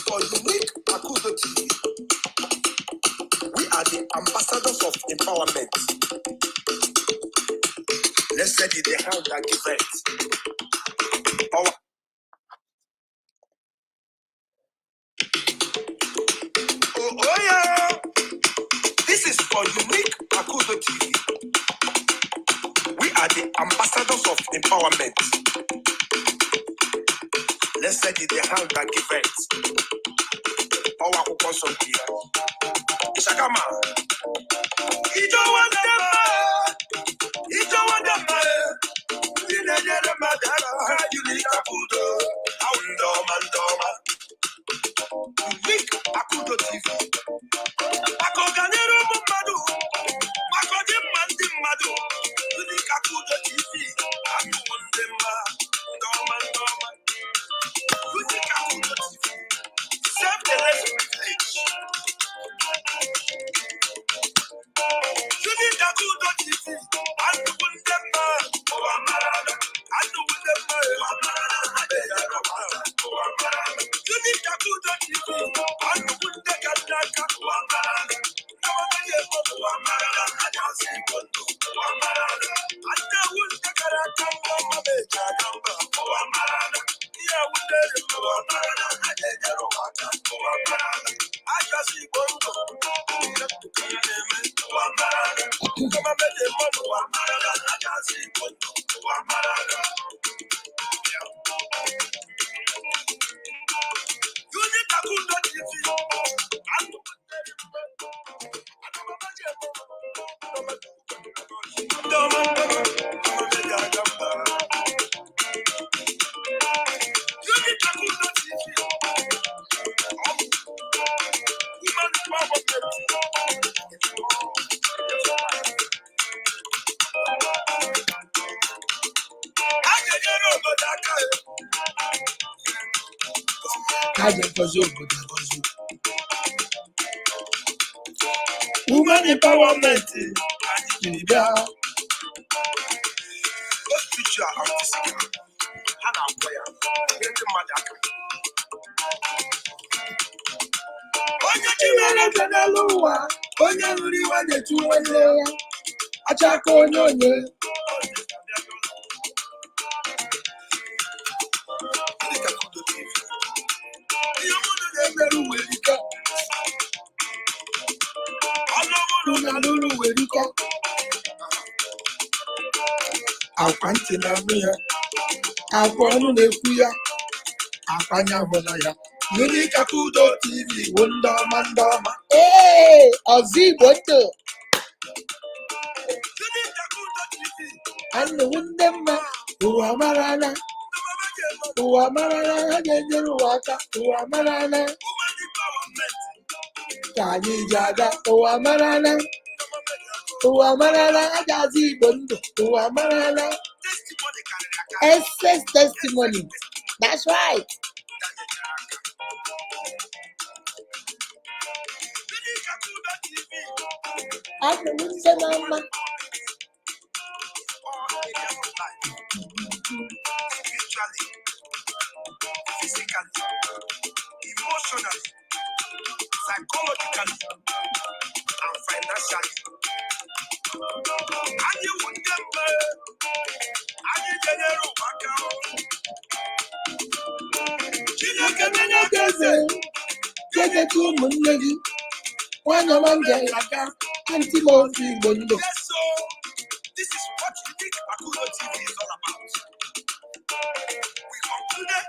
for unique Akudo TV. We are the ambassadors of empowerment. Let's say the hand that gives power. Oh yeah, this is for unique Akudo TV. We are the ambassadors of empowerment. Let's say the hand that gives power who comes from here. Ishakama. You don't want them. Unique Akudo. Unique Akudo TV. Akoganero Mumadu. Akodim Madu. Unique Akudo TV. Akundema. Doma. Unique Akudo TV. Serve the less privilege. Unique Akudo TV. Akundema. Oamarada. Akundema. Oamarada. Unique Akudo TV. Akundeka. Oamarada. Woman empowerment. Both spiritual and physical. Hana prayer. Onye chimere keneluwa. Onye nuri wanye chuwele. Achaka onye. Akwanti na miya, akwanu nekuya, akwanya bolaya. Unique Akudo TV, Wundama. Hey, Oziboto. Unique Akudo TV, and Wundama, Uamarana, Jeruaka, Uamarana, Kani Jaga, Uamarana, Ajazi Bondo, Uamarana. SS testimony. That's right. I'm the Windsor Mama. Spiritually, physically, emotionally, psychologically, and financially. And you would never, and you general back out. Get to Mundy. One among them, Anti-Mosi Bondo. Yes, so this is what Unique Akudo TV is all about. We concluded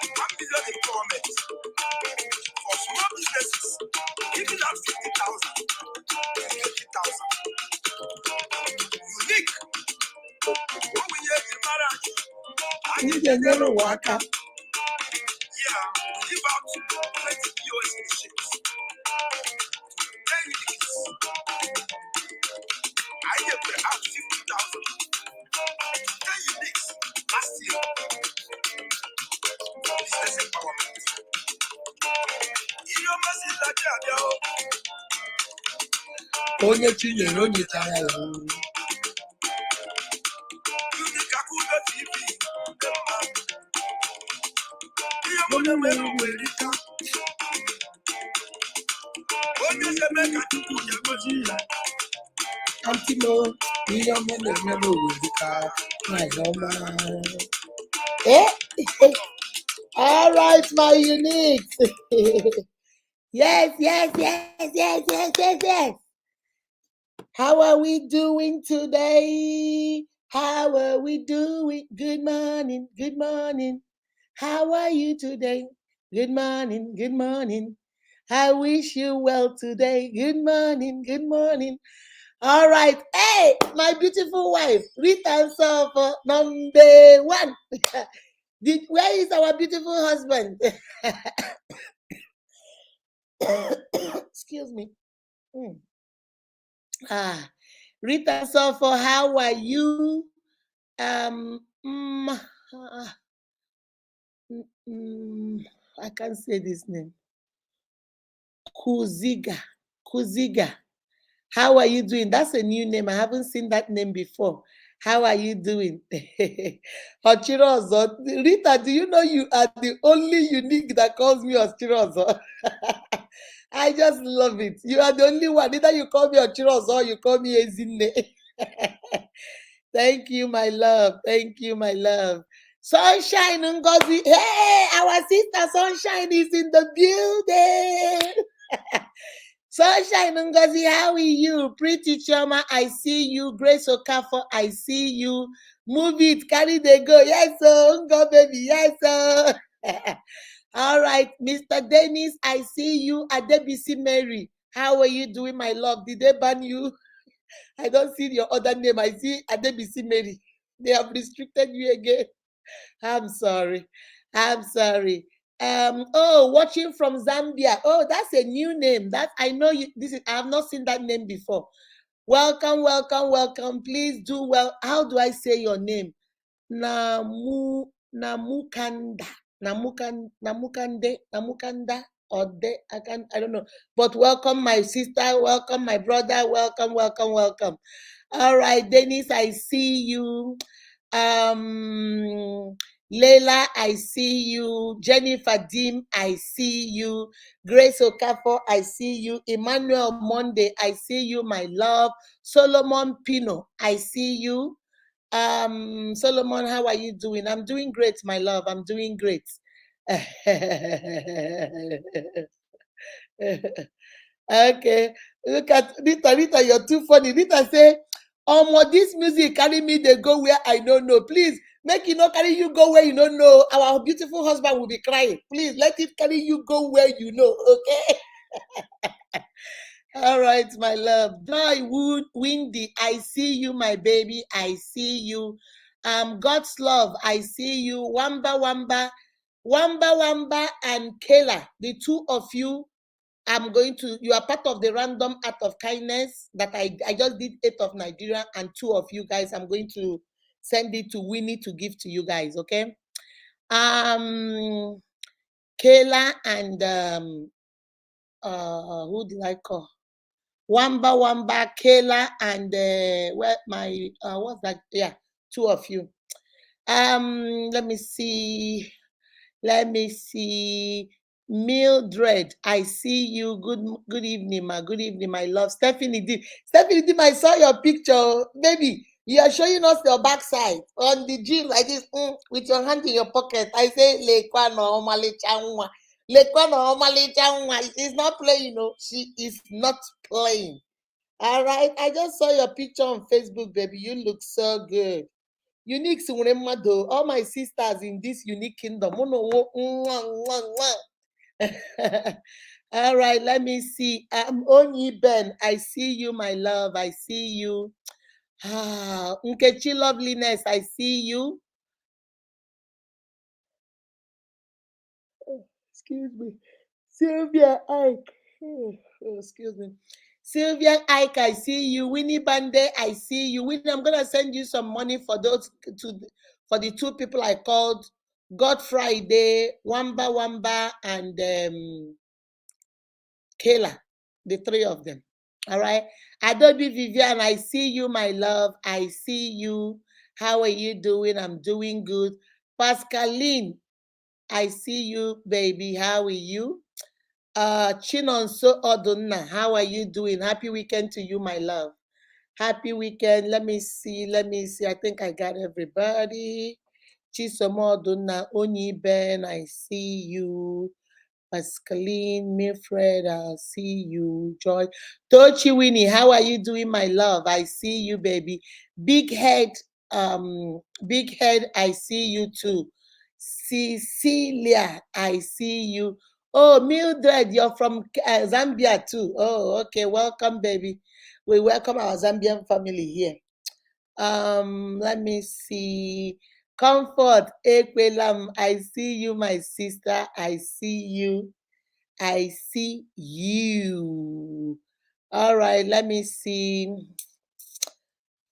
1 million empowerment for small businesses, giving out 50,000 to 50,000. Unique. When we hear the marriage, I need a little worker. Yeah, give out 20 POS machines. 10 weeks. I get out 50,000. 10 uniques last year. Business empowerment. You must see that you're onye chinyere onye tara ya. Unique Akudo TV. Antimo, young man, never with the car. My normal. Eh? All right, my unique. Yes, yes, yes, yes, yes, yes, yes. How are we doing today? How are we doing? Good morning, good morning. How are you today? Good morning, good morning. I wish you well today. Good morning, good morning. All right. Hey, my beautiful wife, Rita for number one. Where is our beautiful husband? Excuse me. Rita for how are you? Um, mm, uh, I can't say this name. Kuziga. Kuziga. How are you doing? That's a new name. I haven't seen that name before. How are you doing? Ochirozo. Rita, do you know you are the only unique that calls me Ochirozo? I just love it. You are the only one. Either you call me Ochirozo or you call me Ezine. Thank you, my love. Thank you, my love. Sunshine Ngozi. Hey, our sister Sunshine is in the building. Sunshine Ngozi, how are you? Pretty Choma, I see you. Grace Okafor, I see you. Move it, carry the go. Yes, sir. Go, baby. Yes, sir. All right, Mr. Dennis, I see you. Adebisi Mary, how are you doing, my love? Did they ban you? I don't see your other name. I see Adebisi Mary. They have restricted you again. I'm sorry. I'm sorry. Watching from Zambia. Oh, that's a new name. That I know you. I have not seen that name before. Welcome, welcome, welcome. Please do well. How do I say your name? Namukanda. Namukanda. Or I don't know. But welcome, my sister. Welcome, my brother. Welcome, welcome, welcome. All right, Dennis, I see you. Leila, I see you. Jennifer Dim, I see you. Grace Okafor, I see you. Emmanuel Monday, I see you, my love. Solomon Pino, I see you. Solomon, how are you doing? I'm doing great, my love. I'm doing great. Okay, look at Rita. Rita, you're too funny. Rita say, this music carry me, they go where I don't know. Please, make it not carry you go where you don't know. Our beautiful husband will be crying. Please, let it carry you go where you know, okay? All right, my love. Joy Wood, Windy, I see you, my baby. I see you. God's love, I see you. Wamba, and Kayla, the two of you. You are part of the random act of kindness that I just did 8 of Nigeria and 2 of you guys. I'm going to send it to Winnie to give to you guys, okay? Kayla and who did I call? Wamba, Kayla and what's that? Yeah, 2 of you. Let me see. Mildred, I see you. Good evening, ma. Good evening, my love. Stephanie D. I saw your picture, baby. You are showing us your backside on the gym like this, with your hand in your pocket. I say, Lekwano Omale Chanwa. Lekwano Omale Chanwa. She's not playing, you know. She is not playing. All right. I just saw your picture on Facebook, baby. You look so good. Unique Mado, all my sisters in this unique kingdom. All right, let me see. Onyi Ben, I see you, my love. I see you. Nkechi Loveliness, I see you. Excuse me. Sylvia Ike. Excuse me. Sylvia Ike, I see you. Winnie Bande, I see you. Winnie, I'm gonna send you some money for for the 2 people I called. God Friday, Wamba, and Kayla, the 3 of them. All right. Adobe Vivian, I see you, my love. I see you. How are you doing? I'm doing good. Pascaline, I see you, baby. How are you? Chinonso Odunna, how are you doing? Happy weekend to you, my love. Happy weekend. Let me see. I think I got everybody. Chisomo Odunna, Oni Ben, I see you. Pascaline, Milfred, I see you. Joy. Tochi Winnie, how are you doing, my love? I see you, baby. Big head, big head, I see you too. Cecilia, I see you. Oh, Mildred, you're from Zambia too. Oh, okay. Welcome, baby. We welcome our Zambian family here. Let me see. Comfort, Ekwelam, I see you, my sister. I see you. I see you. All right, let me see.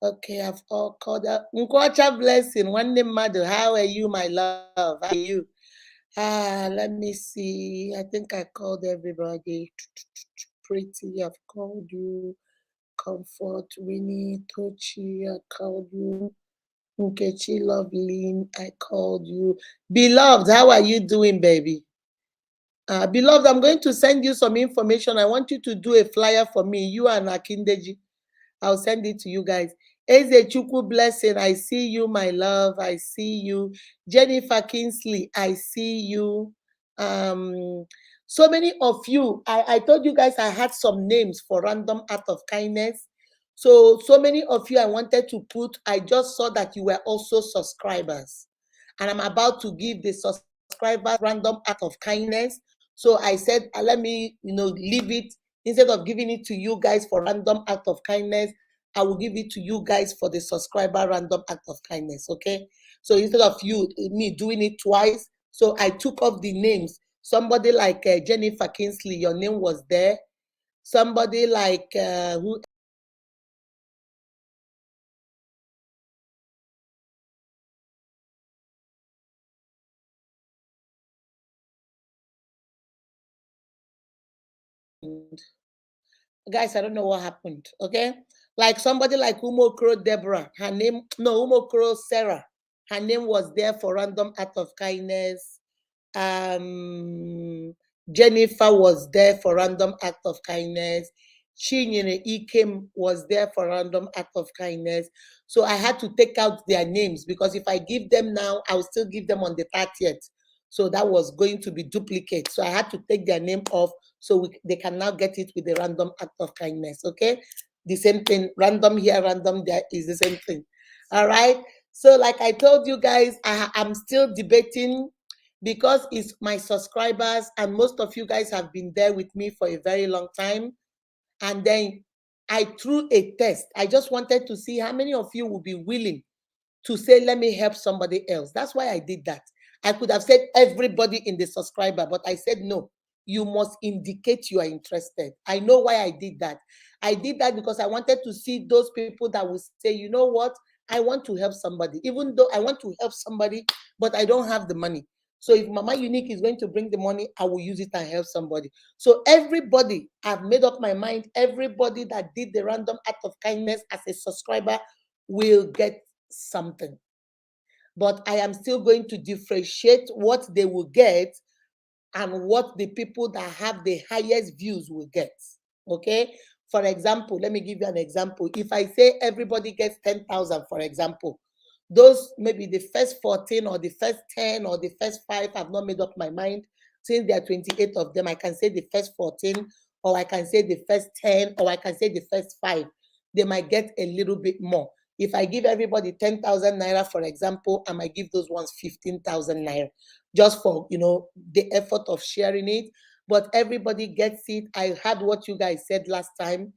Okay, I've all called up. Nkwacha blessing. One name, mother. How are you, my love? How are you? Let me see. I think I called everybody. Pretty, I've called you. Comfort, Winnie, Tochi, I called you. Nkechi, Loveline, I called you. Beloved, how are you doing, baby? Beloved, I'm going to send you some information. I want you to do a flyer for me, you and Akindeji. I'll send it to you guys. Eze Chukwu blessing. I see you, my love. I see you. Jennifer Kingsley, I see you. So many of you, I told you guys I had some names for random act of kindness. So many of you I wanted to put, I just saw that you were also subscribers. And I'm about to give the subscribers random act of kindness. So I said, let me, leave it. Instead of giving it to you guys for random act of kindness, I will give it to you guys for the subscriber random act of kindness, okay? So instead of me doing it twice, so I took off the names. Somebody like Jennifer Kingsley, your name was there. Somebody like who? Guys, I don't know what happened, okay? Like somebody like Umokro Deborah, her name, no, Umokro Sarah, her name was there for random act of kindness. Jennifer was there for random act of kindness. Chinyere Ikem was there for random act of kindness. So I had to take out their names because if I give them now, I will still give them on the 30th. So that was going to be duplicate. So I had to take their name off so they can now get it with the random act of kindness. Okay. The same thing, random here, random there is the same thing. All right. So like I told you guys, I'm still debating because it's my subscribers and most of you guys have been there with me for a very long time. And then I threw a test. I just wanted to see how many of you will be willing to say, let me help somebody else. That's why I did that. I could have said everybody in the subscriber, but I said, no, you must indicate you are interested. I know why I did that. I did that because I wanted to see those people that will say, you know what? I want to help somebody, even though I want to help somebody, but I don't have the money. So if Mama Unique is going to bring the money, I will use it and help somebody. So everybody, I've made up my mind, everybody that did the random act of kindness as a subscriber will get something. But I am still going to differentiate what they will get and what the people that have the highest views will get. Okay? For example, let me give you an example. If I say everybody gets 10,000, for example, those maybe the first 14 or the first 10 or the first 5, I've not made up my mind. Since there are 28 of them, I can say the first 14, or I can say the first 10, or I can say the first 5. They might get a little bit more. If I give everybody 10,000 naira, for example, I might give those ones 15,000 naira just for, the effort of sharing it. But everybody gets it. I heard what you guys said last time.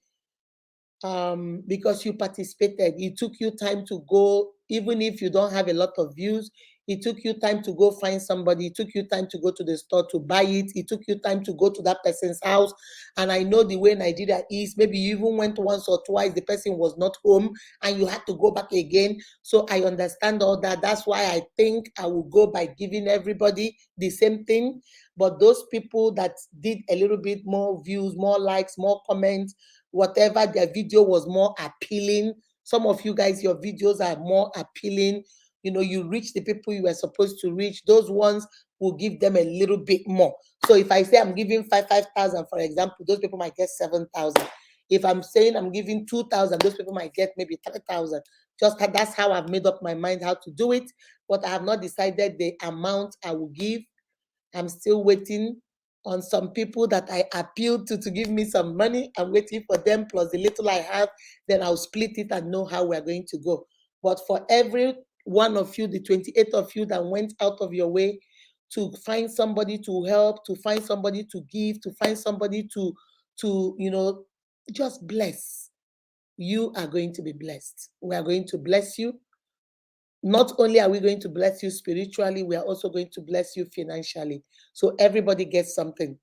Because you participated, it took you time to go, even if you don't have a lot of views, it took you time to go find somebody, it took you time to go to the store to buy it took you time to go to that person's house. And I know the way Nigeria is, maybe you even went once or twice, the person was not home and you had to go back again. So I understand all that. That's why I think I will go by giving everybody the same thing. But those people that did a little bit more views, more likes, more comments, whatever, their video was more appealing. Some of you guys, your videos are more appealing. you reach the people you were supposed to reach. Those ones will give them a little bit more. So if I say I'm giving 5,000, for example, those people might get 7,000. If I'm saying I'm giving 2,000, those people might get maybe 3,000. That's how I've made up my mind how to do it. But I have not decided the amount I will give. I'm still waiting on some people that I appealed to give me some money. I'm waiting for them plus the little I have. Then I'll split it and know how we're going to go. But for every one of you, the 28 of you that went out of your way to find somebody to help, to find somebody to give, to find somebody to just bless, you are going to be blessed. We are going to bless you. Not only are we going to bless you spiritually, we are also going to bless you financially. So everybody gets something.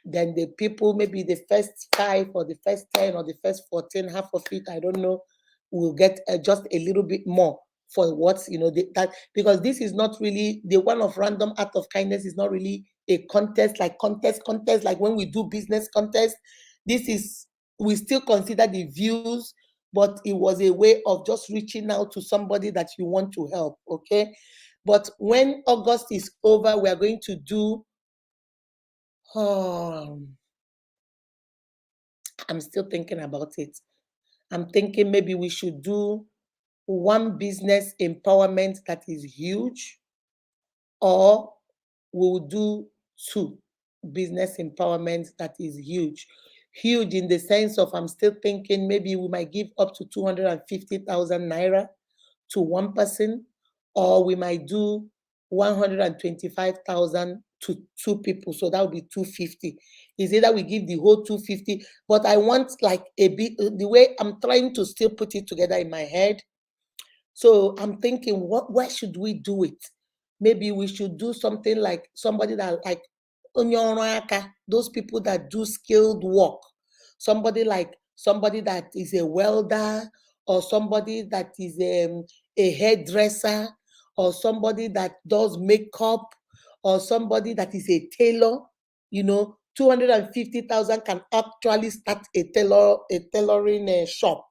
Then the people, maybe the first 5 or the first 10 or the first 14, half of it, I don't know, will get just a little bit more for what, that, because this is not really, the one of random act of kindness is not really a contest, like when we do business contest. We still consider the views, but it was a way of just reaching out to somebody that you want to help, okay? But when August is over, we are going to do, I'm still thinking about it. I'm thinking maybe we should do one business empowerment that is huge, or we'll do 2 business empowerment that is huge. Huge in the sense of, I'm still thinking maybe we might give up to 250,000 naira to one person, or we might do 125,000 to 2 people. So that would be 250. Is either we give the whole 250, but I want like a bit, the way I'm trying to still put it together in my head. So I'm thinking, where should we do it? Maybe we should do something like somebody that like onyoraka, those people that do skilled work. Somebody that is a welder, or somebody that is a hairdresser, or somebody that does makeup, or somebody that is a tailor. 250,000 can actually start a tailoring shop.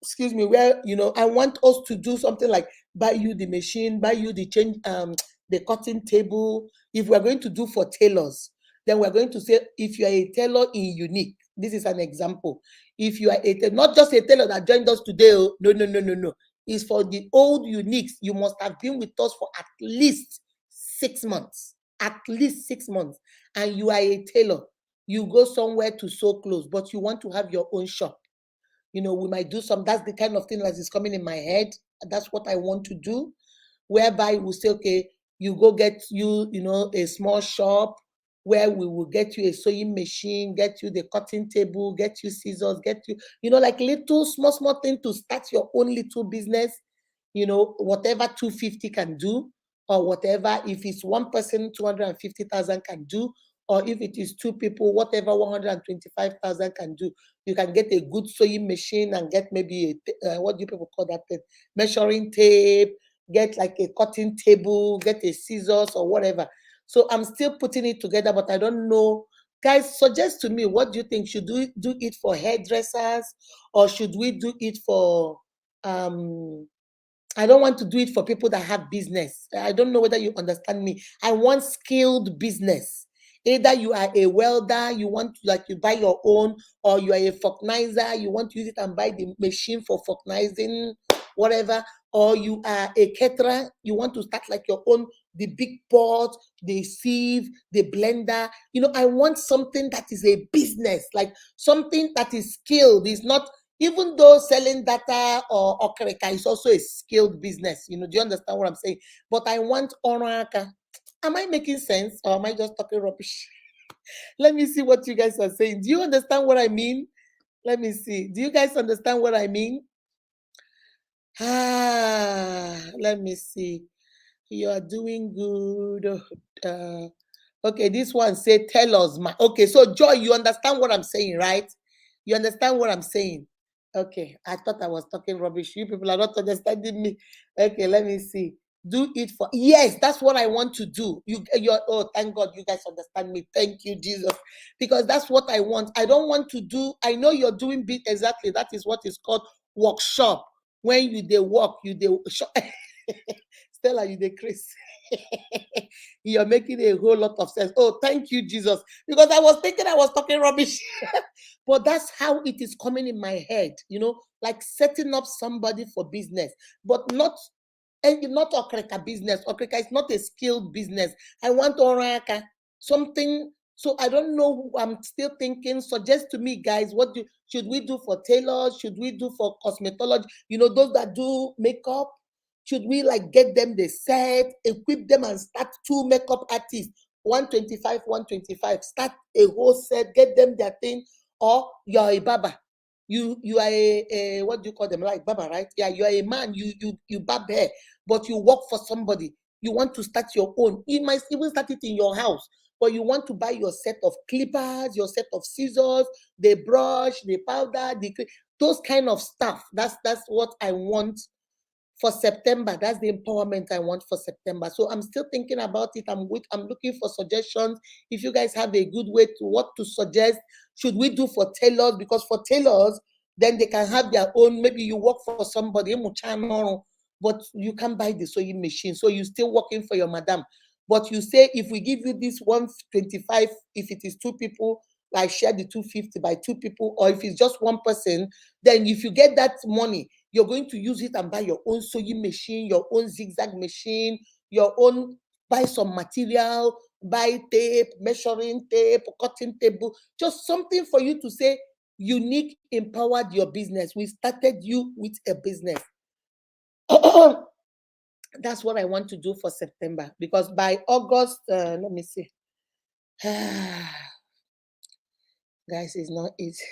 Excuse me, where I want us to do something like buy you the machine, buy you the change, the cutting table. If we're going to do for tailors, then we're going to say, if you are a tailor in Unique, this is an example. If you are not just a tailor that joined us today, no. It's for the old Uniques. You must have been with us for at least 6 months. At least 6 months. And you are a tailor. You go somewhere to sew clothes, but you want to have your own shop. We might do that's the kind of thing that is coming in my head. That's what I want to do, whereby we'll say, okay, you go get a small shop where we will get you a sewing machine, get you the cutting table, get you scissors, get you, like little small thing to start your own little business, whatever 250 can do, or whatever, if it's one person, 250,000 can do, or if it is 2 people, whatever 125,000 can do. You can get a good sewing machine and get maybe what do you people call that thing? Measuring tape, get like a cutting table, get a scissors or whatever. So I'm still putting it together, but I don't know. Guys, suggest to me, what do you think? Should we do it for hairdressers, or should we do it for I don't want to do it for people that have business. I don't know whether you understand me. I want skilled business. Either you are a welder, you want you buy your own, or you are a vulcanizer, you want to use it and buy the machine for vulcanizing, whatever, or you are a caterer, you want to start like your own, the big pot, the sieve, the blender. I want something that is a business, like something that is skilled. It's not, even though selling data or okereka is also a skilled business. Do you understand what I'm saying? But I want Oraka. Am I making sense, or am I just talking rubbish? Let me see what you guys are saying. Do you understand what I mean? Let me see. Do you guys understand what I mean? Let me see. You are doing good. Okay, this one say, tell us, okay, so Joy, you understand what I'm saying, right? You understand what I'm saying? Okay, I thought I was talking rubbish. You people are not understanding me. Okay, let me see. Do it for, yes, that's what I want to do. Oh, thank God you guys understand me. Thank you, Jesus. Because that's what I want. I don't want to do, I know you're doing exactly. That is what is called workshop. When you they work, you they shop. Stella, you decrease. You're making a whole lot of sense. Oh, thank you, Jesus. Because I was thinking I was talking rubbish. But that's how it is coming in my head, like setting up somebody for business, but not Okreka business. Okreka is not a skilled business. I want Oraka, something. So I don't know who I'm still thinking. Suggest to me, guys, should we do for tailors? Should we do for cosmetology? Those that do makeup. Should we like get them the set, equip them and start 2 makeup artists, 125, 125, start a whole set, get them their thing, or you're a barber. You are a what do you call them, like barber, right? Yeah, you are a man, you barb hair, but you work for somebody. You want to start your own. You might even start it in your house, but you want to buy your set of clippers, your set of scissors, the brush, the powder, those kind of stuff. That's what I want for September. That's the empowerment I want for September. So I'm still thinking about it. I'm looking for suggestions. If you guys have a good way to what to suggest, should we do for tailors? Because for tailors, then they can have their own. Maybe you work for somebody, but you can't buy the sewing machine, so you're still working for your madam. But you say, if we give you this 125, if it is 2 people, like share the 250 by 2 people, or if it's just 1 person, then if you get that money, you're going to use it and buy your own sewing machine, your own zigzag machine, your own, buy some material, buy tape, measuring tape, cutting table, just something for you to say, unique, empowered your business. We started you with a business. That's what I want to do for September, because by August, let me see. Guys, it's not easy.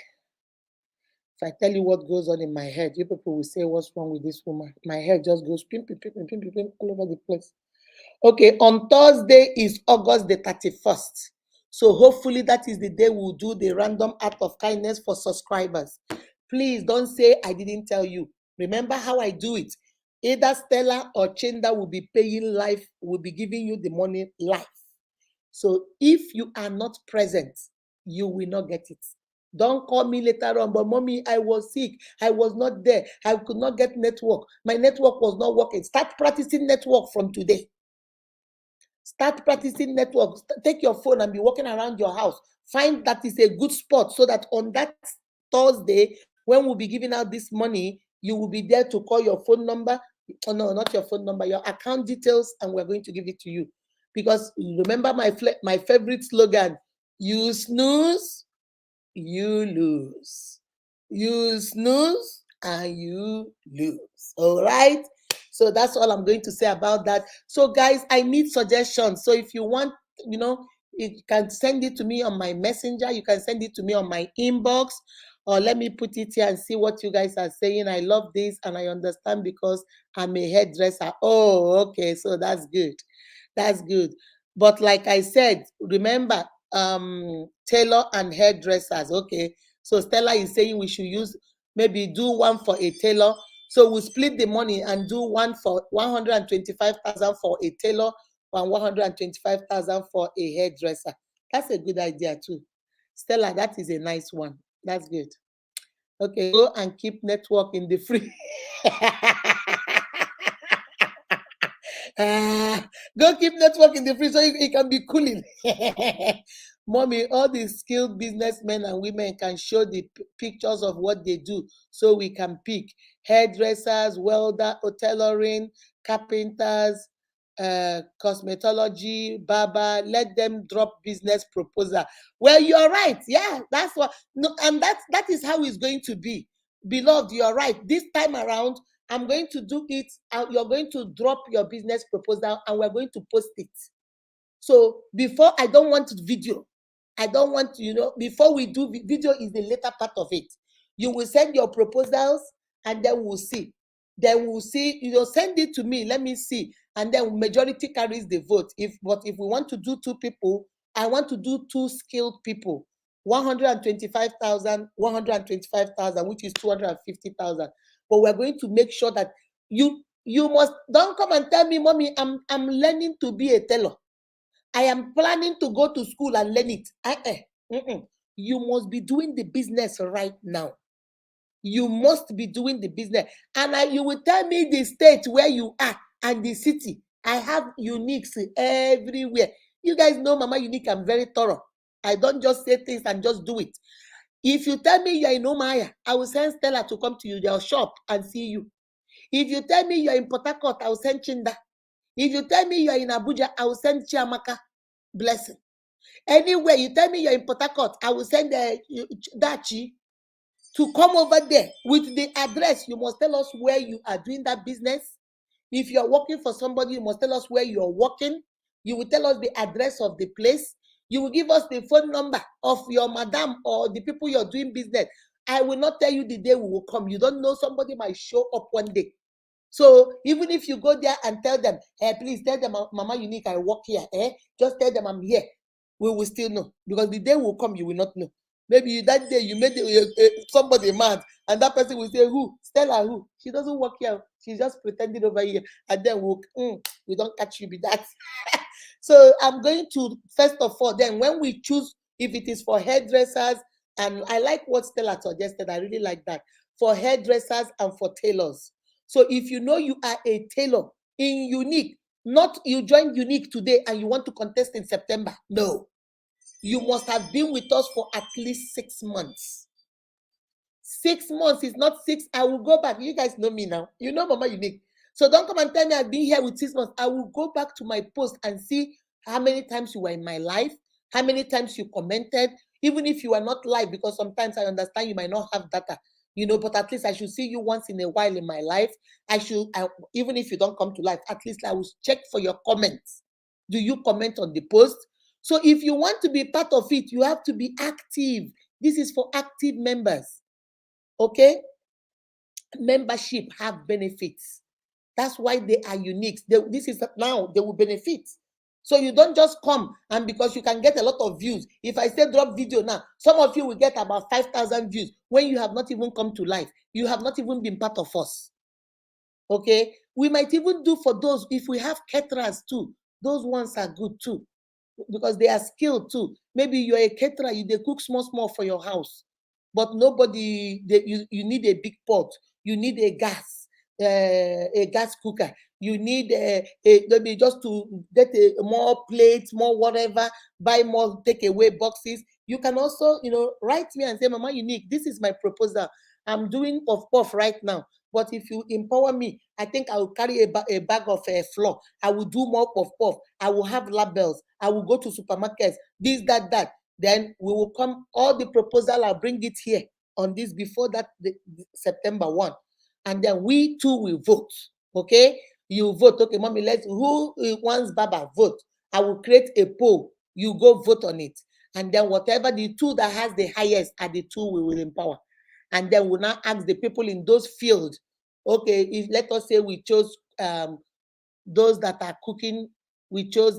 If I tell you what goes on in my head, you people will say, what's wrong with this woman? My head just goes pim, pim, pim, pim, pim, pim, pim, all over the place. Okay, on Thursday is August the 31st. So hopefully that is the day we'll do the random act of kindness for subscribers. Please don't say I didn't tell you. Remember how I do it. Either Stella or Chinda will be paying live, will be giving you the money live. So if you are not present, you will not get it. Don't call me later on, but mommy, I was sick. I was not there. I could not get network. My network was not working. Start practicing network from today. Start practicing network. Take your phone and be walking around your house. Find that is a good spot so that on that Thursday, when we'll be giving out this money, you will be there to call your phone number. Oh, no, not your phone number, your account details, and we're going to give it to you. Because remember my favorite slogan, you snooze, you lose. You snooze and you lose. All right. So that's all I'm going to say about that. So guys, I need suggestions. So if you want, you can send it to me on my messenger. You can send it to me on my inbox, or let me put it here and see what you guys are saying. I love this and I understand because I'm a hairdresser. Oh, okay. So that's good. That's good. But like I said, remember, tailor and hairdressers. Okay. So Stella is saying we should maybe do one for a tailor. So we'll split the money and do one for 125,000 for a tailor and 125,000 for a hairdresser. That's a good idea too. Stella, that is a nice one. That's good. Okay, go and keep network in the free. Go keep network in the free so it can be cooling. Mommy, all these skilled businessmen and women can show the pictures of what they do so we can pick. Hairdressers, welder, tailoring, carpenters, cosmetology, barber. Let them drop business proposal. Well, you're right. Yeah, that's what. No, and that is how it's going to be. Beloved, you're right. This time around, I'm going to do it. You're going to drop your business proposal and we're going to post it. So before, I don't want video. I don't want, before we do video is the later part of it. You will send your proposals and then we'll see. Then we'll see, send it to me. Let me see. And then majority carries the vote. But if we want to do 2 people, I want to do 2 skilled people. 125,000, 125,000, which is 250,000. But we're going to make sure that you must don't come and tell me, mommy, I'm learning to be a tailor. I am planning to go to school and learn it. You must be doing the business right now. You must be doing the business. And you will tell me the state where you are. and the city. I have uniques everywhere. You guys know Mama Unique, I'm very thorough. I don't just say things and just do it. If you tell me you're in Omaya, I will send Stella to come to you, their shop, and see you. If you tell me you're in Port Harcourt, I will send Chinda. If you tell me you're in Abuja, I will send Chiamaka. Blessing. Anywhere you tell me you're in Port Harcourt, I will send Dachi to come over there with the address. You must tell us where you are doing that business. If you're working for somebody, you must tell us where you're working. You will tell us the address of the place. You will give us the phone number of your madam or the people you're doing business. I will not tell you the day we will come. You don't know, somebody might show up one day. So even if you go there and tell them, hey, please tell them, Mama Unique, I work here. Just tell them I'm here. We will still know, because the day will come, you will not know. Maybe that day you made somebody mad, and that person will say, who? Stella, who? She doesn't work here. She's just pretending over here. And then we don't catch you with that. So I'm going to, first of all, then when we choose, if it is for hairdressers, and I like what Stella suggested, I really like that, for hairdressers and for tailors. So if you know you are a tailor in Unique, not you joined Unique today and you want to contest in September. No. You must have been with us for at least 6 months. 6 months is not 6. I will go back. You guys know me now. You know Mama Unique. So don't come and tell me I've been here with 6 months. I will go back to my post and see how many times you were in my life, how many times you commented, even if you are not live, because sometimes I understand you might not have data, but at least I should see you once in a while in my life. Even if you don't come to live, at least I will check for your comments. Do you comment on the post? So if you want to be part of it, you have to be active. This is for active members. Okay? Membership have benefits. That's why they are unique. This is now, they will benefit. So you don't just come and because you can get a lot of views. If I say drop video now, some of you will get about 5,000 views when you have not even come to life. You have not even been part of us. Okay? We might even do for those, if we have caterers too, those ones are good too, because they are skilled too. Maybe you're a caterer, they cook small for your house, but nobody, you need a big pot, you need a gas cooker, you need maybe just to get more plates, more whatever, buy more takeaway boxes. You can also, write me and say, Mama Unique, this is my proposal. I'm doing puff right now. But if you empower me, I think I will carry a bag of flour. I will do more puff. I will have labels. I will go to supermarkets, this, that. Then we will come, all the proposal, I'll bring it here on this before that September 1. And then we too will vote. Okay? You vote. Okay, Mommy, who wants Baba? Vote. I will create a poll. You go vote on it. And then whatever the two that has the highest are the two we will empower. And then we'll now ask the people in those fields, okay, if let us say we chose those that are cooking, we chose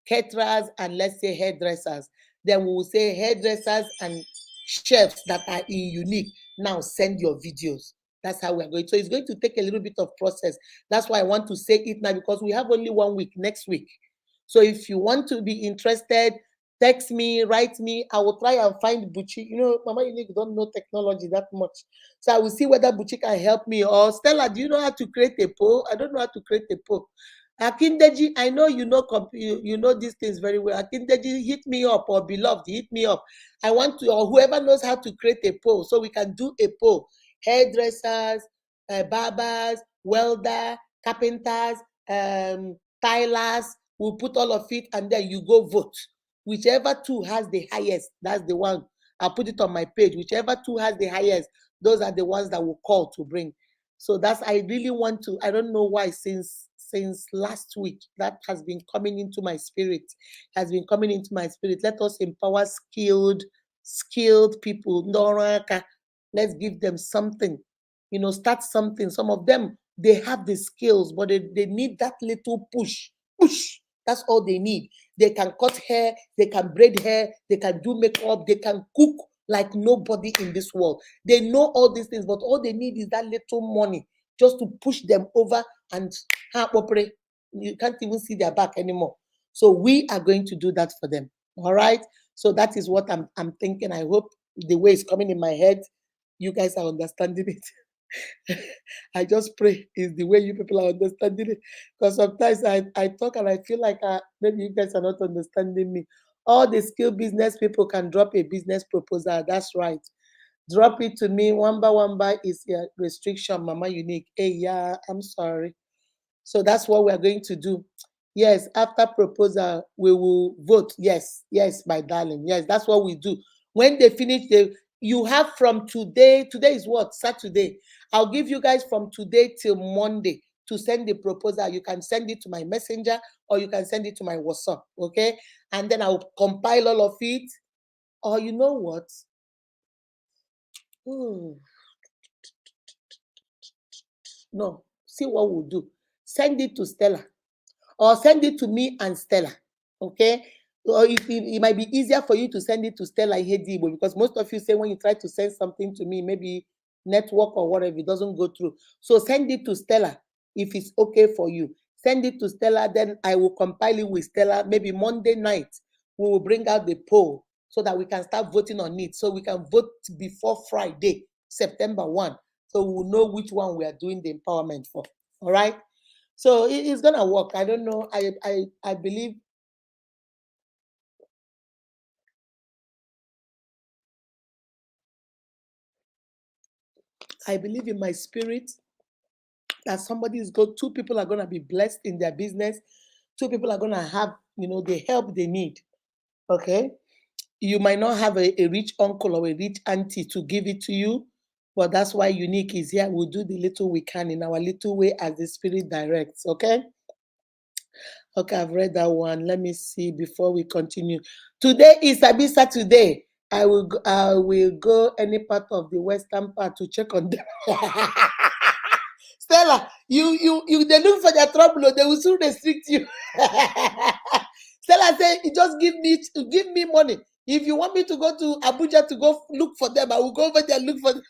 caterers and let's say hairdressers. Then we will say hairdressers and chefs that are in Unique, now send your videos. That's how we're going. So it's going to take a little bit of process. That's why I want to say it now, because we have only 1 week, next week. So if you want to be interested, text me, write me. I will try and find Buchi. Mama Unique don't know technology that much. So I will see whether Buchi can help me. Or Stella, do you know how to create a poll? I don't know how to create a poll. Akindeji, I know you know these things very well. Akindeji, hit me up, or Beloved, hit me up. I want to, or whoever knows how to create a poll, so we can do a poll. Hairdressers, barbers, welder, carpenters, tilers. We'll put all of it, and then you go vote. Whichever two has the highest, that's the one. I'll put it on my page. Whichever two has the highest, those are the ones that will call to bring. So I really want to, I don't know why, since last week, that has been coming into my spirit, Let us empower skilled people. Let's give them something, start something. Some of them, they have the skills, but they need that little push. That's all they need. They can cut hair, they can braid hair, they can do makeup, they can cook like nobody in this world. They know all these things, but all they need is that little money just to push them over, and you can't even see their back anymore. So we are going to do that for them. All right. So that is what I'm thinking. I hope the way it's coming in my head, you guys are understanding it. I just pray is the way you people are understanding it. Because sometimes I talk and I feel like maybe you guys are not understanding me. All the skill business people can drop a business proposal. That's right. Drop it to me. One by is a restriction, Mama Unique. Hey, yeah, I'm sorry. So that's what we're going to do. Yes, after proposal, we will vote. Yes, yes, my darling. Yes, that's what we do. When they finish, you have from today. Today is what? Saturday. I'll give you guys from today till Monday to send the proposal. You can send it to my messenger or you can send it to my WhatsApp. Okay. And then I'll compile all of it. Or you know what? Hmm, no. See what we'll do. Send it to Stella. Or send it to me and Stella. Okay? Or it might be easier for you to send it to Stella Ihedibo because most of you say when you try to send something to me, maybe network or whatever, it doesn't go through. So send it to Stella if it's okay for you. Send it to Stella, then I will compile it with Stella. Maybe Monday night, we will bring out the poll so that we can start voting on it. So we can vote before Friday, September 1. So we will know which one we are doing the empowerment for. All right? So it's gonna work. I don't know. I believe in my spirit that two people are gonna be blessed in their business. Two people are gonna have, the help they need. Okay. You might not have a rich uncle or a rich auntie to give it to you, but that's why Unique is here. We'll do the little we can in our little way as the spirit directs. Okay. Okay, I've read that one. Let me see before we continue. Today is Sabi Saturday. I will go any part of the western part to check on them. Stella, you they look for their trouble, they will soon restrict you. Stella said, just give me money. If you want me to go to Abuja to go look for them, I will go over there and look for them.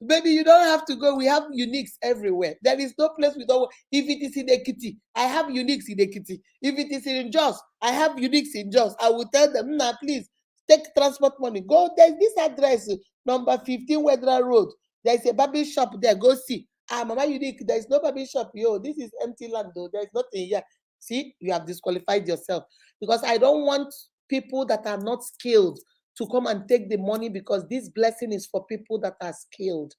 Baby, you don't have to go. We have uniques everywhere. There is no place we don't. If it is in Ekiti, I have uniques in Ekiti. If it is in Jos, I have uniques in Jos. I will tell them, nah, please take transport money. Go, there's this address, number 15 Wedra Road. There's a barber shop there. Go see. Mama Unique, there's no barber shop. Yo, this is empty land though. There's nothing here. See, you have disqualified yourself because I don't want people that are not skilled to come and take the money because this blessing is for people that are skilled.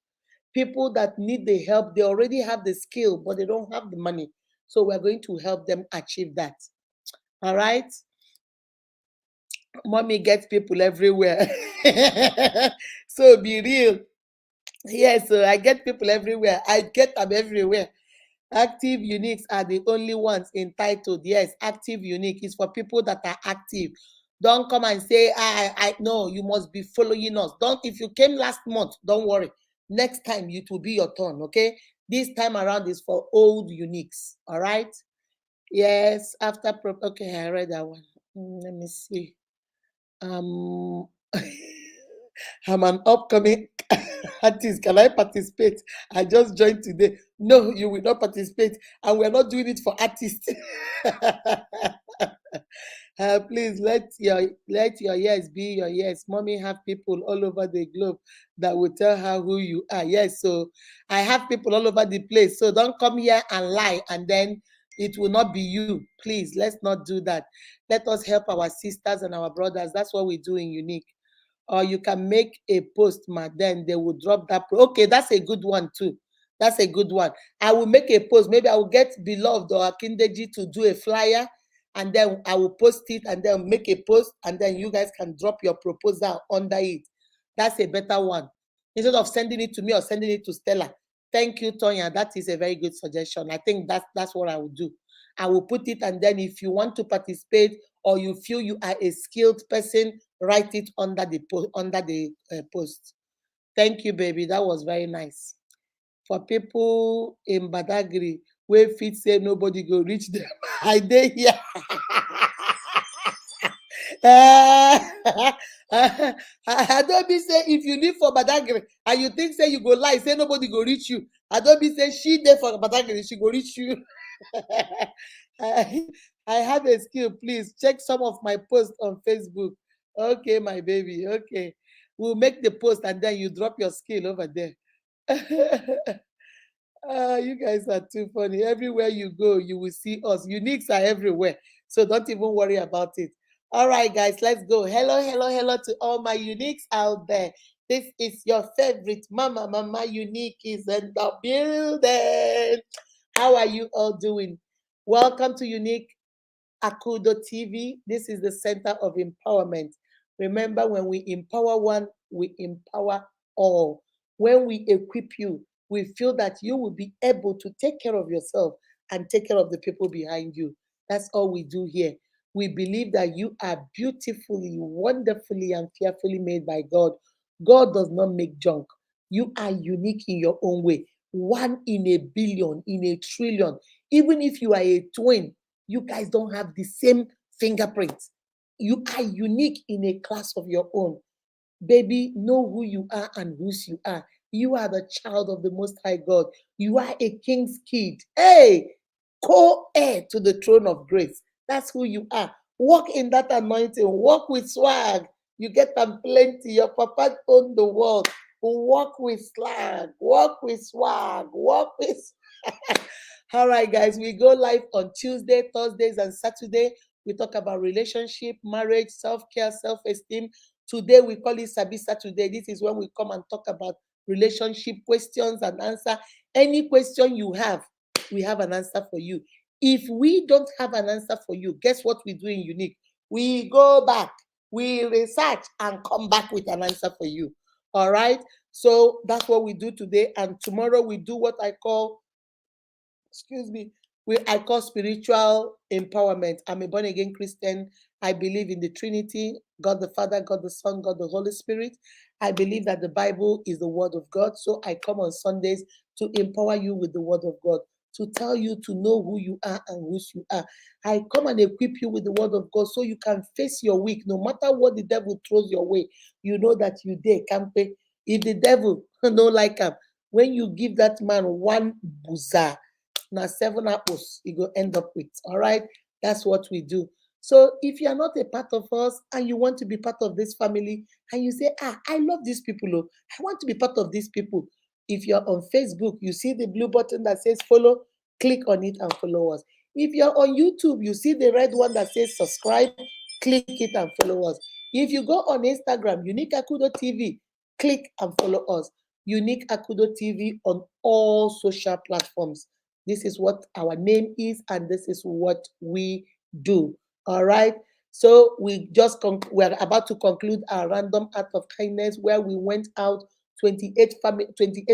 People that need the help, they already have the skill, but they don't have the money. So we're going to help them achieve that. All right? Mommy gets people everywhere. So be real. Yes, so I get people everywhere. I get them everywhere. Active uniques are the only ones entitled. Yes, active unique is for people that are active. Don't come and say, I no, you must be following us. Don't, if you came last month, don't worry. Next time it will be your turn, okay? This time around is for old uniques. All right. Yes, okay, I read that one. Let me see. Um I'm an upcoming artist. Can I participate? I just joined today. No, you will not participate, and we're not doing it for artists. Please let your yes be your yes. Mommy have people all over the globe that will tell her who you are. Yes, so I have people all over the place. So don't come here and lie, and then it will not be you. Please, let's not do that. Let us help our sisters and our brothers. That's what we do in Unique. Or you can make a post, ma, then they will drop that. Okay, that's a good one too. That's a good one. I will make a post. Maybe I will get Beloved or Akindeji to do a flyer, and then I will post it and then make a post, and then you guys can drop your proposal under it. That's a better one. Instead of sending it to me or sending it to Stella. Thank you, Tonya. That is a very good suggestion. I think that's what I will do. I will put it, and then if you want to participate or you feel you are a skilled person, write it under the post. Thank you, baby. That was very nice. For people in Badagry, where fit say nobody go reach them, I dey here. I don't be say if you live for Badagry and you think say you go lie, say nobody go reach you. I don't be say she there for Badagry, she go reach you. I, I have a skill. Please check some of my posts on Facebook. Okay, my baby. Okay. We'll make the post and then you drop your skill over there. You guys are too funny. Everywhere you go, you will see us. Uniques are everywhere. So don't even worry about it. All right, guys, let's go. Hello, hello, hello to all my uniques out there. This is your favorite Mama Unique is in the building. How are you all doing? Welcome to Unique Akudo TV. This is the center of empowerment. Remember, when we empower one, we empower all. When we equip you, we feel that you will be able to take care of yourself and take care of the people behind you. That's all we do here. We believe that you are beautifully, wonderfully, and fearfully made by God. God does not make junk. You are unique in your own way. One in a billion, in a trillion. Even if you are a twin, you guys don't have the same fingerprint. You are unique in a class of your own. Baby, know who you are and whose you are. You are the child of the Most High God. You are a king's kid. Hey, co-heir to the throne of grace. That's who you are. Walk in that anointing. Walk with swag. You get them plenty. Your papa owned the world. Walk with swag. Walk with swag. Walk with. All right, guys, we go live on Tuesday, Thursdays, and Saturday. We talk about relationship, marriage, self-care, self-esteem. Today we call it Sabi Saturday. This is when we come and talk about relationship questions and answer. Any question you have, we have an answer for you. If we don't have an answer for you, guess what we do in Unique? We go back, we research, and come back with an answer for you. All right. So that's what we do today. And tomorrow we do what I call, excuse me, I call spiritual empowerment. I'm a born again Christian. I believe in the Trinity, God the Father, God the Son, God the Holy Spirit. I believe that the Bible is the word of God. So I come on Sundays to empower you with the word of God, to tell you to know who you are and whose you are. I come and equip you with the word of God so you can face your week. No matter what the devil throws your way, you know that you there can't pay. If the devil don't like him, when you give that man one buza, now 7 apples you go end up with. All right, that's what we do. So if you are not a part of us and you want to be part of this family, and you say, I love these people, oh, I want to be part of these people. If you're on Facebook, you see the blue button that says follow, click on it and follow us. If you're on YouTube, you see the red one that says subscribe, click it and follow us. If you go on Instagram, Unique Akudo TV, click and follow us. Unique Akudo TV on all social platforms. This is what our name is, and this is what we do. All right. So we're about to conclude our random act of kindness where we went out 28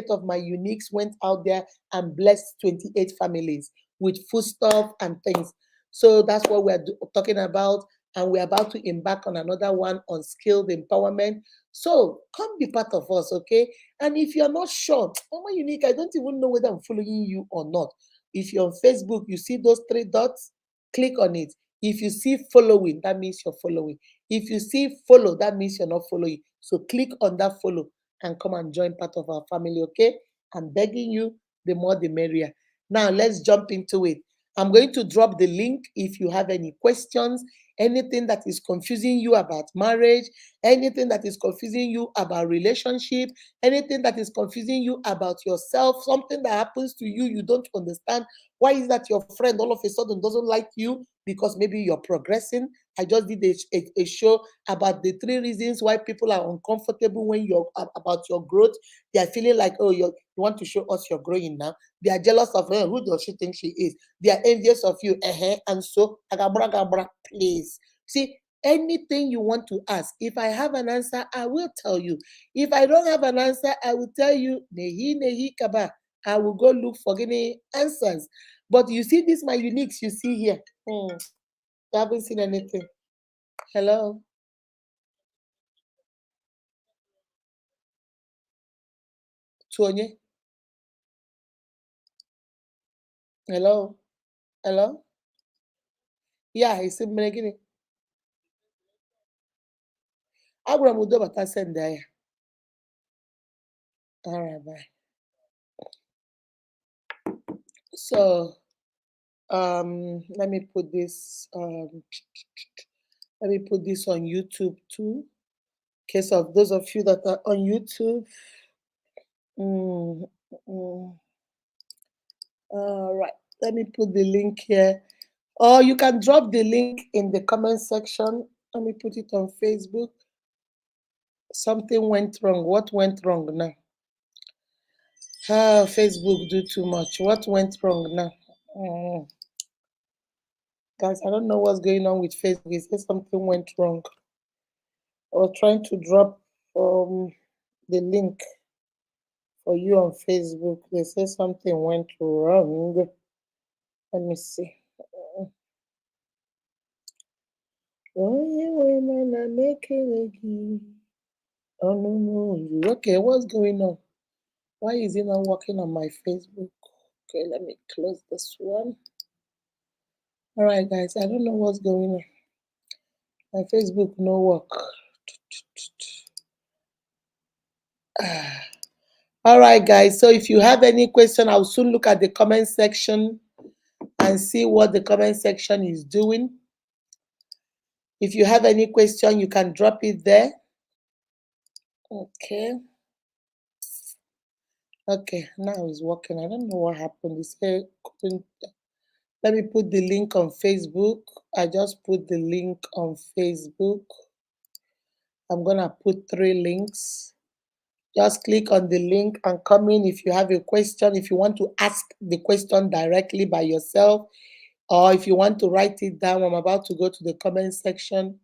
of my uniques went out there and blessed 28 families with foodstuff and things. So that's what we're talking about, and we're about to embark on another one on skilled empowerment. So come be part of us, okay? And if you're not sure, oh my unique, I don't even know whether I'm following you or not. If you're on Facebook, you see those three dots, click on it. If you see following, that means you're following. If you see follow, that means you're not following. So click on that follow and come and join part of our family, okay? I'm begging you, the more the merrier. Now let's jump into it. I'm going to drop the link if you have any questions, anything that is confusing you about marriage, anything that is confusing you about relationship, anything that is confusing you about yourself, something that happens to you, you don't understand. Why is that your friend all of a sudden doesn't like you? Because maybe you're progressing. I just did a show about the 3 reasons why people are uncomfortable when you're about your growth. They are feeling like, oh, you want to show us you're growing now. They are jealous of her. Who does she think she is? They are envious of you. And so, agabra, please. See, anything you want to ask, if I have an answer, I will tell you. If I don't have an answer, I will tell you, nehi kaba. I will go look for any answers. But you see, this my uniques you see here. You haven't seen anything. Hello? Tuonye? Hello? Hello? Yeah, it's in Meregini. Abraham Udo Bata send there. All right, bye. So, let me put this, let me put this on YouTube too. In case of those of you that are on YouTube, Mm, mm. All right. Let me put the link here. Or you can drop the link in the comment section. Let me put it on Facebook. Something went wrong. What went wrong now? Ah, Facebook do too much. What went wrong now? Mm. Guys, I don't know what's going on with Facebook. It says something went wrong. I was trying to drop the link for you on Facebook. They say something went wrong. Let me see. Only women are making it. Oh no, no. Okay, what's going on? Why is it not working on my Facebook? Okay, let me close this one. All right, guys, I don't know what's going on. My Facebook no work. All right, guys. So if you have any question, I'll soon look at the comment section and see what the comment section is doing. If you have any question, you can drop it there. Okay. Okay, now it's working. I don't know what happened. It said couldn't. Let me put the link on Facebook. I just put the link on Facebook. I'm gonna put 3 links. Just click on the link and come in if you have a question. If you want to ask the question directly by yourself, or if you want to write it down, I'm about to go to the comment section.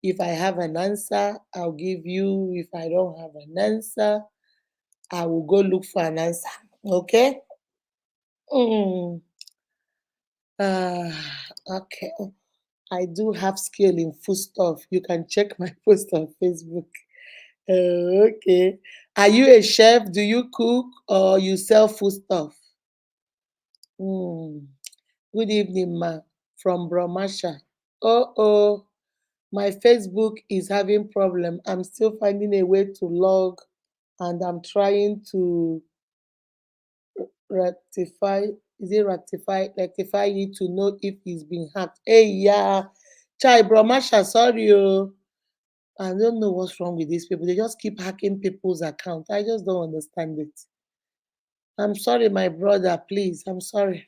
If I have an answer, I'll give you. If I don't have an answer, I will go look for an answer. Okay? Mm. Okay. I do have skill in food stuff. You can check my post on Facebook. Okay. Are you a chef? Do you cook or you sell food stuff? Mm. Good evening, ma. From Bromasha. Oh, my Facebook is having problem. I'm still finding a way to log, and I'm trying to rectify. Is it rectify it to know if it's been hacked? Hey, yeah, chai Bromasha. Sorry, oh. I don't know what's wrong with these people. They just keep hacking people's account. I just don't understand it. I'm sorry, my brother. Please, I'm sorry.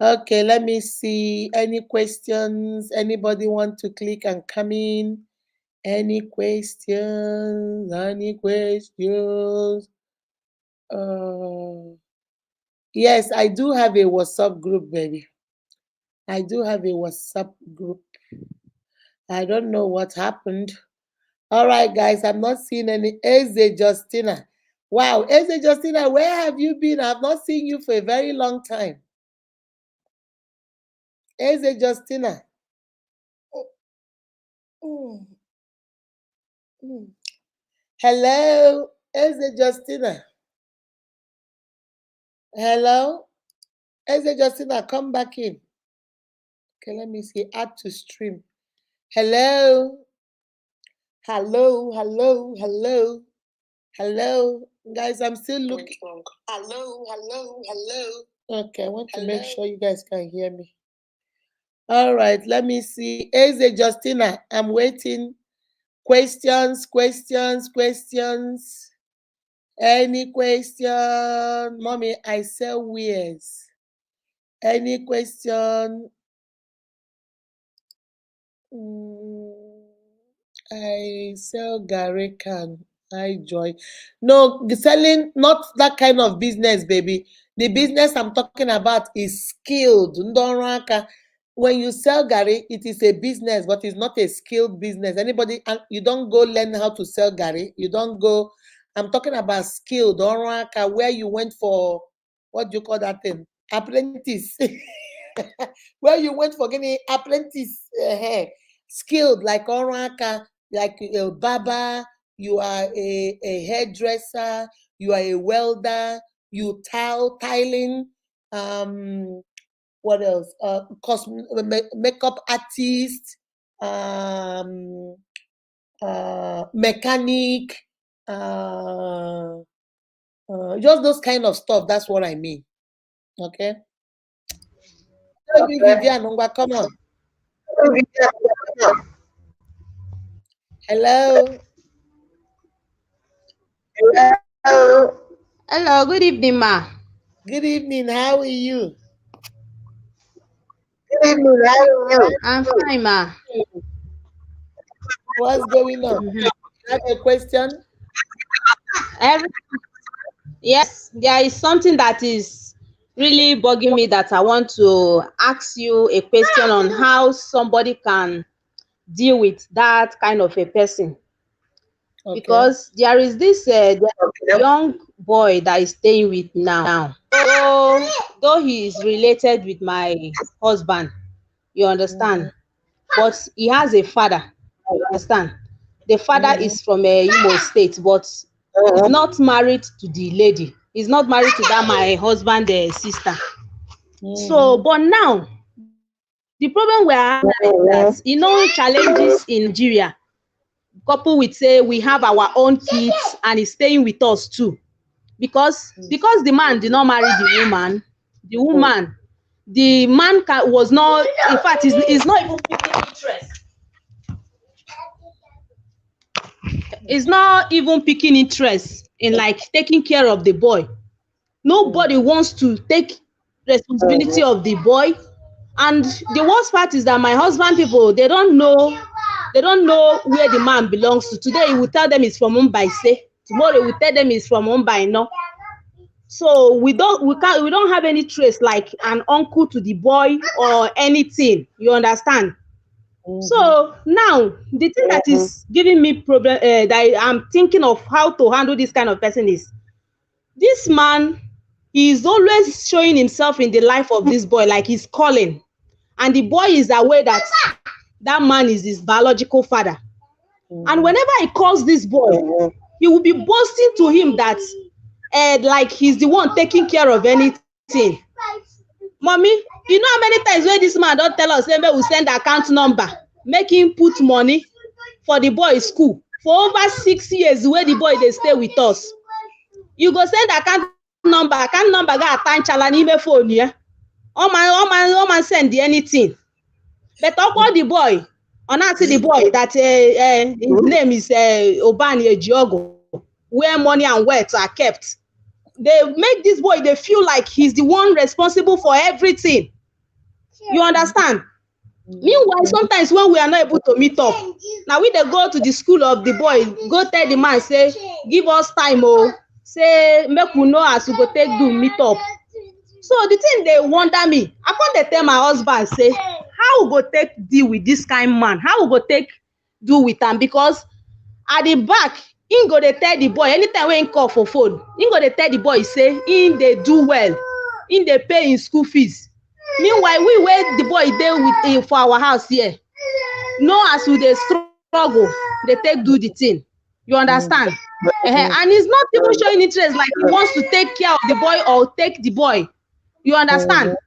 Okay, let me see. Any questions? Anybody want to click and come in? Any questions? Any questions? Uh, yes, I do have a WhatsApp group, baby. I do have a WhatsApp group. I don't know what happened. All right, guys, I'm not seeing any. Eze Justina. Wow, Eze Justina, where have you been? I've not seen you for a very long time. Eze Justina. Mm, mm. Hello, Eze Justina. Hello, Eze Justina, come back in. Okay, let me see. Add to stream. Hello, hello. Hello, guys, I'm still looking. Hello. Okay, I want to make sure you guys can hear me. All right, let me see. Eze Justina, I'm waiting. Questions. Any question? Mommy, I sell wares. Any question? Mm, I sell Gary can. I joy. No, selling not that kind of business, baby. The business I'm talking about is skilled. Ndoraka. When you sell Gary, it is a business, but it's not a skilled business. Anybody, and you don't go learn how to sell Gary. You don't go. I'm talking about skilled. Ndoraka, where you went for what do you call that thing? Apprentice. Where you went for getting apprentice. Skilled like Oraka, like a barber, you are a hairdresser, you are a welder, you tiling, um, what else? Makeup artist, um, mechanic, uh, just those kind of stuff. That's what I mean. Okay. Maybe Vivian, come on. Hello. Hello. Hello, good evening, ma. Good evening. How are you? Good evening, how are you? I'm fine, ma. What's going on? Mhm. You have a question? Every Yes, there is something that is really bugging me that I want to ask you a question on how somebody can deal with that kind of a person. Okay. Because there is this Okay. young boy that is staying with now. Though he is related with my husband, you Mm-hmm. understand, but he has a father, you understand. The father Mm-hmm. is from Imo State, but he's not married to the lady. He's not married to that my husband sister. So, Mm-hmm. but now the problem we are having is that challenges in Nigeria, coupled with say we have our own kids and he's staying with us too. Because the man did not marry the woman, the man was not, in fact, is not even picking interest. Is not even picking interest in like taking care of the boy. Nobody wants to take responsibility of the boy. And the worst part is that my husband people, they don't know where the man belongs to. Today he will tell them he's from Mumbai, say tomorrow he will tell them he's from Mumbai, no. So we don't have any trace like an uncle to the boy or anything, you understand. Mm-hmm. So now the thing that is giving me problem, that I'm thinking of how to handle this kind of person is this man. He is always showing himself in the life of this boy like he's calling, and the boy is aware that that man is his biological father. And Mm-hmm. whenever he calls this boy, he will be boasting to him that like he's the one taking care of anything. Mommy, you know how many times wey this man don tell us say make we send account number make him put money for the boy school for over 6 years wey the boy dey stay with us. You go send account number ga attach chala n'ime phone ya. Ọ ma send anything. But ọ call the boy, ọ na-asị the boy that his name is Obani Ejiogo, where money and wealth are kept. They make this boy dey feel like he's the one responsible for everything. You understand? Meanwhile, sometimes when we are not able to meet up, na we dey go to the school of the boy, go tell the man say give us time oh, say make we know as we go take do meet up. So the thing dey wonder me. I come dey tell my husband say how we go take deal with this kind man, how we go take do with am, because at the back him go dey tell the boy anytime wey him call for phone, him go dey tell the boy say him dey do well, him dey pay him school fees. Meanwhile we wey the boy dey with him for our house here know as we dey struggle dey take do the thing. You understand? Mm-hmm. And he's not even showing interest like he wants to take care of the boy or take the boy. You understand?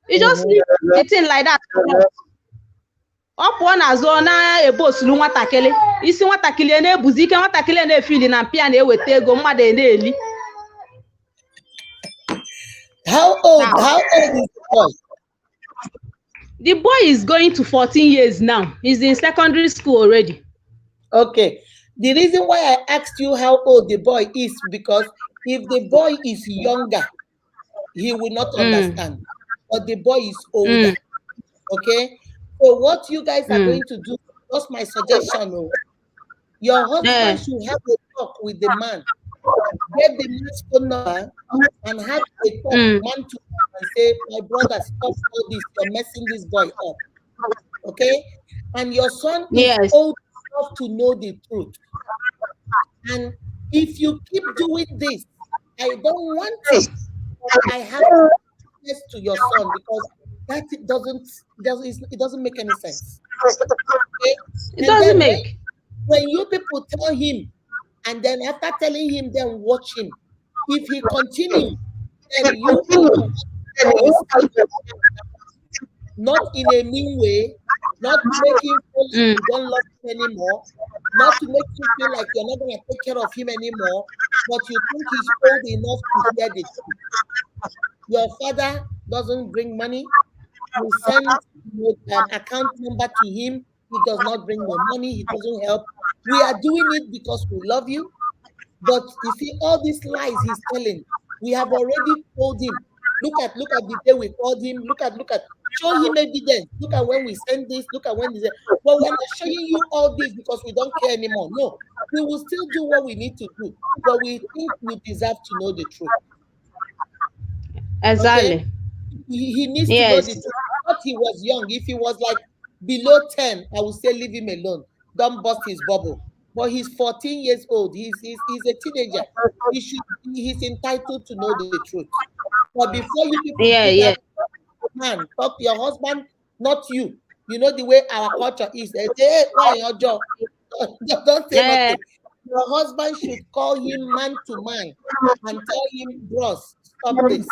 He just Mm-hmm. leave the thing like that. Ọ pụọ n'azụ ọ na-ebe osuru nwatakịrị, isi nwatakịrị na-ebuzi ike, nwatakịrị na-efili na mpịa na-eweta ego mmadụ na-eli. How old is the boy? The boy is going to 14 years now. He's in secondary school already. Okay. The reason why I asked you how old the boy is because if the boy is younger, he will not Mm, understand. But the boy is older. mm, Okay. So what you guys are mm. going to do, just my suggestion, oh, your husband Eh, should have a talk with the man. Get the man's phone number and have a talk, mm. man to man, and say, my brother, stop all this. You're messing this boy up. Okay? And your son is Yes. old enough to know the truth. And if you keep doing this, I don't want it. But I have to this to your son because that it doesn't make any sense. Okay? It And doesn't then make. when you people tell him, and then after telling him, then watch him. If he continues, then you as your husband will stand not in a mean way, not to make him feel like Mm, you don't love him anymore, not to make him feel like you're not going to take care of him anymore, but you think he's old enough to hear the truth. Your father doesn't bring money. You send account number to him. He does not bring the money. He doesn't help. We are doing it because we love you. But you see, all these lies he's telling, we have already told him. Look at the day we called him. Look at, show him evidence. Look at when we send this. Look at when this. But we're not showing you all this because we don't care anymore. No, we will still do what we need to do. But we think you deserve to know the truth. Okay? Exactly. He needs to know the Yes. truth. But he was young. If he was like below 10, I would say leave him alone. Don't bust his bubble. But he's 14 years old. He's a teenager. He's entitled to know the truth. But before you people Yeah, do yeah. that, man, talk to your husband, not you. You know the way our culture is. They say, hey, why your job? Don't say Eh, nothing. Your husband should call him man to man and tell him, bros, stop this.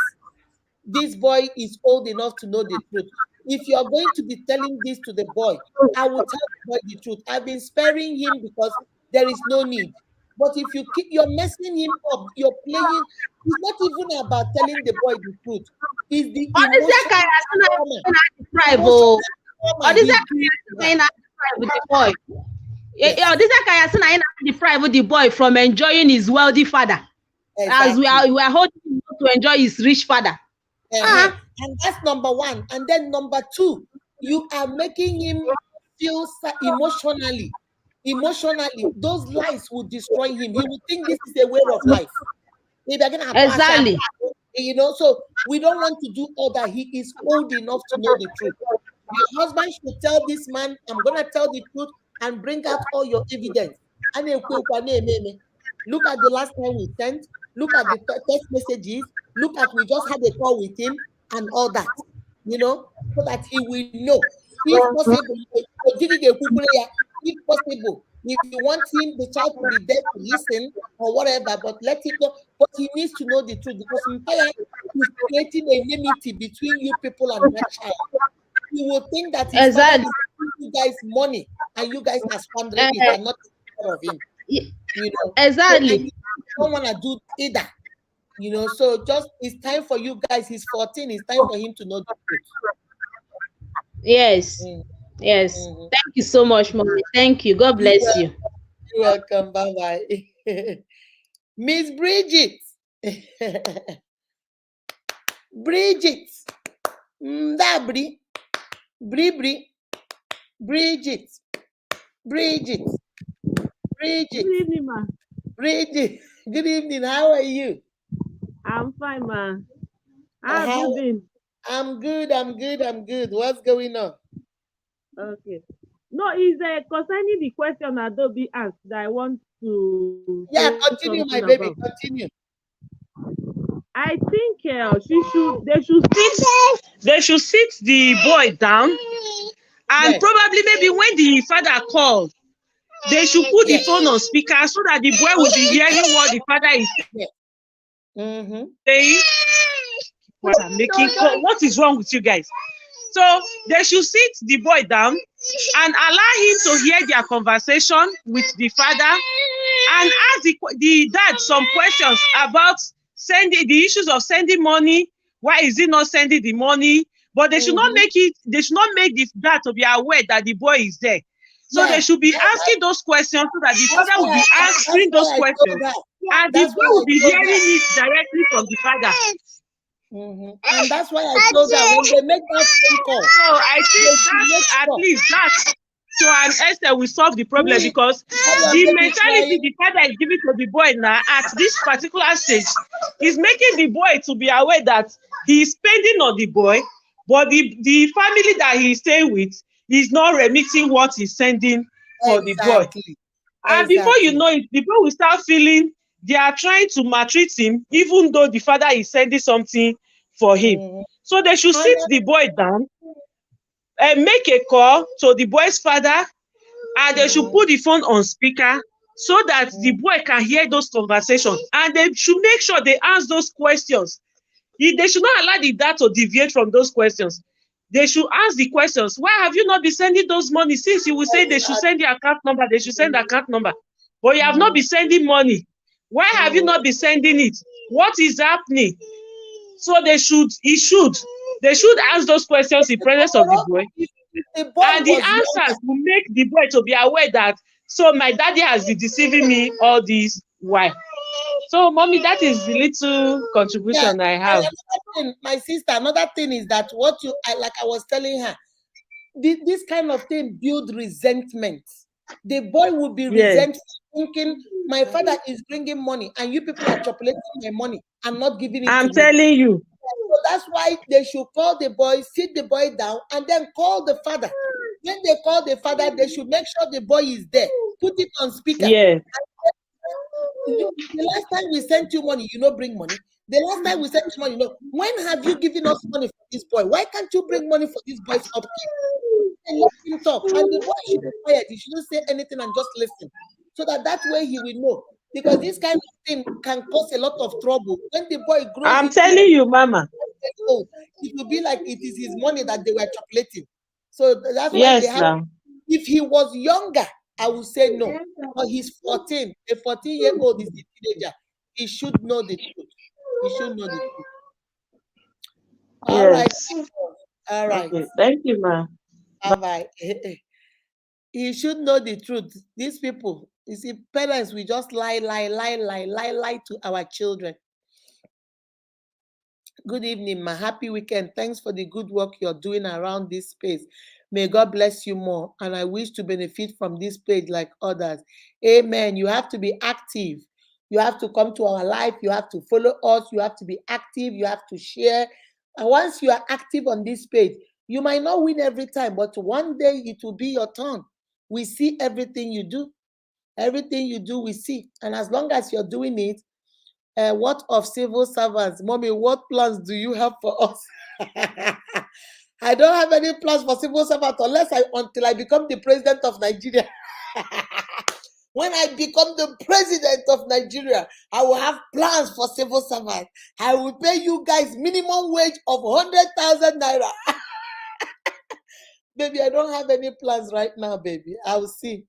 This boy is old enough to know the truth. If you are going to be telling this to the boy, I will tell the boy the truth. I've been sparing him because there is no need. But if you're messing him up, you're playing. It's not even about telling the boy the truth. It's the all this emotional guy trauma. deprive, Emotional all trauma this he's guy doing. deprive with the boy. Yes, This guy deprive with the boy from enjoying his wealthy father, as exactly. we are holding him to enjoy his rich father. Uh-huh. And that's number one. And then number two, you are making him feel emotionally. Emotionally, those lies will destroy him. He will think this is a way of life. Maybe again, Exactly. you know. So we don't want to do all that. He is old enough to know the truth. Your husband should tell this man, I'm gonna tell the truth and bring out all your evidence. Look at the last time we sent, look at the text messages, look at we just had a call with him and all that, you know, so that he will know. If possible, if you want him, the child to be there to listen or whatever, but let him know. But he needs to know the truth because Mpaya is creating a enmity between you people and that child. He will think that his father is Exactly. giving you guys money and you guys are squandering it Eh, and not taking care of him. You know, so and exactly. you don't want to do either. You know, so just it's time for you guys. He's 14. It's time for him to know the truth. Yes. Mm, Yes. mhm. Thank you so much, mommy. Thank you. God bless you. You're welcome. Bye bye. Miss Bridget. Bridget. Dabri. Bri. Bridget. Bridget. Good Bridget. evening, ma. Bridget. Good evening. How are you? I'm fine, ma. How have you How been? I'm good. I'm good. I'm good. What's going on? Okay. No, it's concerning the question Adobe asked that I want to Yeah, say continue, something my baby. about. Continue. I think they should sit the boy down, and Yes. probably maybe when the father calls, they should put the Yes. phone on speaker so that the boy will be hearing what the father is Yes. Mm-hmm. saying. What I'm making call. What is wrong with you guys? So they should sit the boy down and allow him to hear their conversation with the father and ask the dad some questions about sending the issues of sending money. Why is he not sending the money? But they should not Mm-hmm. make it, they should not make the dad to be aware that the boy is there. So they Yeah. should be asking those questions so that the That's father will why be that's answering those why I questions told her. and the That's boy why will I be told hearing her. it directly from the father. Mm-hmm. And that's why I told her when they make that phone call, So I think they should make that at sure. least that to an extent will solve the Who problem is because why your the baby mentality crying? the father is giving to the boy now at this particular stage is making the boy to be aware that he is spending on the boy, but the family that he is staying with is not remitting what he's sending for the boy. Exactly. And before you Exactly. know it, the boy will start feeling they are trying to maltreat him, even though the father is sending something for him. Mm-hmm. So they should And sit the boy down and make a call to the boy's father, and they should mm-hmm. put the phone on speaker so that the boy can hear those conversations, and they should make sure they ask those questions. They should not allow the dad to deviate from those questions. They should ask the questions. Why have you not been sending those money? Since you will say they should Exactly. send the account number, they should send the account number. But you have not Mm-hmm. been sending money. Why have you not been sending it? What is happening? So they should ask those questions in presence of the boy, If the boy and the was young, answers will make the boy to be aware that so my daddy has been deceiving me all this while. So, mommy, that is the little Yeah, contribution I and have. another thing, my sister, another thing is that what like I was telling her, this kind of thing build resentment. The boy will be Yes. resentful, thinking my father is bringing money and you people are chocolating my money and not giving it I'm to me. telling you. So that's why they should call the boy, sit the boy down, and then call the father. When they call the father, they should make sure the boy is there. Put it on speaker. Yes. The last time we sent you money, you know, bring money. The last time we sent you money, you know, when have you given us money for this boy? Why can't you bring money for this boy's upkeep? And let him talk. And the boy should be quiet. He shouldn't say anything and just listen. So that way he will know. Because this kind of thing can cause a lot of trouble. When the boy grows I'm into telling you, mama. old, it will be like it is his money that they were chocolating. So that's why they Yes, have. now. If he was younger, I would say no. But he's 14. A 14-year-old is a teenager. He should know the truth. He should know the truth. All right. Yes. All right. Okay. Thank you, ma. Bye bye. He should know the truth. These people, you see, parents, we just lie to our children. Good evening, my happy weekend. Thanks for the good work you're doing around this space. May God bless you more. And I wish to benefit from this page like others. Amen. You have to be active. You have to come to our life. You have to follow us. You have to be active. You have to share. And once you are active on this page, you might not win every time, but one day it will be your turn. We see everything you do. Everything you do, we see. And as long as you're doing it, what of civil servants? Mommy, what plans do you have for us? I don't have any plans for civil servants until I become the president of Nigeria. When I become the president of Nigeria, I will have plans for civil servants. I will pay you guys minimum wage of 100,000 naira. Baby, I don't have any plans right now, baby. I will see.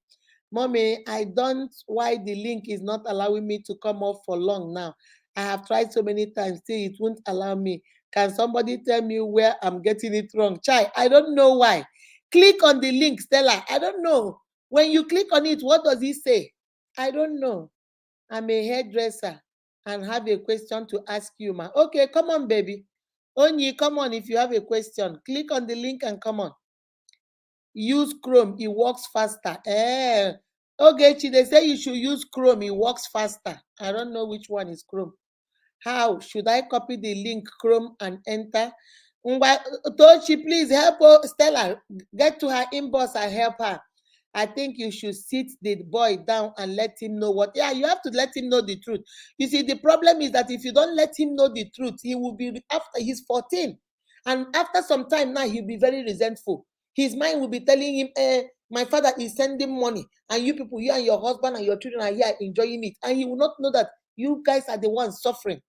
Mommy, I don't why the link is not allowing me to come up for long now. I have tried so many times, still it won't allow me. Can somebody tell me where I'm getting it wrong? Chai, I don't know why. Click on the link, Stella. I don't know. When you click on it, what does it say? I don't know. I'm a hairdresser and have a question to ask you, ma. Okay, come on, baby. Onyi, come on if you have a question. Click on the link and come on. Use Chrome, it works faster. Okay, they say you should use Chrome, it works faster. I don't know which one is Chrome. How should I copy the link Chrome and enter? Tochi, please help Stella. Get to her inbox and help her. I think you should sit the boy down and let him know what. Yeah, you have to let him know the truth. You see, the problem is that if you don't let him know the truth, he will be after he's 14. And after some time now, he'll be very resentful. His mind will be telling him, my father is sending money, and you people, you and your husband and your children are here enjoying it. And he will not know that you guys are the ones suffering.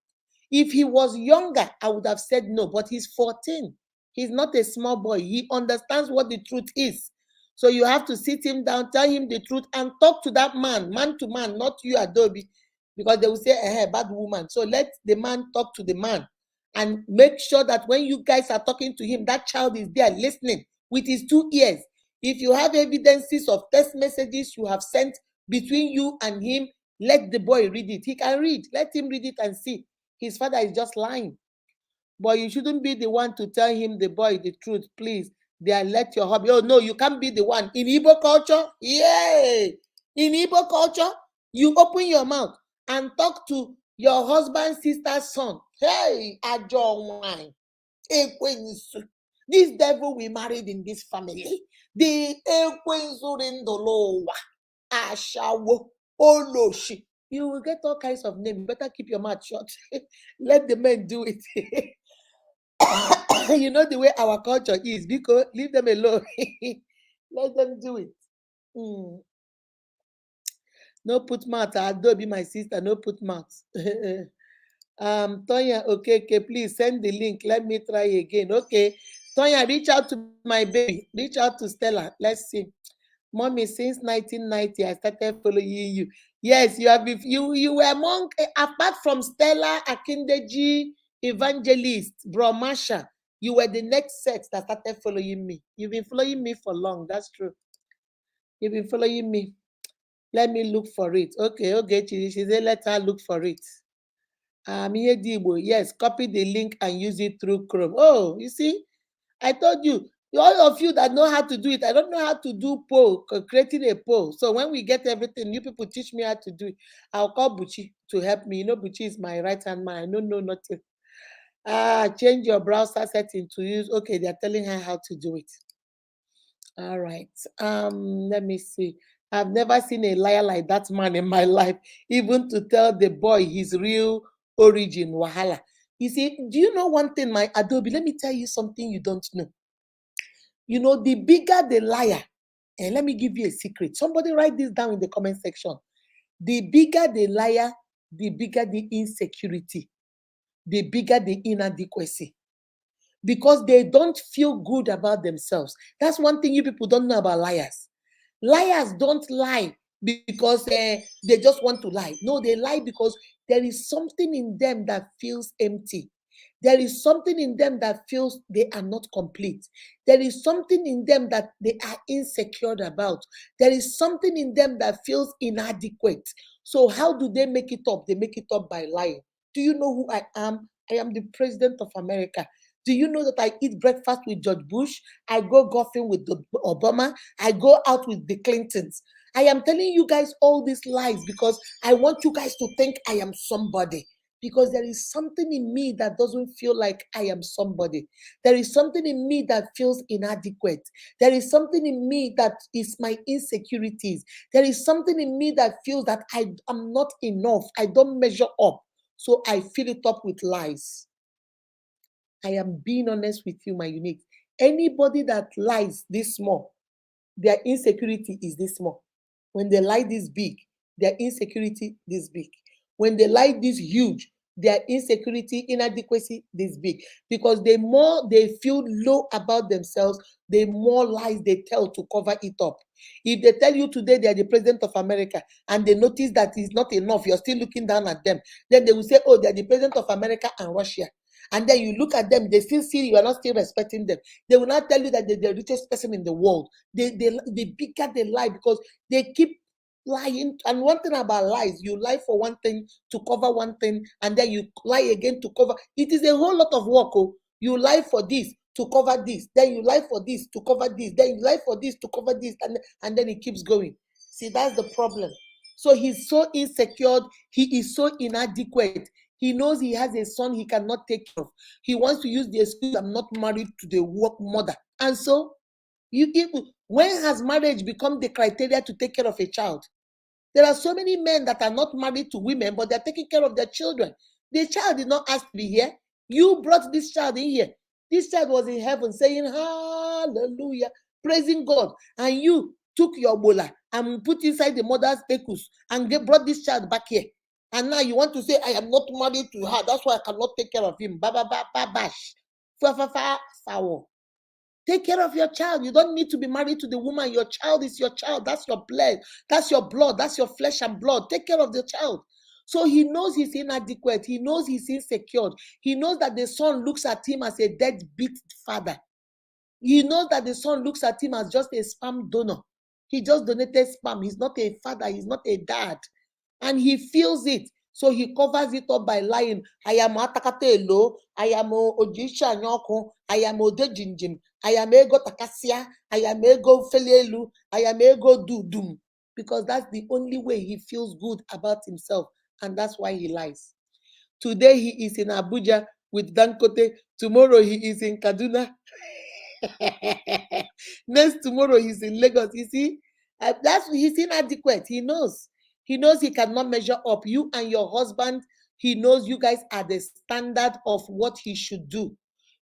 If he was younger, I would have said no, but he's 14. He's not a small boy. He understands what the truth is. So you have to sit him down, tell him the truth, and talk to that man to man, not you, Adobe, because they will say, bad woman. So let the man talk to the man and make sure that when you guys are talking to him, that child is there listening with his 2 ears. If you have evidences of text messages you have sent between you and him, let the boy read it. He can read. Let him read it and see. His father is just lying. But you shouldn't be the one to tell him, the boy, the truth. Please, they let your hobby. Oh, no, you can't be the one. In Igbo culture, in Igbo culture, you open your mouth and talk to your husband's sister's son. Hey, Ajo wine. This devil we married in this family. The in the law. Ashawo. Oloshi. You will get all kinds of names. Better keep your mouth shut. Let the men do it. You know the way our culture is, because leave them alone. Let them do it. No put mouth. Adobe, my sister, no put mouth. Tonya, okay, please send the link. Let me try again. Okay. Tonya, reach out to my baby. Reach out to Stella. Let's see. Mommy, since 1990, I started following you. Yes, you were among, apart from Stella, Akindeji, Evangelist, Bro Masha, you were the next set that started following me. You've been following me for long. That's true. You've been following me. Let me look for it. Okay, she said let her look for it. Yes, copy the link and use it through Chrome. Oh, you see, I told you, all of you that know how to do it, I don't know how to do poll, creating a poll. So when we get everything, you people teach me how to do it. I'll call Buchi to help me. You know, Buchi is my right hand man. I don't know nothing. Change your browser setting to use. Okay, they're telling her how to do it. All right. Let me see. I've never seen a liar like that man in my life, even to tell the boy his real origin, wahala. You see, do you know one thing, my Adobe? Let me tell you something you don't know. You know, the bigger the liar, and let me give you a secret. Somebody write this down in the comment section. The bigger the liar, the bigger the insecurity, the bigger the inadequacy. Because they don't feel good about themselves. That's one thing you people don't know about liars. Liars don't lie because they just want to lie. No, they lie because there is something in them that feels empty. There is something in them that feels they are not complete. There is something in them that they are insecure about. There is something in them that feels inadequate. So, how do they make it up? They make it up by lying. Do you know who I am? I am the president of America. Do you know that I eat breakfast with George Bush? I go golfing with Obama. I go out with the Clintons. I am telling you guys all these lies because I want you guys to think I am somebody. Because there is something in me that doesn't feel like I am somebody. There is something in me that feels inadequate. There is something in me that is my insecurities. There is something in me that feels that I am not enough. I don't measure up. So I fill it up with lies. I am being honest with you, my unique. Anybody that lies this small, their insecurity is this small. When they lie this big, their insecurity this big. When they lie this huge, their insecurity, inadequacy this big. Because the more they feel low about themselves, the more lies they tell to cover it up. If they tell you today they are the president of America and they notice that it's not enough, you're still looking down at them, then they will say, oh, they're the president of America and Russia. And then you look at them, they still see you are not still respecting them. They will not tell you that they're the richest person in the world. The bigger they lie because they keep lying. And one thing about lies, you lie for one thing to cover one thing, and then you lie again to cover. It is a whole lot of work. Oh, you lie for this to cover this, then you lie for this to cover this, then you lie for this to cover this, and then it keeps going. See, that's the problem. So he's so insecure, he is so inadequate. He knows he has a son he cannot take care of. He wants to use the excuse, I'm not married to the work mother. And so, when has marriage become the criteria to take care of a child? There are so many men that are not married to women, but they're taking care of their children. The child did not ask to be here. You brought this child in here. This child was in heaven saying, hallelujah, praising God. And you took your bola and put inside the mother's pecus and brought this child back here. And now you want to say, I am not married to her. That's why I cannot take care of him. Bash. Foul. Take care of your child. You don't need to be married to the woman. Your child is your child. That's your blood. That's your blood. That's your flesh and blood. Take care of the child. So he knows he's inadequate. He knows he's insecure. He knows that the son looks at him as a deadbeat father. He knows that the son looks at him as just a sperm donor. He just donated sperm. He's not a father. He's not a dad. And he feels it. So he covers it up by lying. I am atakatelo. I am ojisha nyoko. I am odejinjim. I am ego takasia. I am ego felelu. I am ego dudum. Because that's the only way he feels good about himself. And that's why he lies. Today he is in Abuja with Dankote. Tomorrow he is in Kaduna. Next tomorrow he's in Lagos. You see, he's inadequate. He knows. He knows he cannot measure up. You and your husband, he knows you guys are the standard of what he should do.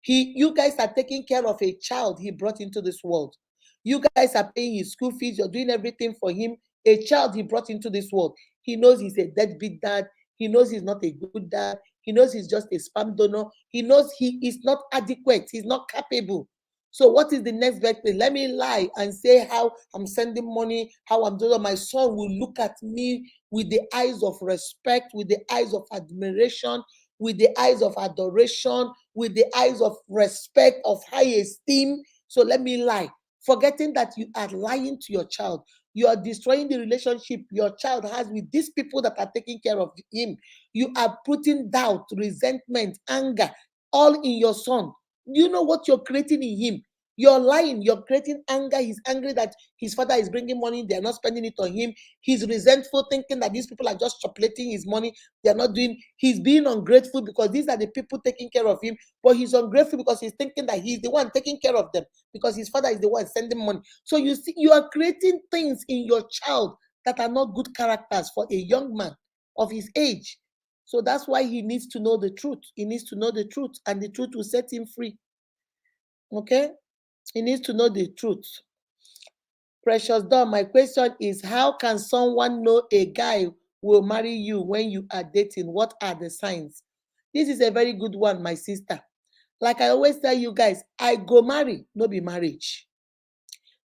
You guys are taking care of a child he brought into this world. You guys are paying his school fees. You're doing everything for him. A child he brought into this world. He knows he's a deadbeat dad. He knows he's not a good dad. He knows he's just a sperm donor. He knows he is not adequate. He's not capable. So what is the next best thing? Let me lie and say how I'm sending money, how I'm doing. My son will look at me with the eyes of respect, with the eyes of admiration, with the eyes of adoration, with the eyes of respect, of high esteem. So let me lie, forgetting that you are lying to your child. You are destroying the relationship your child has with these people that are taking care of him. You are putting doubt, resentment, anger all in your son. You know what you're creating in him? You're lying. You're creating anger. He's angry that his father is bringing money. They're not spending it on him. He's resentful, thinking that these people are just chocolating his money. They're not doing. He's being ungrateful because these are the people taking care of him. But he's ungrateful because he's thinking that he's the one taking care of them because his father is the one sending money. So you see, you are creating things in your child that are not good characters for a young man of his age. So that's why he needs to know the truth. He needs to know the truth, and the truth will set him free. Okay? He needs to know the truth. Precious Dawn, my question is, how can someone know a guy will marry you when you are dating? What are the signs? This is a very good one, my sister. Like I always tell you guys, I go marry, no be marriage.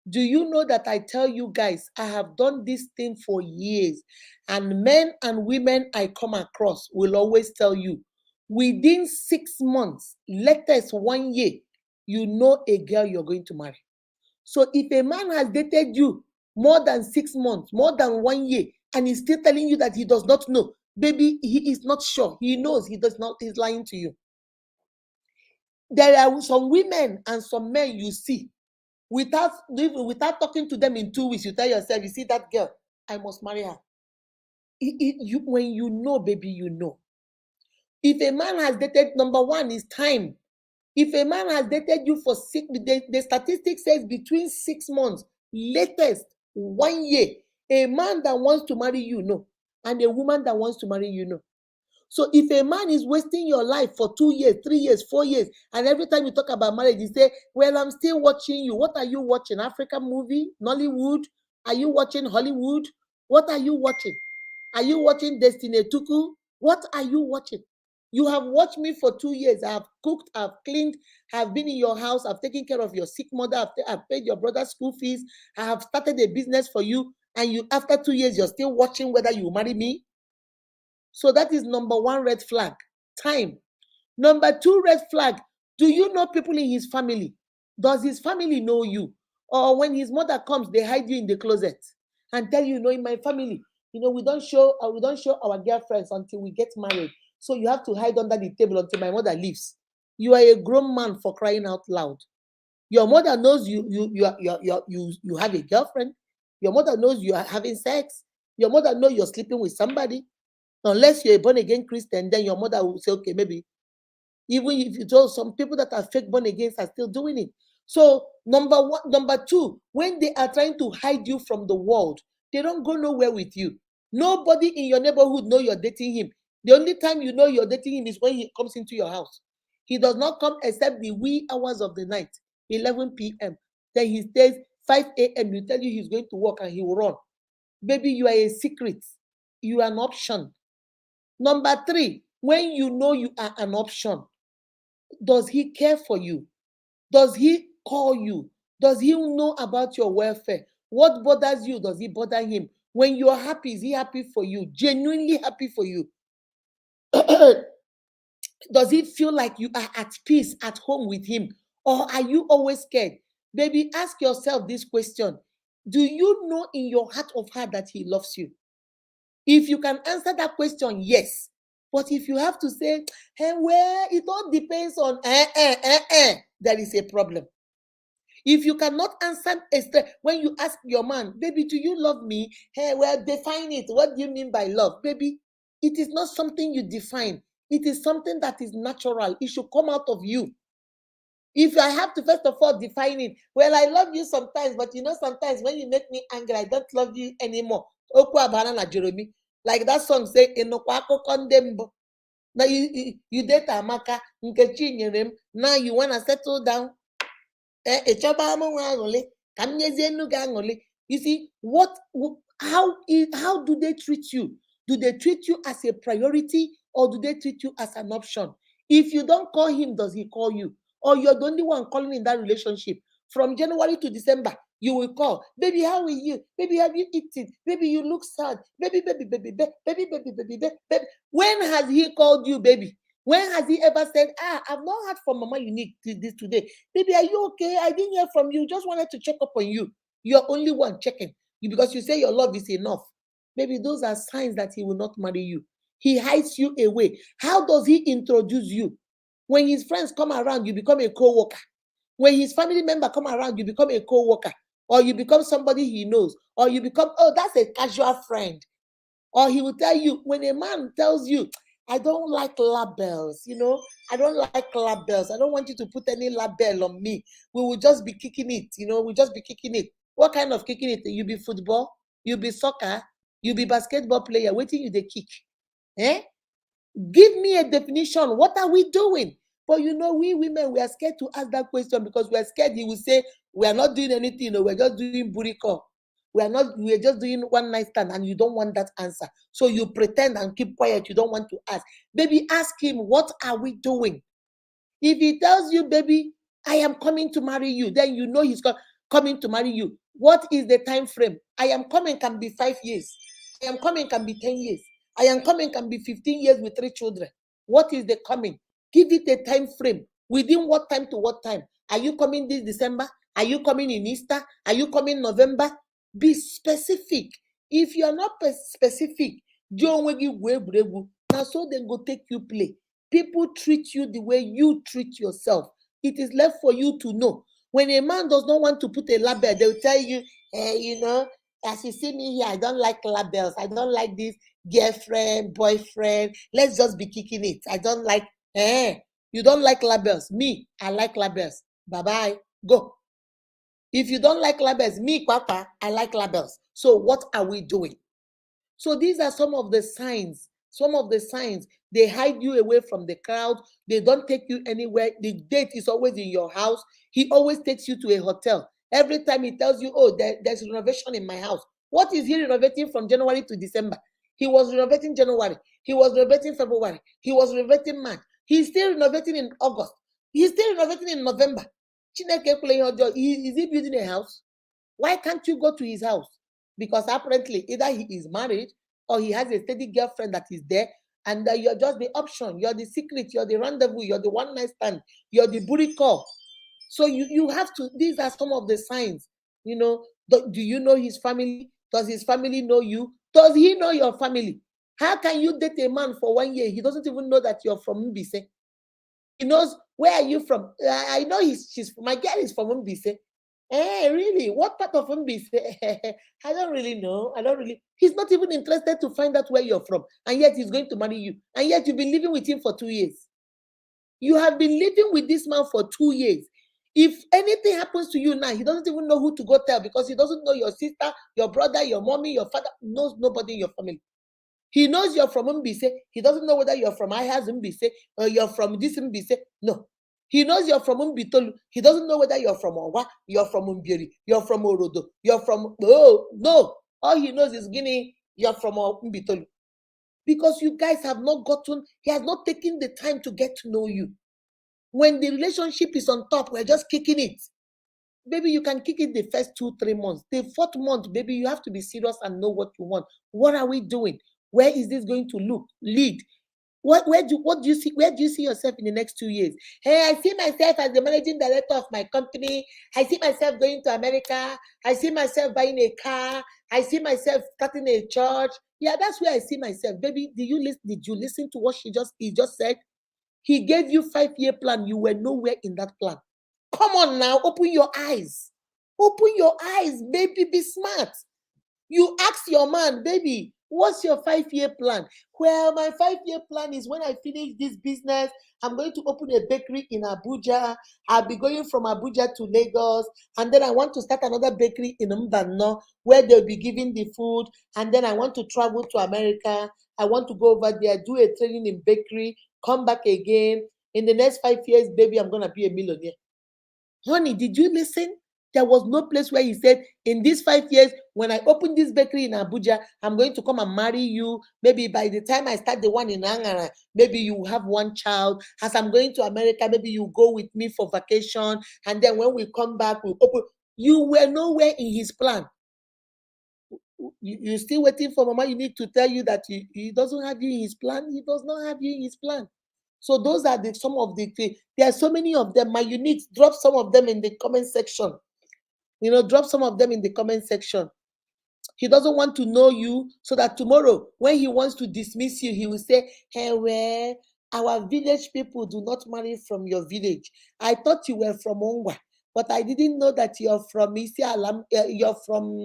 Do you know that I tell you guys, I have done this thing for years, and men and women I come across will always tell you, within 6 months, latest 1 year, you know a girl you're going to marry. So if a man has dated you more than 6 months, more than 1 year, and he's still telling you that he does not know, baby, he is not sure. He knows he does not, he's lying to you. There are some women and some men you see, without talking to them in 2 weeks, you tell yourself, you see that girl, I must marry her. When you know, baby, you know. If a man has dated, number one is time. If a man has dated you for the statistic says between 6 months, latest 1 year, a man that wants to marry you know, and a woman that wants to marry you know. So if a man is wasting your life for 2 years, 3 years, 4 years, and every time you talk about marriage, you say, well, I'm still watching you. What are you watching? African movie? Nollywood? Are you watching Hollywood? What are you watching? Are you watching Destiny Tuku? What are you watching? You have watched me for 2 years. I have cooked, I've cleaned, I've been in your house, I've taken care of your sick mother, I've paid your brother's school fees, I have started a business for you, and you, after 2 years, you're still watching whether you marry me. So that is number one red flag, time. Number two red flag, do you know people in his family? Does his family know you? Or when his mother comes, they hide you in the closet and tell you, in my family, we don't show our girlfriends until we get married. So you have to hide under the table until my mother leaves. You are a grown man, for crying out loud. Your mother knows you have a girlfriend. Your mother knows you are having sex. Your mother knows you're sleeping with somebody. Unless you're a born again Christian, then your mother will say, okay, maybe. Even if you told some people that are fake born again are still doing it. So number two, when they are trying to hide you from the world, they don't go nowhere with you. Nobody in your neighborhood know you're dating him. The only time you know you're dating him is when he comes into your house. He does not come except the wee hours of the night, 11 p.m. Then he stays 5 a.m. You tell you he's going to work and he will run. Baby, you are a secret. You are an option. Number three, when you know you are an option, does he care for you? Does he call you? Does he know about your welfare? What bothers you? Does it bother him? When you are happy, is he happy for you? Genuinely happy for you? Does he feel like you are at peace at home with him? Or are you always scared? Baby, ask yourself this question. Do you know in your heart of heart that he loves you? If you can answer that question, yes. But if you have to say, hey, well, it all depends on, there is a problem. If you cannot answer when you ask your man, baby, do you love me? Hey, well, define it. What do you mean by love? Baby, it is not something you define. It is something that is natural. It should come out of you. If I have to first of all define it, well, I love you sometimes, but sometimes when you make me angry, I don't love you anymore. Like that song say, now you date Amaka, now you want to settle down. You see, how do they treat you? Do they treat you as a priority or do they treat you as an option? If you don't call him, does he call you? Or you're the only one calling in that relationship? From January to December, you will call, baby, how are you? Baby, have you eaten? Baby, you look sad. Baby, baby, baby, baby, baby, baby, baby, baby. When has he called you, baby? When has he ever said, I've not heard from Mama Unique this today? Baby, are you okay? I didn't hear from you. Just wanted to check up on you. You're only one checking. because you say your love is enough. Maybe those are signs that he will not marry you. He hides you away. How does he introduce you? When his friends come around, you become a co-worker. When his family member come around, you become a co-worker, or you become somebody he knows, or you become, oh, that's a casual friend. Or he will tell you, when a man tells you, I don't like labels, I don't like labels. I don't want you to put any label on me. We will just be kicking it, we'll just be kicking it. What kind of kicking it? You be football, you be soccer, you be basketball player, waiting you they kick. Eh? Give me a definition. What are we doing? But we women, we are scared to ask that question because we are scared he will say, we are not doing anything, we're just doing booty call. We're just doing one night stand, and you don't want that answer. So you pretend and keep quiet. You don't want to ask. Baby, ask him, what are we doing? If he tells you, baby, I am coming to marry you, then you know he's coming to marry you. What is the time frame? I am coming can be 5 years. I am coming can be 10 years. I am coming can be 15 years with 3 children. What is the coming? Give it a time frame. Within what time to what time? Are you coming this December? Are you coming in Easter? Are you coming November? Be specific. If you are not specific, now so then go take you play. People treat you the way you treat yourself. It is left for you to know. When a man does not want to put a label, they'll tell you, as you see me here, I don't like labels. I don't like this girlfriend, boyfriend. Let's just be kicking it. I don't like, you don't like labels. Me, I like labels. Bye-bye. Go. If you don't like labels, me, Papa, I like labels. So what are we doing? So these are some of the signs. Some of the signs. They hide you away from the crowd. They don't take you anywhere. The date is always in your house. He always takes you to a hotel. Every time he tells you, oh, there's renovation in my house. What is he renovating from January to December? He was renovating January. He was renovating February. He was renovating March. He's still renovating in August. He's still renovating in November. Is he building a house? Why can't you go to his house? Because apparently either he is married or he has a steady girlfriend that is there, and you're just the option. You're the secret. You're the rendezvous. You're the one night stand. You're the booty call. So you have to. These are some of the signs. Do you know his family? Does his family know you? Does he know your family? How can you date a man for 1 year? He doesn't even know that you're from Mbise. He knows, where are you from? I know my girl is from Mbise. Really? What part of Mbise? I don't really know. He's not even interested to find out where you're from. And yet he's going to marry you. And yet you've been living with him for 2 years. You have been living with this man for 2 years. If anything happens to you now, he doesn't even know who to go tell, because he doesn't know your sister, your brother, your mommy, your father, knows nobody in your family. He knows you're from Mbise. He doesn't know whether you're from Ihaz Mbise or you're from this Mbise. No. He knows you're from Mbitolu. He doesn't know whether you're from Owa, you're from Mbieri, you're from Orodo, you're from... No. All he knows is Guinea, you're from Mbitolu. Because you guys have not he has not taken the time to get to know you. When the relationship is on top, we're just kicking it. Baby, you can kick it the first 2-3 months. The 4th month, baby, you have to be serious and know what you want. What are we doing? Where is this going to lead? Where do you see yourself in the next 2 years? Hey, I see myself as the managing director of my company. I see myself going to America. I see myself buying a car. I see myself starting a church. Yeah, that's where I see myself. Baby, did you listen to what he just said? He gave you 5-year plan. You were nowhere in that plan. Come on now, open your eyes. Open your eyes, baby, be smart. You ask your man, baby, what's your 5-year plan? Well, my 5-year plan is when I finish this business, I'm going to open a bakery in Abuja. I'll be going from Abuja to Lagos. And then I want to start another bakery in Mbano where they'll be giving the food. And then I want to travel to America. I want to go over there, do a training in bakery, come back again. In the next 5 years, baby, I'm going to be a millionaire. Honey, did you listen? There was no place where he said, in these 5 years, when I open this bakery in Abuja, I'm going to come and marry you. Maybe by the time I start the one in Angara, maybe you have 1 child. As I'm going to America, maybe you go with me for vacation. And then when we come back, we'll open. You were nowhere in his plan. You're still waiting for Mama. You need to tell you that he doesn't have you in his plan. He does not have you in his plan. So those are some of the things. There are so many of them. My uniques, drop some of them in the comment section. Drop some of them in the comment section. He doesn't want to know you so that tomorrow, when he wants to dismiss you, he will say, hey, well, our village people do not marry from your village. I thought you were from Ongwa, but I didn't know that you're from Isialam. You're from,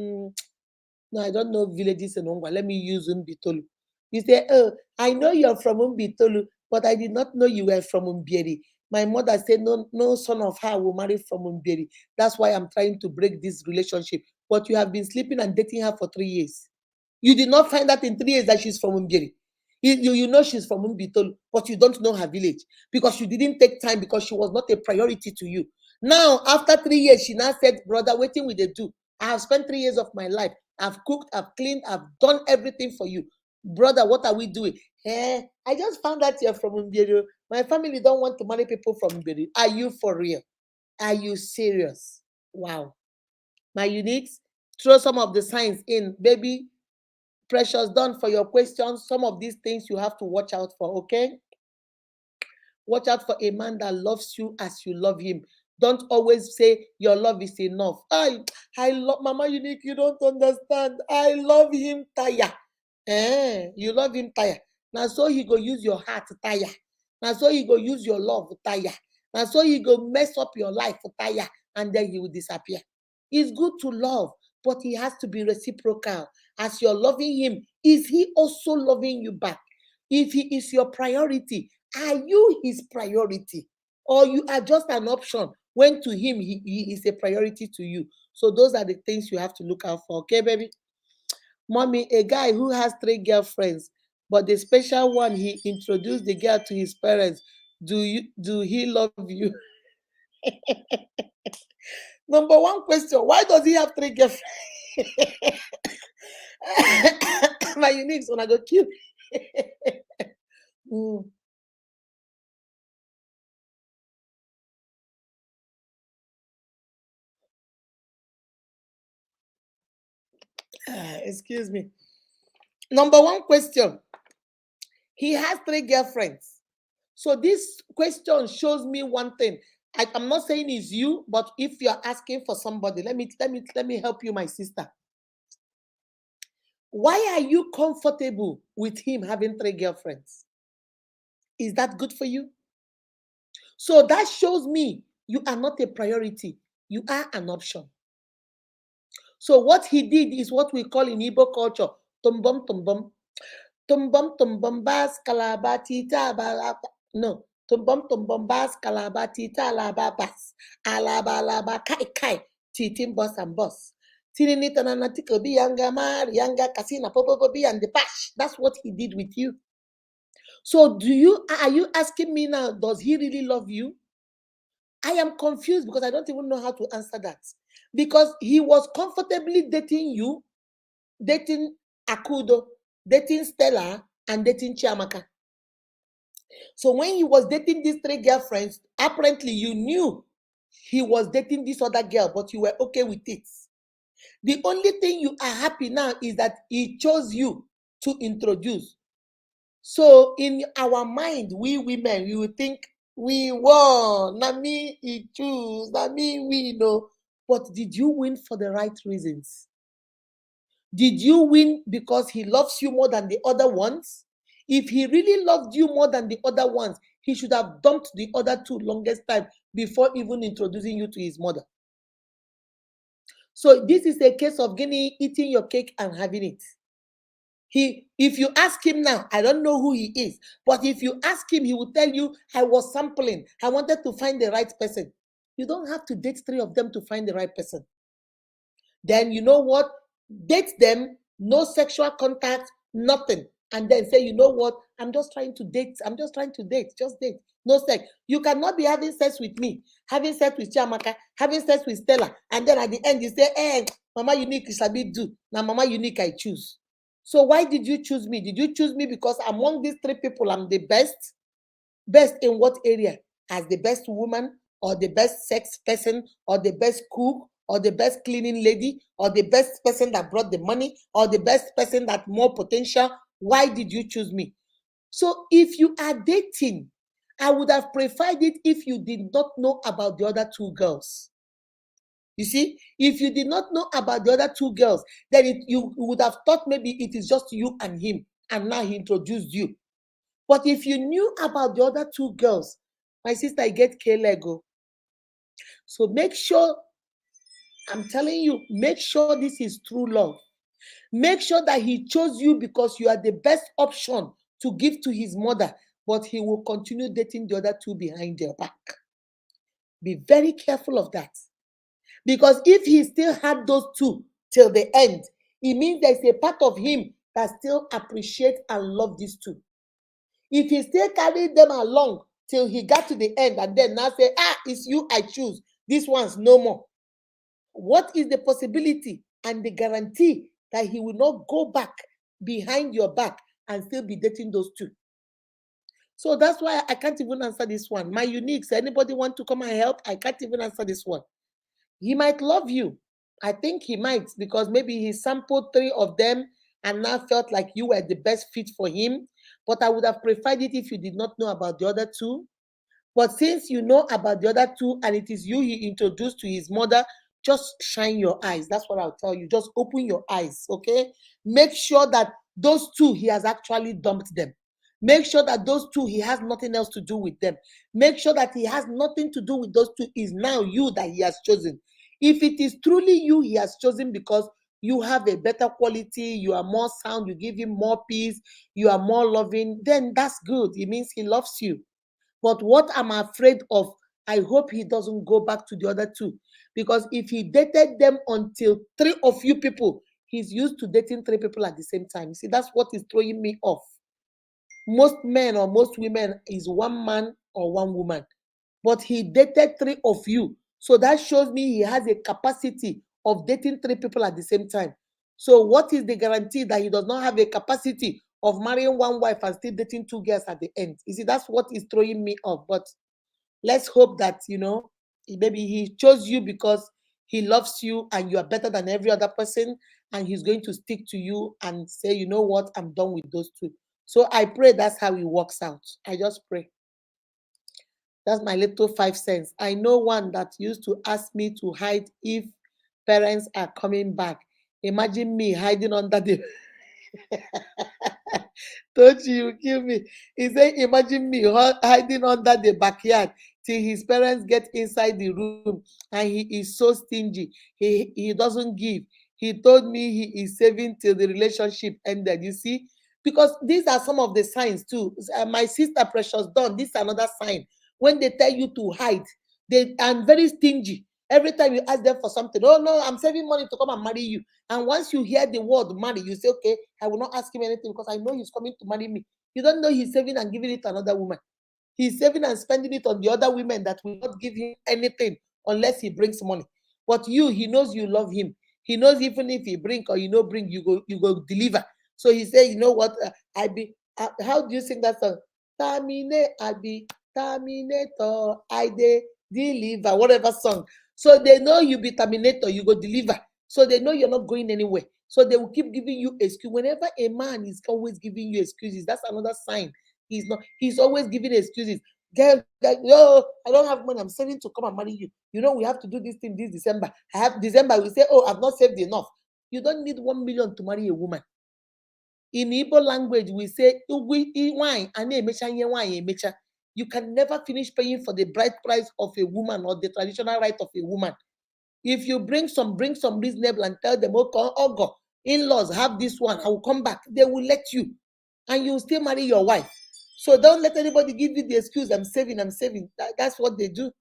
no, I don't know villages in Ongwa. Let me use Umbitolu. You say, oh, I know you're from Umbitolu, but I did not know you were from Umbieri. My mother said, no, no son of her will marry from Umbieri. That's why I'm trying to break this relationship. But you have been sleeping and dating her for 3 years. You did not find out in 3 years that she's from Umbieri. You know she's from Umbitolu, but you don't know her village because you didn't take time because she was not a priority to you. Now, after 3 years, she now said, brother, waiting with the do. I have spent 3 years of my life. I've cooked, I've cleaned, I've done everything for you. Brother, what are we doing? I just found out you're from Umbieri. My family don't want to marry people from Umbieri. Are you for real? Are you serious? Wow. My uniques, throw some of the signs in. Baby, Precious, done for your questions. Some of these things you have to watch out for, okay? Watch out for a man that loves you as you love him. Don't always say your love is enough. I love Mama Unique. You don't understand. I love him tire. You love him tire. Now so he go use your heart tire. Now so he go use your love tire. Now so he go mess up your life tire, and then he will disappear. It's good to love, but he has to be reciprocal. As you're loving him, is he also loving you back? If he is your priority, are you his priority? Or you are just an option when to him he is a priority to you? So those are the things you have to look out for. Okay, baby? Mommy, a guy who has 3 girlfriends, but the special one, he introduced the girl to his parents. Do he love you? Number one question, why does he have 3 girlfriends? My unique when I go kill. Excuse me. Number one question, he has 3 girlfriends. So this question shows me one thing. I'm not saying it's you, but if you're asking for somebody, let me help you, my sister. Why are you comfortable with him having 3 girlfriends? Is that good for you? So that shows me you are not a priority. You are an option. So what he did is what we call in Igbo culture, tumbum tumbum. Tumbum tumbum bas kalabati tabalaba. No. Tumbum tumbum bas kalabati talababas. Alabalaba kai kai. Titim boss and boss. Tininitana tikobi yanga mar yanga kasina popobi and the bash. That's what he did with you. So are you asking me now, does he really love you? I am confused because I don't even know how to answer that. Because he was comfortably dating you, dating Akudo, dating Stella, and dating Chiamaka. So when he was dating these 3 girlfriends, apparently you knew he was dating this other girl, but you were okay with it. The only thing you are happy now is that he chose you to introduce. So in our mind, we women, we will think we won. Na me he choose. Na me we know. But did you win for the right reasons? Did you win because he loves you more than the other ones? If he really loved you more than the other ones, he should have dumped the other 2 longest time before even introducing you to his mother. So this is a case of eating your cake and having it. If you ask him now, I don't know who he is, but if you ask him, he will tell you, I was sampling. I wanted to find the right person. You don't have to date 3 of them to find the right person. Then you know what? Date them, no sexual contact, nothing. And then say, you know what? I'm just trying to date. Just date. No sex. You cannot be having sex with me, having sex with Chiamaka, having sex with Stella. And then at the end, you say, Mama Unique, Sabi do. Now, Mama Unique, I choose. So why did you choose me? Did you choose me because among these 3 people, I'm the best? Best in what area? As the best woman, or the best sex person, or the best cook, or the best cleaning lady, or the best person that brought the money, or the best person that more potential? Why did you choose me? So if you are dating, I would have preferred it if you did not know about the other 2 girls. You see, if you did not know about the other two girls, then you would have thought maybe it is just you and him, and now he introduced you. But if you knew about the other two girls, my sister, get K-Lego. So make sure, I'm telling you, make sure this is true love. Make sure that he chose you because you are the best option to give to his mother, but he will continue dating the other two behind your back. Be very careful of that. Because if he still had those two till the end, it means there's a part of him that still appreciates and loves these two. If he still carried them along till he got to the end and then now say, it's you I choose, this one's no more. What is the possibility and the guarantee that he will not go back behind your back and still be dating those two? So that's why I can't even answer this one. My uniques, anybody want to come and help? I can't even answer this one. He might love you. I think he might, because maybe he sampled 3 of them and now felt like you were the best fit for him. But I would have preferred it if you did not know about the other two. But since you know about the other two and it is you he introduced to his mother, just shine your eyes. That's what I'll tell you. Just open your eyes, okay? Make sure that those two, he has actually dumped them. Make sure that those two, he has nothing else to do with them. Make sure that he has nothing to do with those two. Is now you that he has chosen. If it is truly you he has chosen because you have a better quality, you are more sound, you give him more peace, you are more loving, then that's good. It means he loves you. But what I'm afraid of, I hope he doesn't go back to the other two. Because if he dated them until 3 of you people, he's used to dating 3 people at the same time. You see, that's what is throwing me off. Most men or most women is 1 man or 1 woman. But he dated 3 of you. So that shows me he has a capacity of dating 3 people at the same time. So what is the guarantee that he does not have a capacity of marrying 1 wife and still dating 2 girls at the end? You see, that's what is throwing me off. But let's hope that, maybe he chose you because he loves you and you are better than every other person, and he's going to stick to you and say, you know what, I'm done with those two. So I pray that's how it works out. I just pray. That's my little 5 cents. I know one that used to ask me to hide if parents are coming back. Imagine me hiding under the Don't you kill me. He said, imagine me hiding under the backyard till his parents get inside the room, and he is so stingy. He doesn't give. He told me he is saving till the relationship ended. You see? Because these are some of the signs too. My sister Precious Dawn, this is another sign. When they tell you to hide, they are very stingy. Every time you ask them for something, oh no, I'm saving money to come and marry you. And once you hear the word marry, you say, okay, I will not ask him anything because I know he's coming to marry me. You don't know he's saving and giving it to another woman. He's saving and spending it on the other women that will not give him anything unless he brings money. But you, he knows you love him. He knows even if he bring or bring, you go deliver. So he said, you know what, how do you sing that song? Terminate, I be terminator, I deliver, whatever song. So they know you be terminator, you go deliver. So they know you're not going anywhere. So they will keep giving you excuse. Whenever a man is always giving you excuses, that's another sign. He's always giving excuses. Girl, yo, I don't have money. I'm saving to come and marry you. We have to do this thing this December. I have December. We say, oh, I've not saved enough. You don't need 1 million to marry a woman. In Igbo language, we say, you can never finish paying for the bride price of a woman or the traditional right of a woman. If you bring some reasonable and tell them, oh God, in-laws have this one, I will come back. They will let you, and you will still marry your wife. So don't let anybody give you the excuse, I'm saving. That's what they do.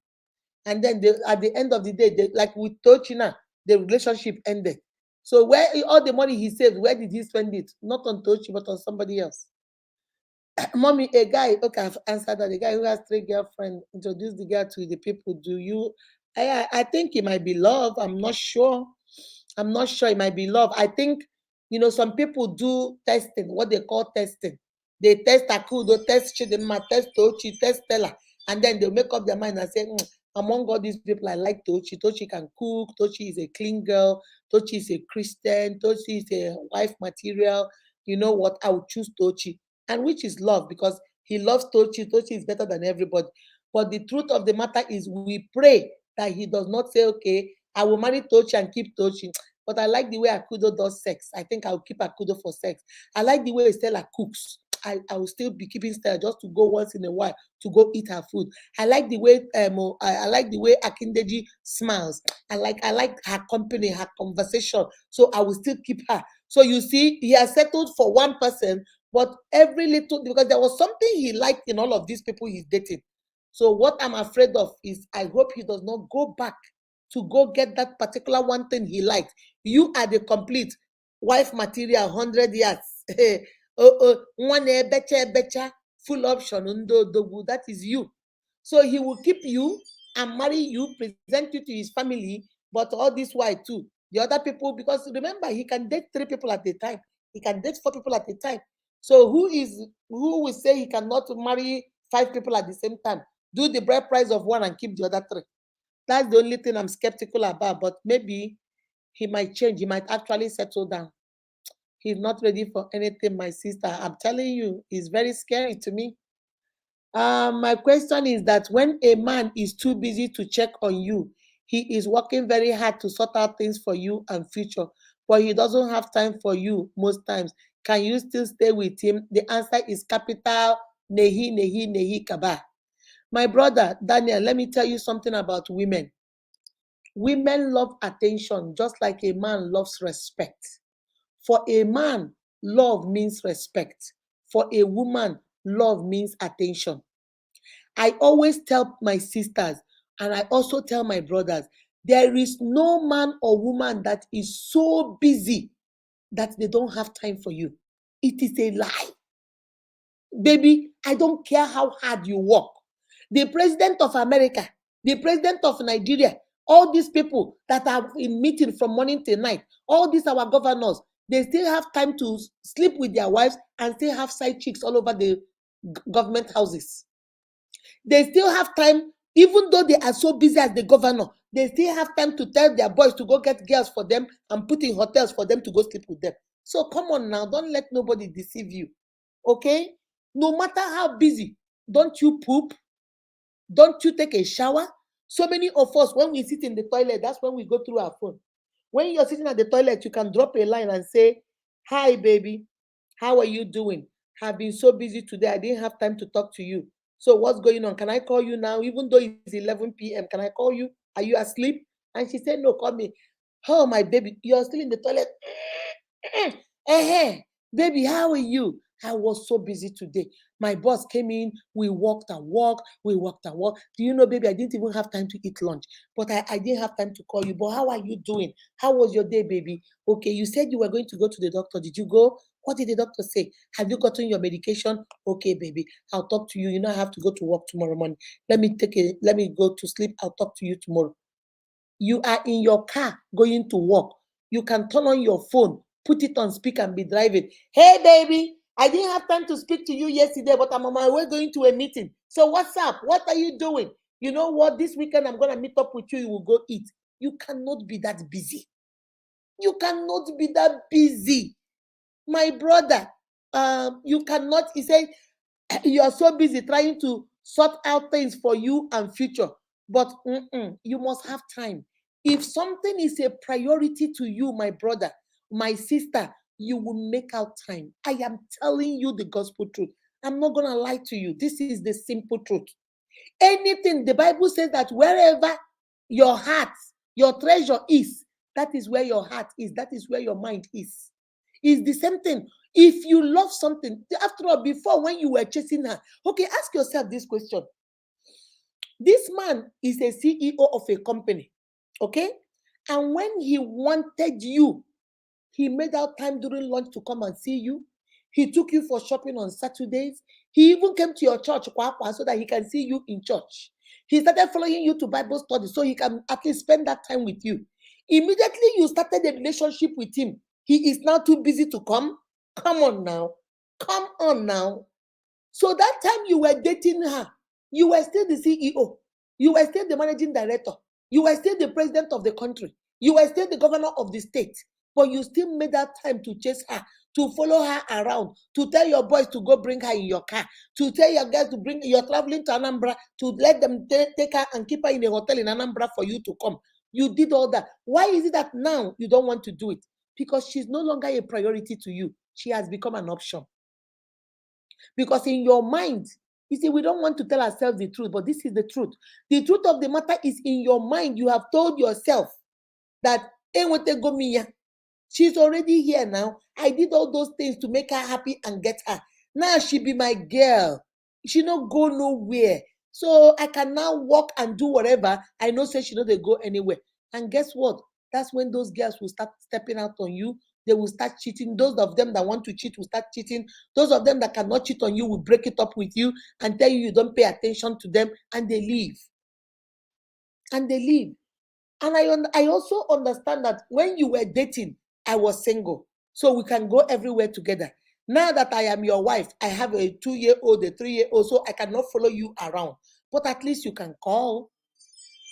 And then at the end of the day, like with Tochina, the relationship ended. So where all the money he saved, where did he spend it? Not on Tochi, but on somebody else. Mommy, a guy, okay, I've answered that. A guy who has 3 girlfriends, introduce the girl to the people. Do you? I think it might be love. I'm not sure. It might be love. I think, some people do testing, what they call testing. They test Akudo, test Chidima, test Tochi, test Stella, and then they'll make up their mind and say, among all these people, I like Tochi. Tochi can cook. Tochi is a clean girl. Tochi is a Christian. Tochi is a wife material. You know what? I would choose Tochi. And which is love, because he loves Tochi. Tochi is better than everybody. But the truth of the matter is, we pray that he does not say, okay, I will marry Tochi and keep Tochi. But I like the way Akudo does sex. I think I'll keep Akudo for sex. I like the way Stella cooks. I will still be keeping Stella just to go once in a while to go eat her food. I like the way I like the way Akindeji smiles. I like her company, her conversation. So I will still keep her. So you see, he has settled for one person, but every little, because there was something he liked in all of these people he's dating. So what I'm afraid of is I hope he does not go back to go get that particular one thing he liked. You are the complete wife material, 100 years. One becha, full option, that is you. So he will keep you and marry you, present you to his family, but all this while too. The other people, because remember, he can date 3 people at a time. He can date 4 people at a time. So who will say he cannot marry 5 people at the same time? Do the bride price of one and keep the other 3. That's the only thing I'm skeptical about, but maybe he might change. He might actually settle down. He's not ready for anything, my sister. I'm telling you, it's very scary to me. My question is that when a man is too busy to check on you, he is working very hard to sort out things for you and future, but he doesn't have time for you most times. Can you still stay with him? The answer is capital Nehi, Nehi, Nehi, Kaba. My brother, Daniel, let me tell you something about women. Women love attention just like a man loves respect. For a man, love means respect. For a woman, love means attention. I always tell my sisters, and I also tell my brothers, there is no man or woman that is so busy that they don't have time for you. It is a lie. Baby, I don't care how hard you work. The president of America, the president of Nigeria, all these people that are in meeting from morning till night, all these our governors, they still have time to sleep with their wives and still have side chicks all over the government houses. They still have time, even though they are so busy as the governor, they still have time to tell their boys to go get girls for them and put in hotels for them to go sleep with them. So come on now, don't let nobody deceive you. Okay? No matter how busy, don't you poop? Don't you take a shower? So many of us, when we sit in the toilet, that's when we go through our phone. When you're sitting at the toilet, you can drop a line and say, "Hi, baby. How are you doing? I've been so busy today. I didn't have time to talk to you. So what's going on? Can I call you now? Even though it's 11 p.m., can I call you? Are you asleep?" And she said, "No, call me." "Oh, my baby, you're still in the toilet." "Baby, how are you?" "I was so busy today. My boss came in. We walked and walked. We walked and walked. Do you know, baby, I didn't even have time to eat lunch. But I didn't have time to call you. But how are you doing? How was your day, baby? Okay, you said you were going to go to the doctor. Did you go? What did the doctor say? Have you gotten your medication? Okay, baby, I'll talk to you. You know, I have to go to work tomorrow morning. Let me go to sleep. I'll talk to you tomorrow." You are in your car going to work. You can turn on your phone, put it on speaker and be driving. "Hey, baby, I didn't have time to speak to you yesterday, but I'm on my way going to a meeting. So what's up? What are you doing? You know what? This weekend I'm going to meet up with you. You will go eat." You cannot be that busy. You cannot be that busy. My brother, you cannot, he said, you are so busy trying to sort out things for you and future. But you must have time. If something is a priority to you, my brother, my sister, you will make out time. I am telling you the gospel truth. I'm not going to lie to you. This is the simple truth. Anything, the Bible says that wherever your heart, your treasure is, that is where your heart is. That is where your mind is. It's the same thing. If you love something, after all, before when you were chasing her, okay, ask yourself this question. This man is a CEO of a company, okay? And when he wanted you, he made out time during lunch to come and see you. He took you for shopping on Saturdays. He even came to your church so that he can see you in church. He started following you to Bible study so he can at least spend that time with you. Immediately you started a relationship with him, he is now too busy to come. Come on now. Come on now. So that time you were dating her, you were still the CEO. You were still the managing director. You were still the president of the country. You were still the governor of the state. But you still made that time to chase her, to follow her around, to tell your boys to go bring her in your car, to tell your guys to bring, you're traveling to Anambra, to let them take her and keep her in a hotel in Anambra for you to come. You did all that. Why is it that now you don't want to do it? Because she's no longer a priority to you. She has become an option. Because in your mind, you see, we don't want to tell ourselves the truth, but this is the truth. The truth of the matter is in your mind, you have told yourself that she's already here now. I did all those things to make her happy and get her. Now she be my girl. She not go nowhere. So I can now walk and do whatever. I know say she know they go anywhere. And guess what? That's when those girls will start stepping out on you. They will start cheating. Those of them that want to cheat will start cheating. Those of them that cannot cheat on you will break it up with you and tell you don't pay attention to them, and they leave. And they leave. And I also understand that when you were dating, I was single. So we can go everywhere together. Now that I am your wife, I have a 2-year-old, a 3-year-old, so I cannot follow you around. But at least you can call.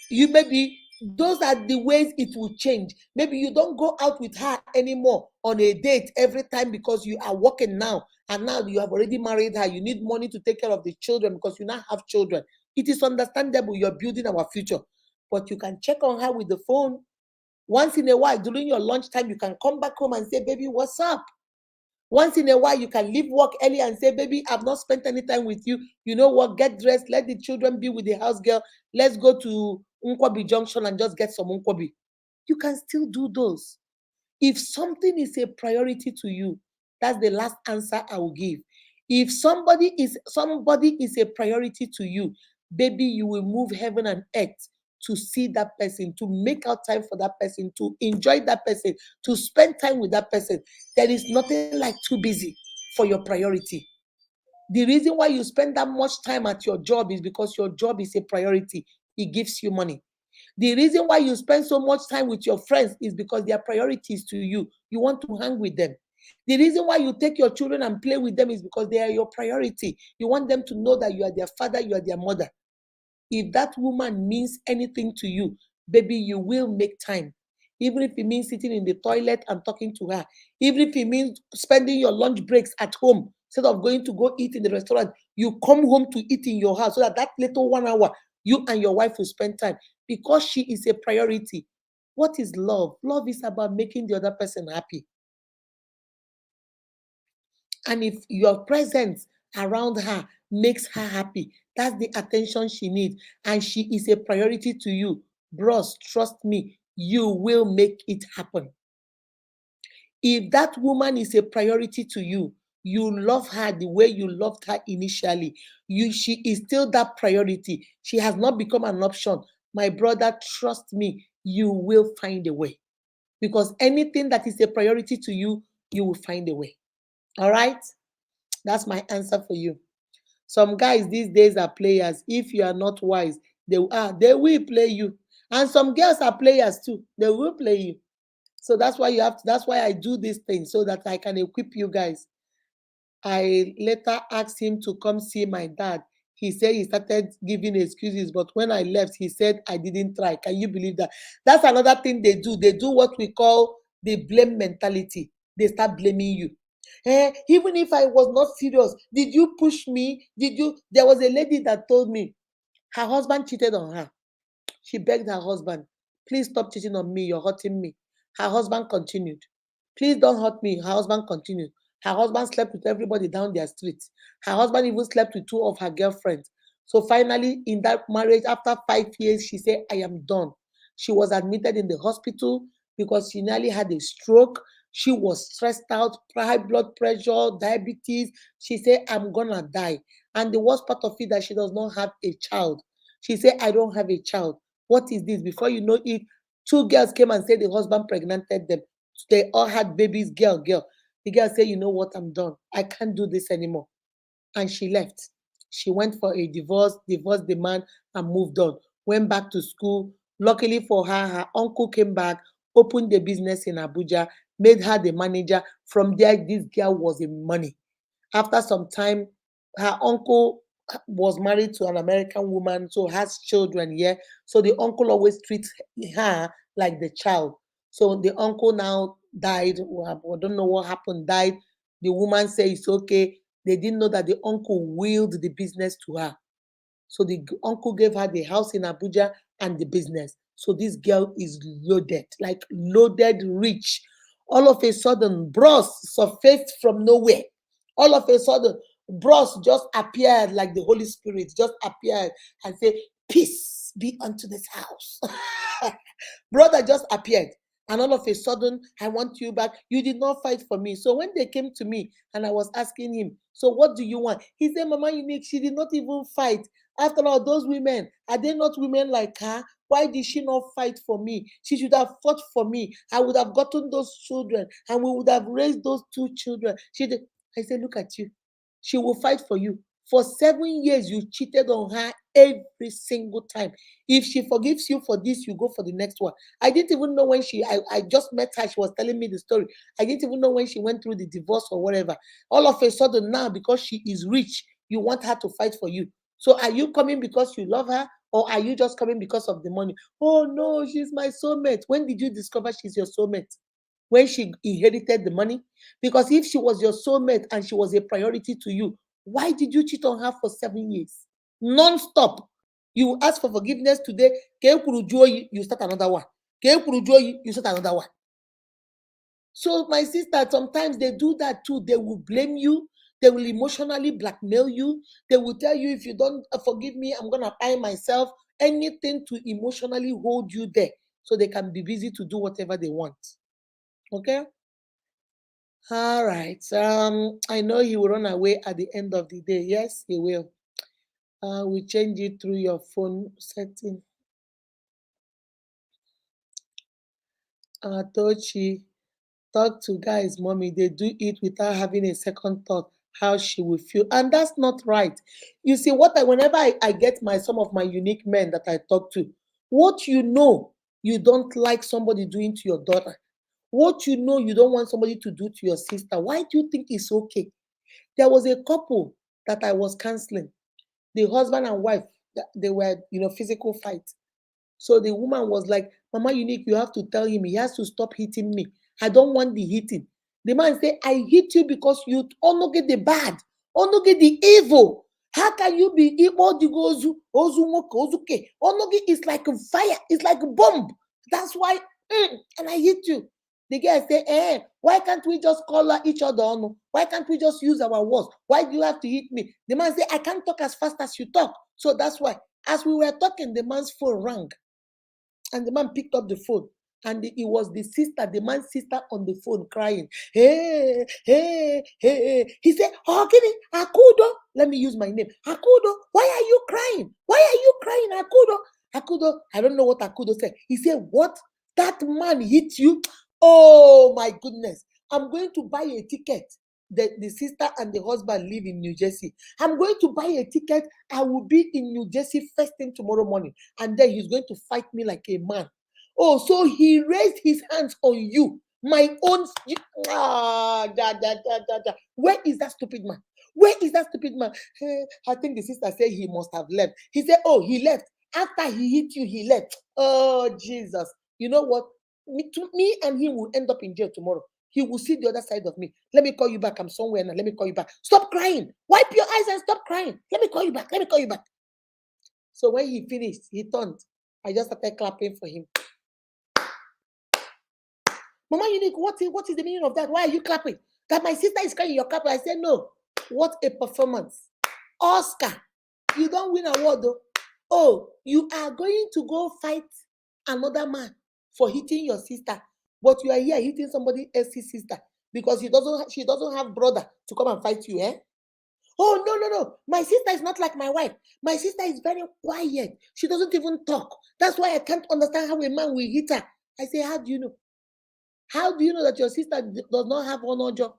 You maybe those are the ways it will change. Maybe you don't go out with her anymore on a date every time because you are working now, and now you have already married her. You need money to take care of the children because you now have children. It is understandable. You're building our future, but you can check on her with the phone once in a while. During your lunchtime, you can come back home and say, baby, what's up? Once in a while, you can leave work early and say, baby, I've not spent any time with you. You know what? Get dressed. Let the children be with the house girl. Let's go to Nkwabi Junction and just get some Nkwabi. You can still do those. If something is a priority to you, that's the last answer I will give. If somebody is a priority to you, baby, you will move heaven and earth to see that person, to make out time for that person, to enjoy that person, to spend time with that person. There is nothing like too busy for your priority. The reason why you spend that much time at your job is because your job is a priority. It gives you money. The reason why you spend so much time with your friends is because their priorities to you. You want to hang with them. The reason why you take your children and play with them is because they are your priority. You want them to know that you are their father, you are their mother. If that woman means anything to you, baby, you will make time. Even if it means sitting in the toilet and talking to her, even if it means spending your lunch breaks at home instead of going to go eat in the restaurant, you come home to eat in your house so that little 1 hour, you and your wife will spend time because she is a priority. What is love? Love is about making the other person happy. And if your presence around her makes her happy, that's the attention she needs, and she is a priority to you, bros, trust me, you will make it happen. If that woman is a priority to you, you love her the way you loved her initially. She is still that priority. She has not become an option. My brother, trust me, you will find a way. Because anything that is a priority to you, you will find a way. All right? That's my answer for you. Some guys these days are players. If you are not wise, they will play you. And some girls are players too. They will play you. So that's why that's why I do this thing, so that I can equip you guys. I later asked him to come see my dad. He said he started giving excuses, but when I left, he said I didn't try. Can you believe that? That's another thing they do. They do what we call the blame mentality. They start blaming you. Even if I was not serious, did you push me? Did you? There was a lady that told me her husband cheated on her. She begged her husband, please stop cheating on me. You're hurting me. Her husband continued. Please don't hurt me. Her husband continued. Her husband slept with everybody down their street. Her husband even slept with 2 of her girlfriends. So finally, in that marriage, after 5 years, she said, I am done. She was admitted in the hospital because she nearly had a stroke. She was stressed out, high blood pressure, diabetes. She said, I'm gonna die. And the worst part of it that she does not have a child. She said, I don't have a child. What is this? Before you know it, 2 girls came and said the husband pregnanted them. They all had babies, girl. The girl said, you know what, I'm done. I can't do this anymore. And she left. She went for a divorced the man, and moved on. Went back to school. Luckily for her, her uncle came back, opened the business in Abuja, made her the manager. From there, this girl was in money. After some time, her uncle was married to an American woman, so has children here. So the uncle always treats her like the child. So the uncle now died. I don't know what happened, died. The woman said it's okay. They didn't know that the uncle willed the business to her. So the uncle gave her the house in Abuja and the business. So this girl is loaded, like loaded rich. All of a sudden, bros surfaced from nowhere. All of a sudden, bros just appeared like the Holy Spirit just appeared and said, "Peace be unto this house." Brother just appeared. And all of a sudden, I want you back. You did not fight for me. So when they came to me and I was asking him, "So what do you want?" He said, "Mama Unique, she did not even fight. After all, those women, are they not women like her? Why did she not fight for me? She should have fought for me. I would have gotten those children and we would have raised those two children." She did. I said, "Look at you. She will fight for you. For 7 years, you cheated on her every single time. If she forgives you for this, you go for the next one." I didn't even know when I just met her. She was telling me the story. I didn't even know when she went through the divorce or whatever. All of a sudden now, because she is rich, you want her to fight for you. So are you coming because you love her, or are you just coming because of the money? "Oh no, she's my soulmate." When did you discover she's your soulmate? When she inherited the money? Because if she was your soulmate and she was a priority to you, why did you cheat on her for 7 years? Non-stop. You ask for forgiveness today, you start another one. You start another one. So my sister, sometimes they do that too. They will blame you. They will emotionally blackmail you. They will tell you, "If you don't forgive me, I'm going to buy myself." Anything to emotionally hold you there so they can be busy to do whatever they want. Okay? All right. I know he will run away at the end of the day. Yes, he will. We change it through your phone setting. Tochi, talk to guys, mommy. They do it without having a second thought how she will feel, and that's not right. You see, whenever I get some of my unique men that I talk to, what you don't like somebody doing to your daughter, what you don't want somebody to do to your sister. Why do you think it's okay? There was a couple that I was counseling. The husband and wife, they were, physical fight. So the woman was like, "Mama Unique, you have to tell him he has to stop hitting me. I don't want the hitting." The man said, "I hit you because you only get the bad, only get the evil. How can you be evil? Only is like fire, it's like a bomb. That's why, and I hit you." The guy said, "Why can't we just call each other on? Why can't we just use our words? Why do you have to hit me?" The man said, "I can't talk as fast as you talk." So that's why. As we were talking, the man's phone rang. And the man picked up the phone. And it was the man's sister on the phone crying. "Hey, hey, hey." He said, "Oh, give me, Akudo." Let me use my name. "Akudo, why are you crying? Why are you crying, Akudo?" Akudo, I don't know what Akudo said. He said, "What? That man hit you? Oh, my goodness. I'm going to buy a ticket." The sister and the husband live in New Jersey. "I'm going to buy a ticket. I will be in New Jersey first thing tomorrow morning. And then he's going to fight me like a man." Oh, so he raised his hands on you. My own. Where is that stupid man? Where is that stupid man? I think the sister said he must have left. He said, "Oh, he left. After he hit you, he left." Oh, Jesus. You know what? Me and him will end up in jail tomorrow. He will see the other side of me. "Let me call you back. I'm somewhere now. Let me call you back. Stop crying. Wipe your eyes and stop crying. Let me call you back. Let me call you back." So when he finished, he turned. I just started clapping for him. "Mama Unique, what is the meaning of that? Why are you clapping? That my sister is crying, you're clapping." I said, "No. What a performance. Oscar, you don't win award though. Oh, you are going to go fight another man for hitting your sister, but you are here hitting somebody else's sister because she doesn't have brother to come and fight you, eh? Oh, no, no, no. My sister is not like my wife. My sister is very quiet. She doesn't even talk. That's why I can't understand how a man will hit her." I say, "How do you know? How do you know that your sister does not have honor job?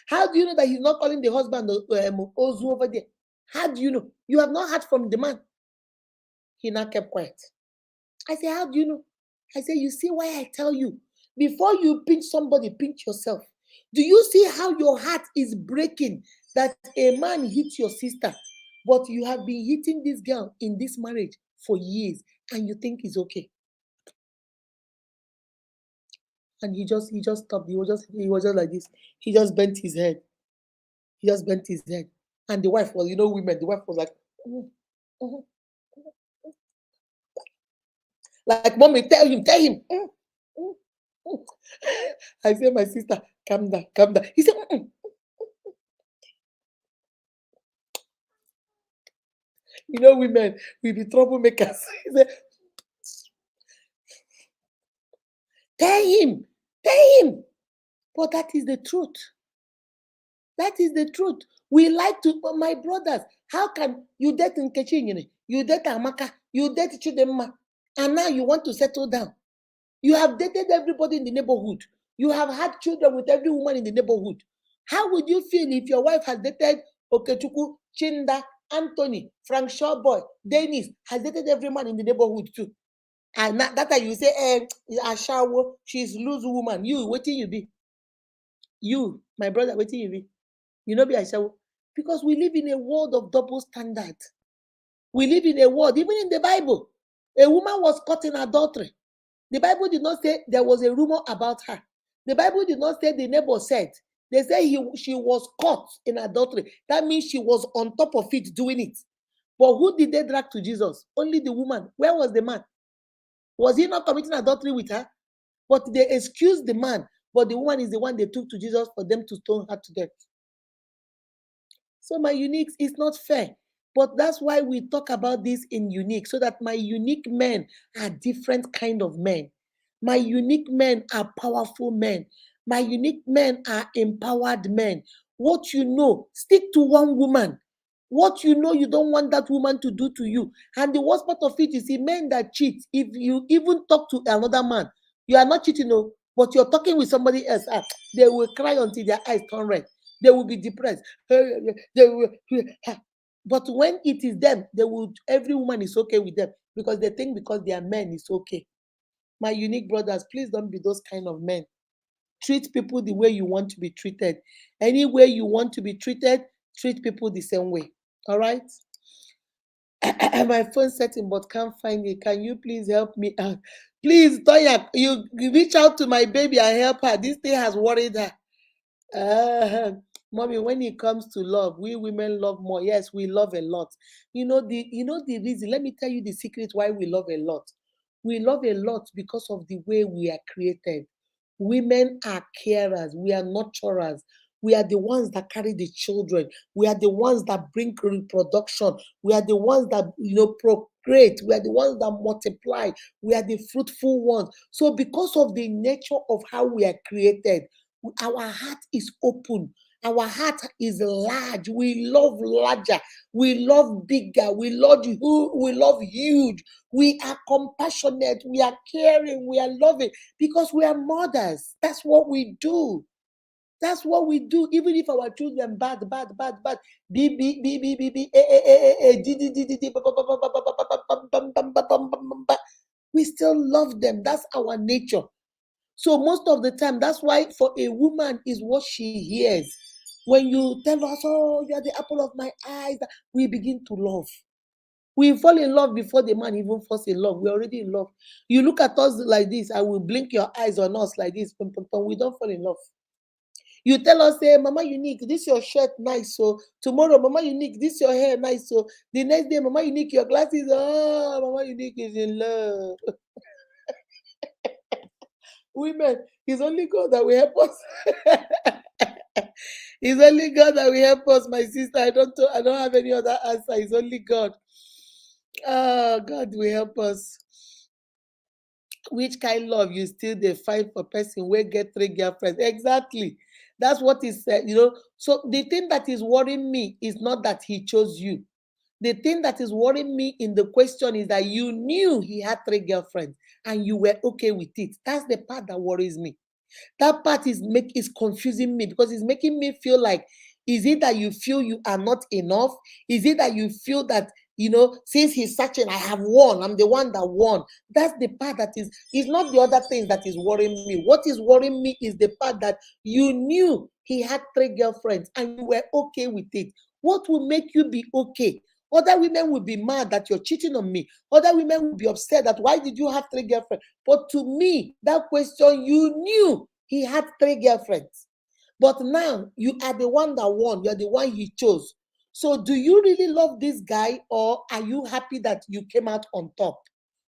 How do you know that he's not calling the husband Ozu over there? How do you know? You have not heard from the man." He now kept quiet. I say, "How do you know?" I say, "You see why I tell you? Before you pinch somebody, pinch yourself. Do you see how your heart is breaking that a man hits your sister, but you have been hitting this girl in this marriage for years and you think it's okay?" And he just stopped. He was just like this. He just bent his head. He just bent his head. And the wife was, women, the wife was like, "Mhm, mhm." Like, mommy, tell him, tell him. I say, my sister, calm down, calm down. He said, you know, women, we be troublemakers. He said, tell him, tell him. But that is the truth. That is the truth. We like to, my brothers, how can you date Nkechi, you date Amaka, you date Chidemma, and now you want to settle down? You have dated everybody in the neighborhood. You have had children with every woman in the neighborhood. How would you feel if your wife has dated Okechukwu, Chinda, Anthony, Frank Shawboy, Dennis, has dated every man in the neighborhood too? And that time you say, Ashawo, she's loose woman. You, what you be? You, my brother, what you be? You know, be Ashawo. Because we live in a world of double standard. We live in a world, even in the Bible, a woman was caught in adultery. The Bible did not say there was a rumor about her. The Bible did not say the neighbor said. They say she was caught in adultery. That means she was on top of it doing it. But who did they drag to Jesus? Only the woman. Where was the man? Was he not committing adultery with her? But they excused the man. But the woman is the one they took to Jesus for them to stone her to death. So my uniques is not fair. But that's why we talk about this in unique, so that my unique men are different kind of men. My unique men are powerful men. My unique men are empowered men. What you know, stick to one woman. What you know you don't want that woman to do to you. And the worst part of it is the men that cheat, if you even talk to another man, you are not cheating, no, but you're talking with somebody else, they will cry until their eyes turn red. They will be depressed. They will, but when it is them, they will, every woman is okay with them because they think because they are men, it's okay. My unique brothers, please don't be those kind of men. Treat people the way you want to be treated. Any way you want to be treated, treat people the same way. All right? My phone setting, but can't find it. Can you please help me out? Please, Toya, you reach out to my baby and help her. This thing has worried her. Mommy, when it comes to love, we women love more. Yes, we love a lot. You know the reason. Let me tell you the secret why we love a lot. We love a lot because of the way we are created. Women are carers, we are nurturers. We are the ones that carry the children. We are the ones that bring reproduction. We are the ones that procreate. We are the ones that multiply. We are the fruitful ones. So because of the nature of how we are created, our heart is open. Our heart is large. We love larger. We love bigger. We love huge. We are compassionate. We are caring. We are loving because we are mothers. That's what we do. That's what we do. Even if our children bad, B, B, B, B, B, B, D, D, D, D, D, we still love them. That's our nature. So most of the time, that's why for a woman is what she hears. When you tell us, oh, you're the apple of my eyes, we begin to love. We fall in love before the man even falls in love. We're already in love. You look at us like this, I will blink your eyes on us like this. We don't fall in love. You tell us, hey, Mama Unique, this your shirt nice. So tomorrow, Mama Unique, this your hair nice. So the next day, Mama Unique, your glasses, oh, Mama Unique is in love. Women, it's only God that will help us. It's only God that will help us, my sister. I don't have any other answer. It's only God. Oh, God will help us. Which kind love you still dey find for person wey get 3 girlfriends? Exactly. That's what he said, So the thing that is worrying me is not that he chose you. The thing that is worrying me in the question is that you knew he had 3 girlfriends and you were okay with it. That's the part that worries me. That part is confusing me because it's making me feel like, is it that you feel you are not enough? Is it that you feel that, since he's searching, I have won, I'm the one that won? That's the part that is not the other thing that is worrying me. What is worrying me is the part that you knew he had 3 girlfriends and you were okay with it. What will make you be okay? Other women will be mad that you're cheating on me. Other women will be upset that why did you have 3 girlfriends? But to me, that question, you knew he had 3 girlfriends. But now you are the one that won. You're the one he chose. So do you really love this guy, or are you happy that you came out on top?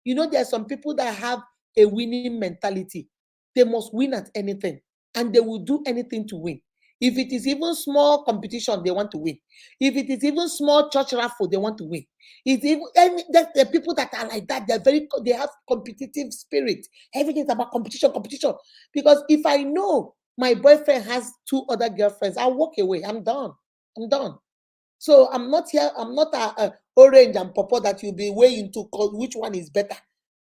You know, there are some people that have a winning mentality. They must win at anything, and they will do anything to win. If it is even small competition, they want to win. If it is even small church raffle, they want to win. It's even that the people that are like that, they have competitive spirit. Everything is about competition, competition. Because if I know my boyfriend has 2 other girlfriends, I'll walk away. I'm done. I'm done. So I'm not here. I'm not a orange and purple that you'll be weighing to call which one is better,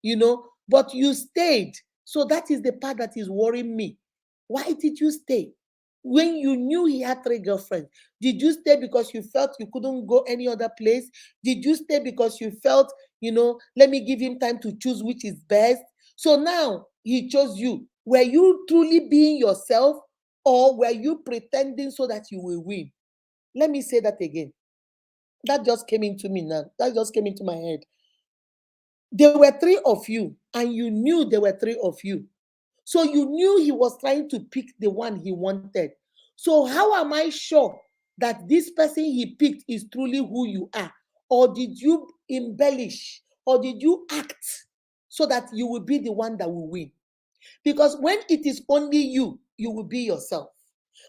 you know. But you stayed. So that is the part that is worrying me. Why did you stay? When you knew he had 3 girlfriends, did you stay because you felt you couldn't go any other place? Did you stay because you felt, let me give him time to choose which is best? So now he chose you. Were you truly being yourself, or were you pretending so that you will win? Let me say that again. That just came into me now. That just came into my head. There were 3 of you, and you knew there were 3 of you. So you knew he was trying to pick the one he wanted. So how am I sure that this person he picked is truly who you are? Or did you embellish? Or did you act so that you will be the one that will win? Because when it is only you, you will be yourself.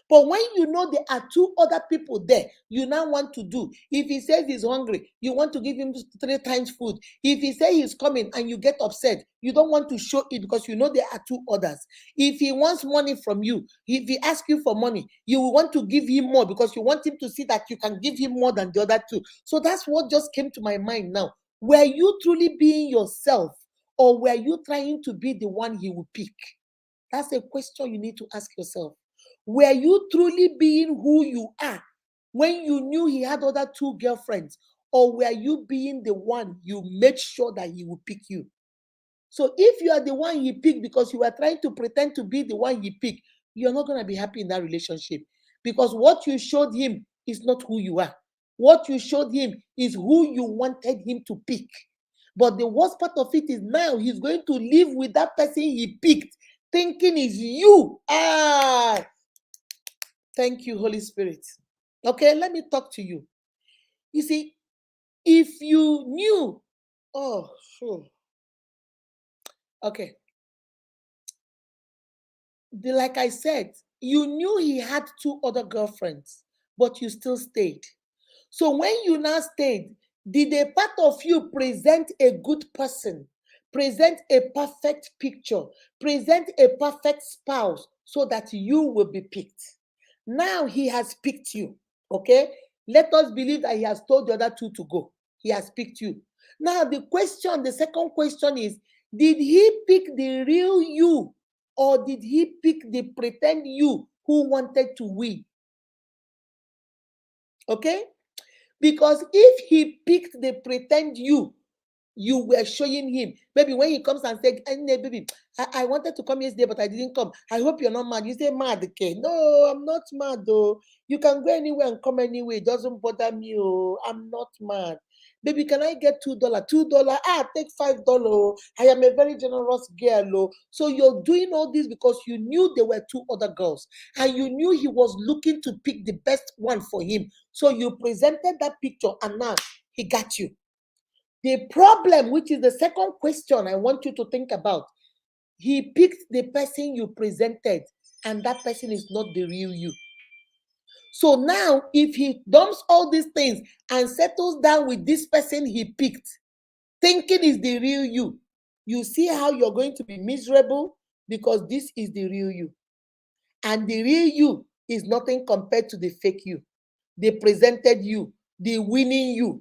But when you know there are 2 other people there, you now want to do. If he says he's hungry, you want to give him 3 times food. If he says he's coming and you get upset, you don't want to show it because you know there are 2 others. If he wants money from you, if he asks you for money, you will want to give him more because you want him to see that you can give him more than the other 2. So that's what just came to my mind now. Were you truly being yourself, or were you trying to be the one he will pick? That's a question you need to ask yourself. Were you truly being who you are when you knew he had other 2 girlfriends? Or were you being the one you made sure that he would pick you? So if you are the one he picked because you are trying to pretend to be the one he picked, you're not going to be happy in that relationship. Because what you showed him is not who you are. What you showed him is who you wanted him to pick. But the worst part of it is now he's going to live with that person he picked, thinking is you. Thank you, Holy Spirit. Okay, let me talk to you. You see, if you knew, sure. Okay. Like I said, you knew he had 2 other girlfriends, but you still stayed. So when you now stayed, did a part of you present a good person, present a perfect picture, present a perfect spouse so that you will be picked? Now he has picked you, okay? Let us believe that he has told the other 2 to go. He has picked you. Now the second question is, did he pick the real you, or did he pick the pretend you who wanted to win? Okay? Because if he picked the pretend you were showing him. Maybe when he comes and says, baby, I wanted to come yesterday, but I didn't come. I hope you're not mad. You say, mad, okay? No, I'm not mad, though. You can go anywhere and come anyway. It doesn't bother me. Oh, I'm not mad. Baby, can I get $2? $2? Take $5. I am a very generous girl. Oh. So you're doing all this because you knew there were 2 other girls. And you knew he was looking to pick the best one for him. So you presented that picture and now he got you. The problem, which is the second question I want you to think about, he picked the person you presented, and that person is not the real you. So now, if he dumps all these things and settles down with this person he picked, thinking is the real you, you see how you're going to be miserable because this is the real you. And the real you is nothing compared to the fake you. They presented you, the winning you.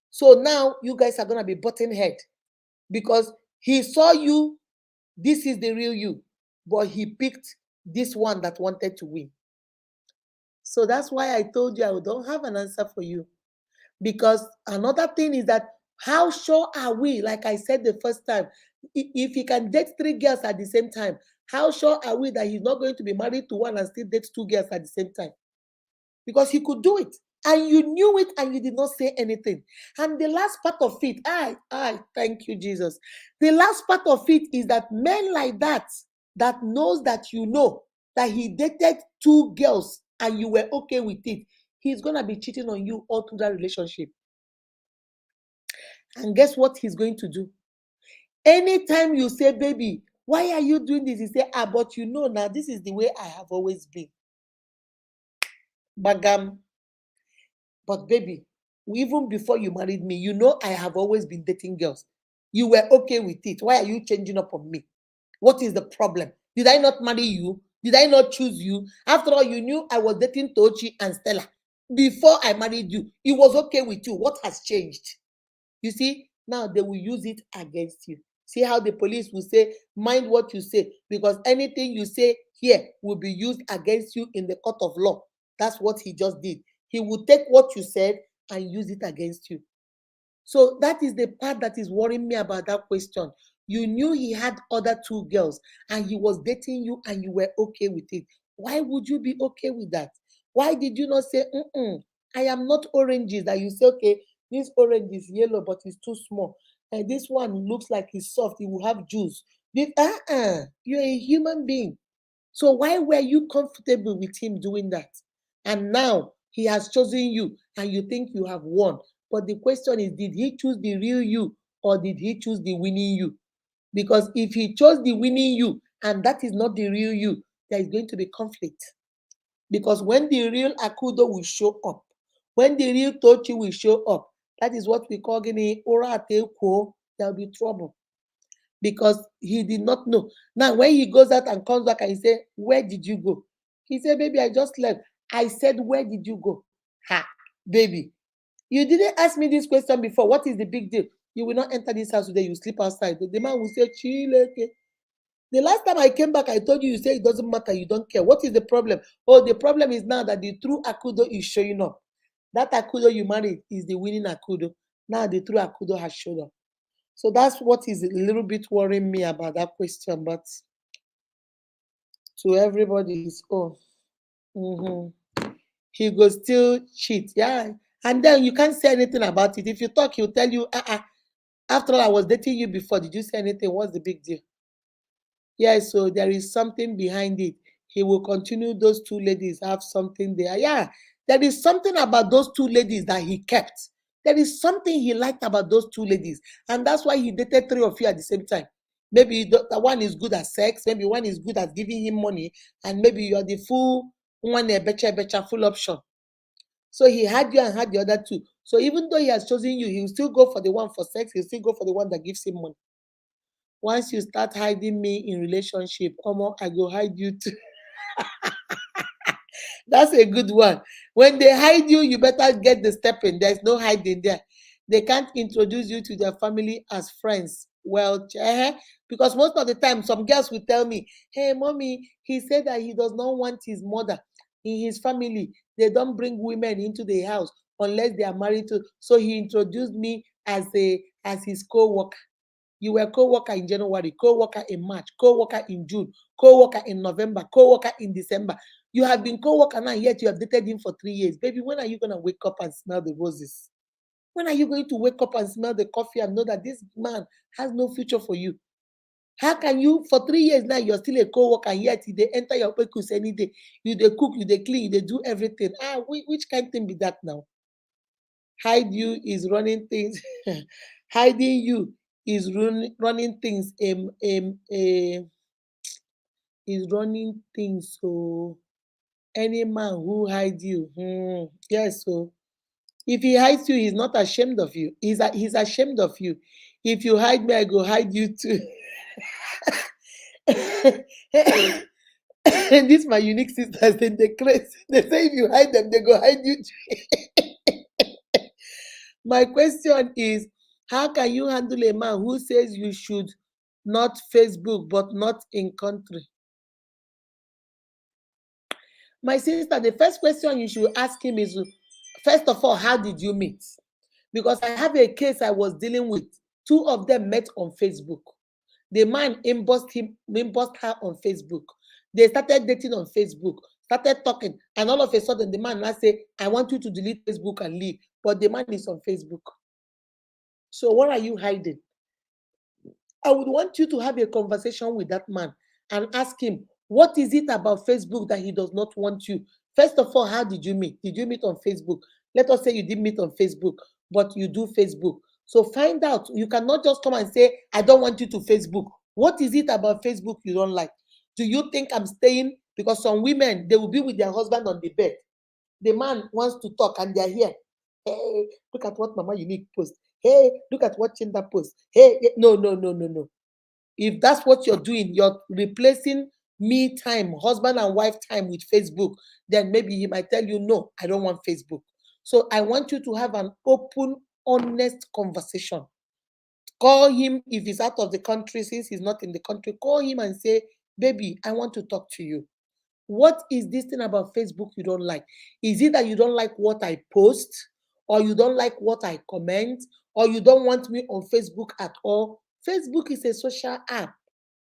So now you guys are going to be butting head because he saw you, this is the real you, but he picked this one that wanted to win. So that's why I told you I don't have an answer for you. Because another thing is that how sure are we, like I said the first time, if he can date 3 girls at the same time, how sure are we that he's not going to be married to one and still date 2 girls at the same time? Because he could do it. And you knew it and you did not say anything. And the last part of it, I thank you, Jesus. The last part of it is that men like that knows that you know that he dated 2 girls and you were okay with it, he's going to be cheating on you all through that relationship. And guess what he's going to do? Anytime you say, baby, why are you doing this? He say, but you know now, this is the way I have always been. Bagam. But baby, even before you married me, you know I have always been dating girls. You were okay with it. Why are you changing up on me? What is the problem? Did I not marry you? Did I not choose you? After all, you knew I was dating Tochi and Stella before I married you. It was okay with you. What has changed? You see, now they will use it against you. See how the police will say, mind what you say, because anything you say here will be used against you in the court of law. That's what he just did. He will take what you said and use it against you. So that is the part that is worrying me about that question. You knew he had other two girls and he was dating you and you were okay with it. Why would you be okay with that? Why did you not say, I am not oranges? That you say, okay, this orange is yellow, but it's too small. And this one looks like it's soft, it will have juice. This, you're a human being. So why were you comfortable with him doing that? And now he has chosen you and you think you have won. But the question is, did he choose the real you or did he choose the winning you? Because if he chose the winning you and that is not the real you, there is going to be conflict. Because when the real Akudo will show up, when the real Tochi will show up, that is what we call gini ora ateko, there will be trouble. Because he did not know. Now, when he goes out and comes back and he say, where did you go? He said, baby, I just left. I said, where did you go? Ha, baby, you didn't ask me this question before. What is the big deal? You will not enter this house today. You sleep outside. The man will say, Chileke. The last time I came back, I told you, you say it doesn't matter. You don't care. What is the problem? Oh, the problem is now that the true Akudo is showing up. That Akudo you married is the winning Akudo. Now the true Akudo has shown up. So that's what is a little bit worrying me about that question. But to everybody his own. He will still cheat. Yeah. And then you can't say anything about it. If you talk, he'll tell you, after all, I was dating you before. Did you say anything? What's the big deal? Yeah, so there is something behind it. He will continue. Those two ladies have something there. Yeah, there is something about those two ladies that he kept. There is something he liked about those two ladies. And that's why he dated three of you at the same time. Maybe the one is good at sex. Maybe one is good at giving him money. And maybe you're the full one, a better, full option. So he had you and had the other two. So even though he has chosen you, he will still go for the one for sex. He'll still go for the one that gives him money. Once you start hiding me in relationship, I go hide you too. That's a good one. When they hide you, you better get the step in. There's no hiding there. They can't introduce you to their family as friends. Well, because most of the time, some girls will tell me, hey, mommy, he said that he does not want his mother in his family. They don't bring women into the house unless they are married to. So he introduced me as his co-worker. You were co-worker in January, co-worker in March, co-worker in June, co-worker in November, co-worker in December. You have been co-worker now, yet you have dated him for 3 years. Baby, when are you going to wake up and smell the roses? When are you going to wake up and smell the coffee and know that this man has no future for you? How can you, for 3 years now, you're still a co-worker, and yet they enter your pekus any day. You they cook, you they clean, you they do everything. Which kind of thing be that now? Hide you is running things. Hiding you is running things. Is running things. So any man who hides you, yes. So if he hides you, he's not ashamed of you. He's ashamed of you. If you hide me, I go hide you too. And these my unique sisters, then they crazy. They say if you hide them, they go hide you too. My question is, how can you handle a man who says you should not Facebook but not in country? My sister, the first question you should ask him is, first of all, how did you meet? Because I have a case I was dealing with. Two of them met on Facebook. The man embossed her on Facebook. They started dating on Facebook, started talking, and all of a sudden the man now say, I want you to delete Facebook and leave. But the man is on Facebook. So what are you hiding? I would want you to have a conversation with that man and ask him, what is it about Facebook that he does not want you? First of all, how did you meet? Did you meet on Facebook? Let us say you didn't meet on Facebook, but you do Facebook. So find out. You cannot just come and say, I don't want you to Facebook. What is it about Facebook you don't like? Do you think I'm staying? Because some women, they will be with their husband on the bed. The man wants to talk and they're here. Hey, look at what Mama Unique post. Hey, look at what Chinda post. Hey, no, no, no, no, no. If that's what you're doing, you're replacing me time, husband and wife time with Facebook, then maybe he might tell you, no, I don't want Facebook. So I want you to have an open, honest conversation. Call him if he's out of the country, since he's not in the country, call him and say, baby, I want to talk to you. What is this thing about Facebook you don't like? Is it that you don't like what I post, or you don't like what I comment, or you don't want me on Facebook at all? Facebook is a social app.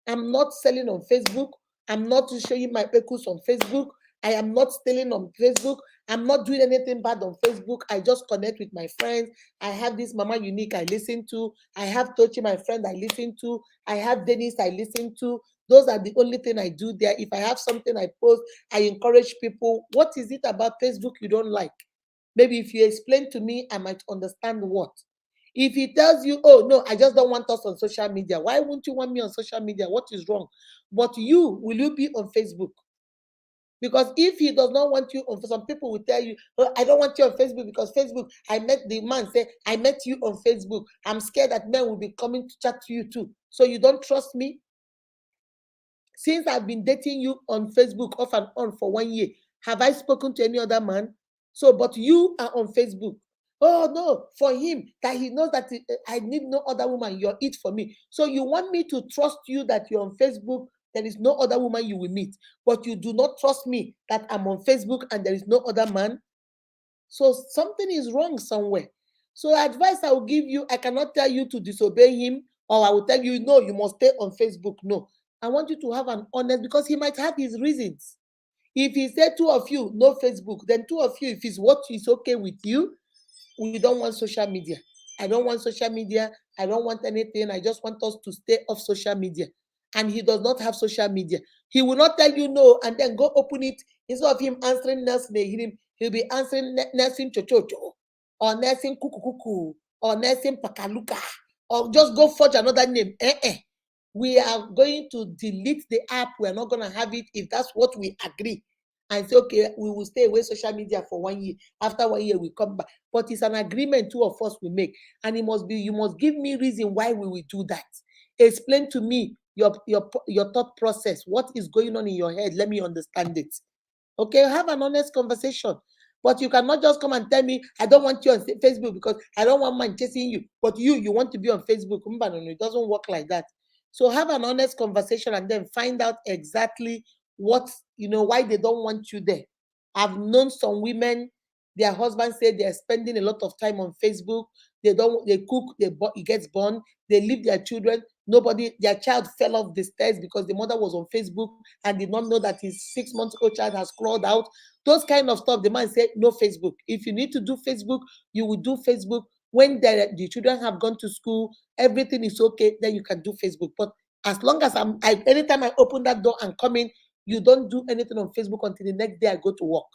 I'm not selling on Facebook. I'm not showing my pecus on Facebook. I am not stealing on Facebook. I'm not doing anything bad on Facebook. I just connect with my friends. I have this Mama Unique I listen to. I have Tochi, my friend, I listen to. I have Dennis I listen to. Those are the only thing I do there. If I have something I post, I encourage people. What is it about Facebook you don't like? Maybe if you explain to me, I might understand what. If he tells you, oh, no, I just don't want us on social media. Why won't you want me on social media? What is wrong? But you, will you be on Facebook? Because if he does not want you on, some people will tell you, oh, I don't want you on Facebook because Facebook, I met the man say, I met you on Facebook. I'm scared that men will be coming to chat to you too. So you don't trust me? Since I've been dating you on Facebook off and on for 1 year, have I spoken to any other man? So, but you are on Facebook. Oh no, for him, that he knows that I need no other woman, you're it for me. So you want me to trust you that you're on Facebook, there is no other woman you will meet, but you do not trust me that I'm on Facebook and there is no other man? So something is wrong somewhere. So advice I will give you, I cannot tell you to disobey him, or I will tell you, no, you must stay on Facebook. No, I want you to have an honest, because he might have his reasons. If he said two of you, no Facebook, then two of you, if it's what is okay with you, we don't want social media. I don't want social media. I don't want anything. I just want us to stay off social media. And he does not have social media. He will not tell you no and then go open it. Instead of him answering Nelson, he'll be answering Nelson Chochocho, or Nelson Kukukuku, or Nelson Pakaluka, or just go forge another name. We are going to delete the app. We're not going to have it if that's what we agree. And say, okay, we will stay away social media for 1 year. After 1 year, we come back. But it's an agreement two of us will make. And it must be, you must give me reason why we will do that. Explain to me your thought process. What is going on in your head? Let me understand it. Okay, have an honest conversation. But you cannot just come and tell me, I don't want you on Facebook because I don't want man chasing you. But you want to be on Facebook. It doesn't work like that. So have an honest conversation and then find out exactly what, why they don't want you there. I've known some women, their husbands say they're spending a lot of time on Facebook. They cook, it gets born, they leave their children. Their child fell off the stairs because the mother was on Facebook and did not know that his 6-month-old child has crawled out. Those kind of stuff, the man said, no Facebook. If you need to do Facebook, you will do Facebook. When the children have gone to school, everything is okay, then you can do Facebook. But as long as anytime I open that door and come in, you don't do anything on Facebook until the next day I go to work,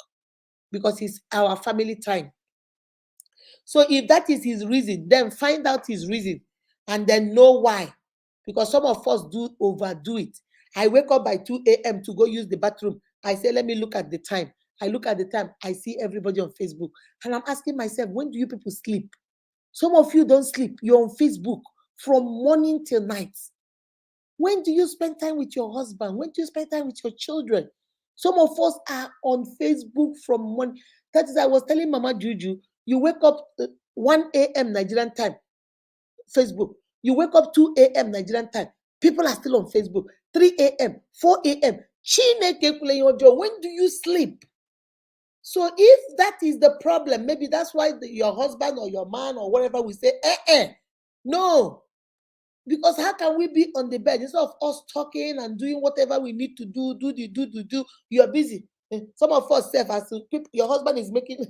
because it's our family time. So if that is his reason, then find out his reason and then know why. Because some of us do overdo it. I wake up by 2 a.m. to go use the bathroom. I say, let me look at the time. I look at the time. I see everybody on Facebook. And I'm asking myself, when do you people sleep? Some of you don't sleep. You're on Facebook from morning till night. When do you spend time with your husband? When do you spend time with your children? Some of us are on Facebook from morning. That is, I was telling Mama Juju, you wake up 1 a.m. Nigerian time, Facebook. You wake up 2 a.m. Nigerian time. People are still on Facebook. 3 a.m., 4 a.m. When do you sleep? So if that is the problem, maybe that's why your husband or your man or whatever will say, no. Because how can we be on the bed instead of us talking and doing whatever we need to do, you're busy. Some of us, your husband is making,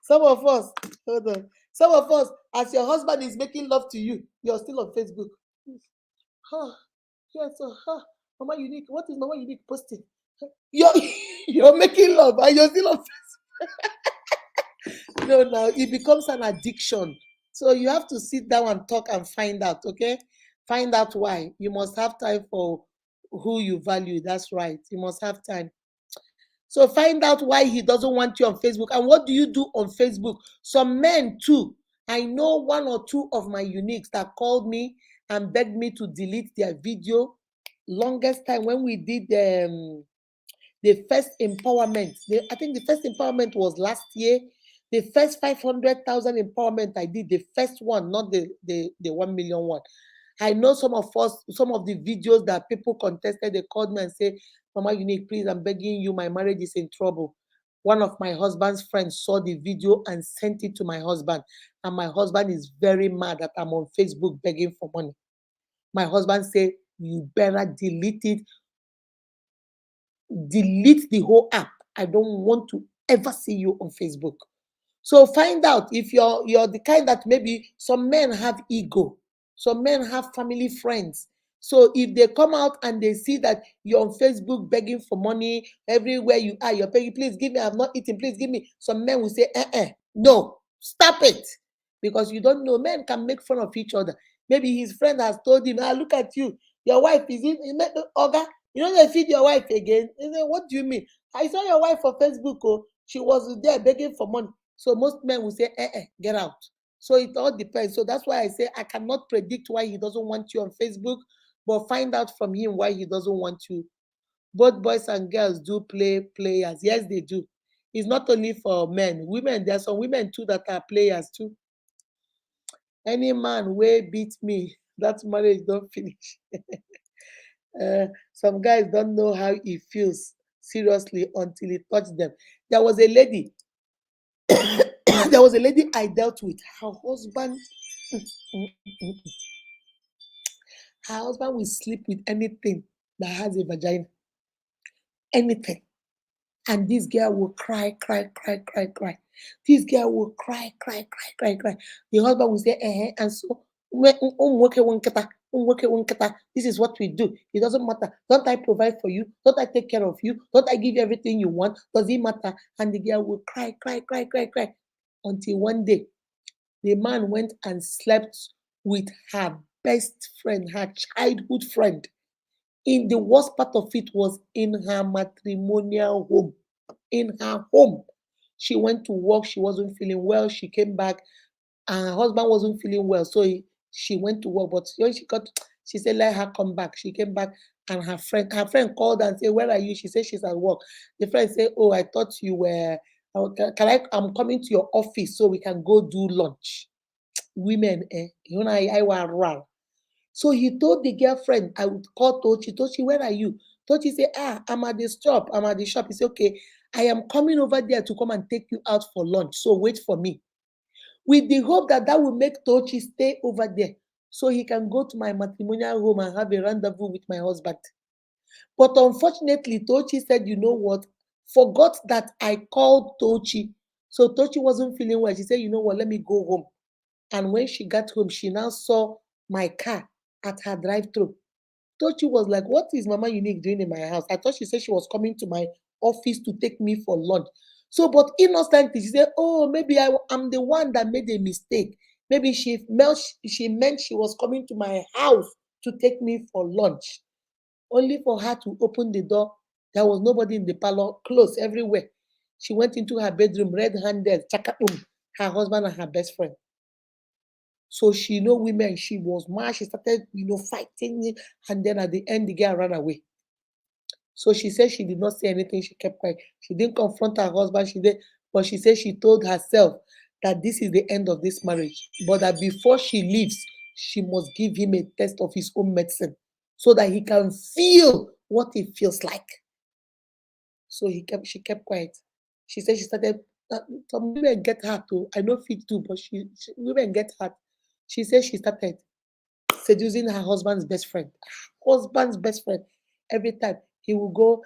some of us, hold on. Some of us, as your husband is making love to you, you're still on Facebook. Mama Unique, what is Mama Unique posting? You're making love and you're still on Facebook. No, now it becomes an addiction. So you have to sit down and talk and find out, okay? Find out why. You must have time for who you value. That's right. You must have time. So find out why he doesn't want you on Facebook. And what do you do on Facebook? Some men too. I know one or two of my uniques that called me and begged me to delete their video. Longest time when we did the first empowerment. I think the first empowerment was last year. The first 500,000 empowerment I did, the first one, not the 1 million one. I know some of the videos that people contested, they called me and say, Mama Unique, please, I'm begging you, my marriage is in trouble. One of my husband's friends saw the video and sent it to my husband. And my husband is very mad that I'm on Facebook begging for money. My husband said, you better delete it. Delete the whole app. I don't want to ever see you on Facebook. So find out if you're the kind that maybe some men have ego, some men have family friends. So if they come out and they see that you're on Facebook begging for money everywhere you are, you're begging, please give me, I'm not eating, please give me. Some men will say, no, stop it. Because you don't know, men can make fun of each other. Maybe his friend has told him, look at you, your wife is in, Oga, you know they feed your wife again. He said, what do you mean? I saw your wife on Facebook, oh, she was there begging for money. So most men will say, get out. So it all depends. So that's why I say I cannot predict why he doesn't want you on Facebook, but find out from him why he doesn't want you. Both boys and girls do play players. Yes, they do. It's not only for men. Women, there are some women too that are players too. Any man way beat me, that marriage don't finish. Some guys don't know how it feels seriously until it touched them. There was a lady there was a lady I dealt with. Her husband will sleep with anything that has a vagina. Anything. And this girl will cry. This girl will cry. The husband will say, and so this is what we do. It doesn't matter. Don't I provide for you? Don't I take care of you? Don't I give you everything you want? Does it matter? And the girl will cry. Until one day, the man went and slept with her best friend, her childhood friend. In the worst part of it was in her matrimonial home. In her home. She went to work, she wasn't feeling well. She came back, and her husband wasn't feeling well. So she went to work, but when she said, let her come back. She came back, and her friend called and said, where are you? She said she's at work. The friend said, oh, I thought you were, I'm coming to your office so we can go do lunch. Women, you know, I was around. So he told the girlfriend, I would call Tochi. Tochi, where are you? Tochi said, I'm at the shop. He said, okay, I am coming over there to come and take you out for lunch. So wait for me. With the hope that will make Tochi stay over there so he can go to my matrimonial home and have a rendezvous with my husband. But unfortunately, Tochi said, you know what? Forgot that I called Tochi. So Tochi wasn't feeling well. She said, you know what? Let me go home. And when she got home, she now saw my car at her drive-thru. Tochi was like, what is Mama Unique doing in my house? I thought she said she was coming to my office to take me for lunch. So, but innocently, she said, oh, maybe I'm the one that made a mistake. Maybe she meant she was coming to my house to take me for lunch. Only for her to open the door. There was nobody in the parlor, clothes everywhere. She went into her bedroom, red-handed, chakaboom, her husband and her best friend. So she know women, she was mad, she started, fighting, and then at the end, the girl ran away. So she said she did not say anything, she kept quiet. She didn't confront her husband, but she said she told herself that this is the end of this marriage. But that before she leaves, she must give him a test of his own medicine so that he can feel what it feels like. So she kept quiet. She said she started, some women get hurt too. I know fit too, but women get hurt. She said she started seducing her husband's best friend. Husband's best friend. Every time he will go,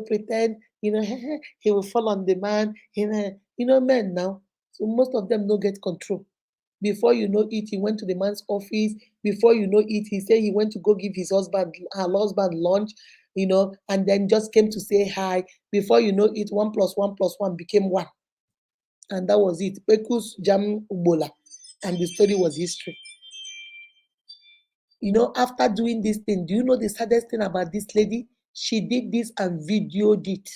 pretend, he will fall on the man. Men now. So most of them don't get control. Before you know it, he went to the man's office. Before you know it, he said he went to go give her husband lunch, and then just came to say hi. Before you know it, 1 + 1 + 1 became 1. And that was it. Pekus Jam Ubola. And the story was history. You know, after doing this thing, do you know the saddest thing about this lady? She did this and videoed it.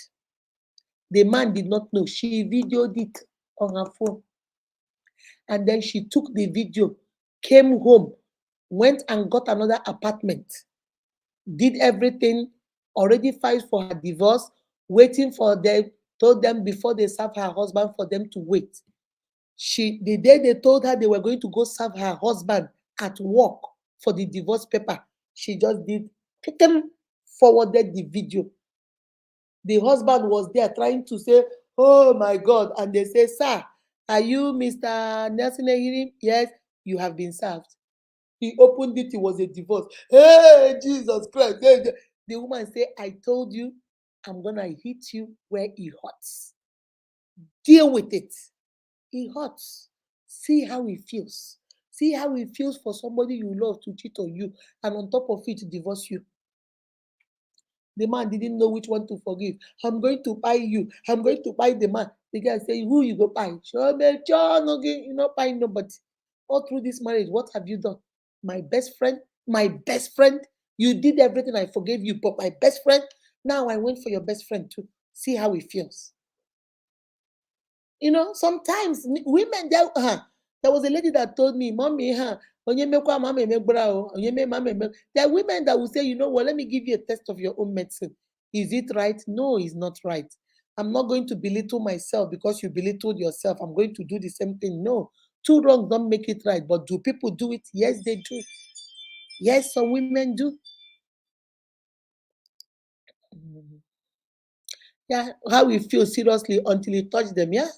The man did not know. She videoed it on her phone. And then she took the video, came home, went and got another apartment, did everything, already filed for her divorce, waiting for them, told them before they serve her husband for them to wait. The day they told her they were going to go serve her husband at work for the divorce paper, she just did, forwarded the video. The husband was there trying to say, oh my God. And they say, sir, are you Mr. Nelson Ehiri? Yes, you have been served. He opened it, it was a divorce. Hey, Jesus Christ. The woman said, I told you, I'm going to hit you where it hurts. Deal with it. It hurts. See how it feels. See how it feels for somebody you love to cheat on you, and on top of it, divorce you. The man didn't know which one to forgive. I'm going to buy you. I'm going to buy the man. The guy say, who you go buy? Sure, John, okay, you're not buying nobody. All through this marriage, what have you done? My best friend, you did everything, I forgave you, but my best friend, now I went for your best friend too. See how it feels. You know, sometimes women, there was a lady that told me, Mommy, there are women that will say, you know what, let me give you a test of your own medicine. Is it right? No, it's not right. I'm not going to belittle myself because you belittled yourself. I'm going to do the same thing. No, two wrongs don't make it right. But do people do it? Yes, they do. Yes, some women do. Yeah, how we feel seriously until you touch them, yeah?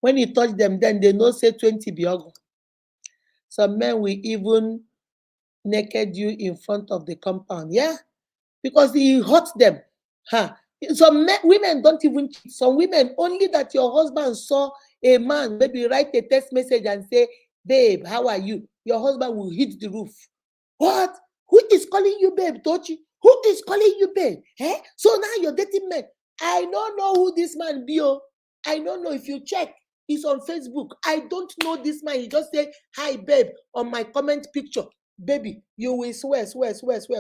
When you touch them, then they know say 20 biogo. Some men will even naked you in front of the compound, yeah? Because he hurts them. Some women don't even cheat. Some women, only that your husband saw a man maybe write a text message and say, babe, how are you? Your husband will hit the roof. What? Who is calling you babe, Tochi? Who is calling you babe? So now you're dating men. I don't know who this man be. I don't know. If you check, he's on Facebook. I don't know this man. He just said, hi babe, on my comment picture. Baby, you will swear.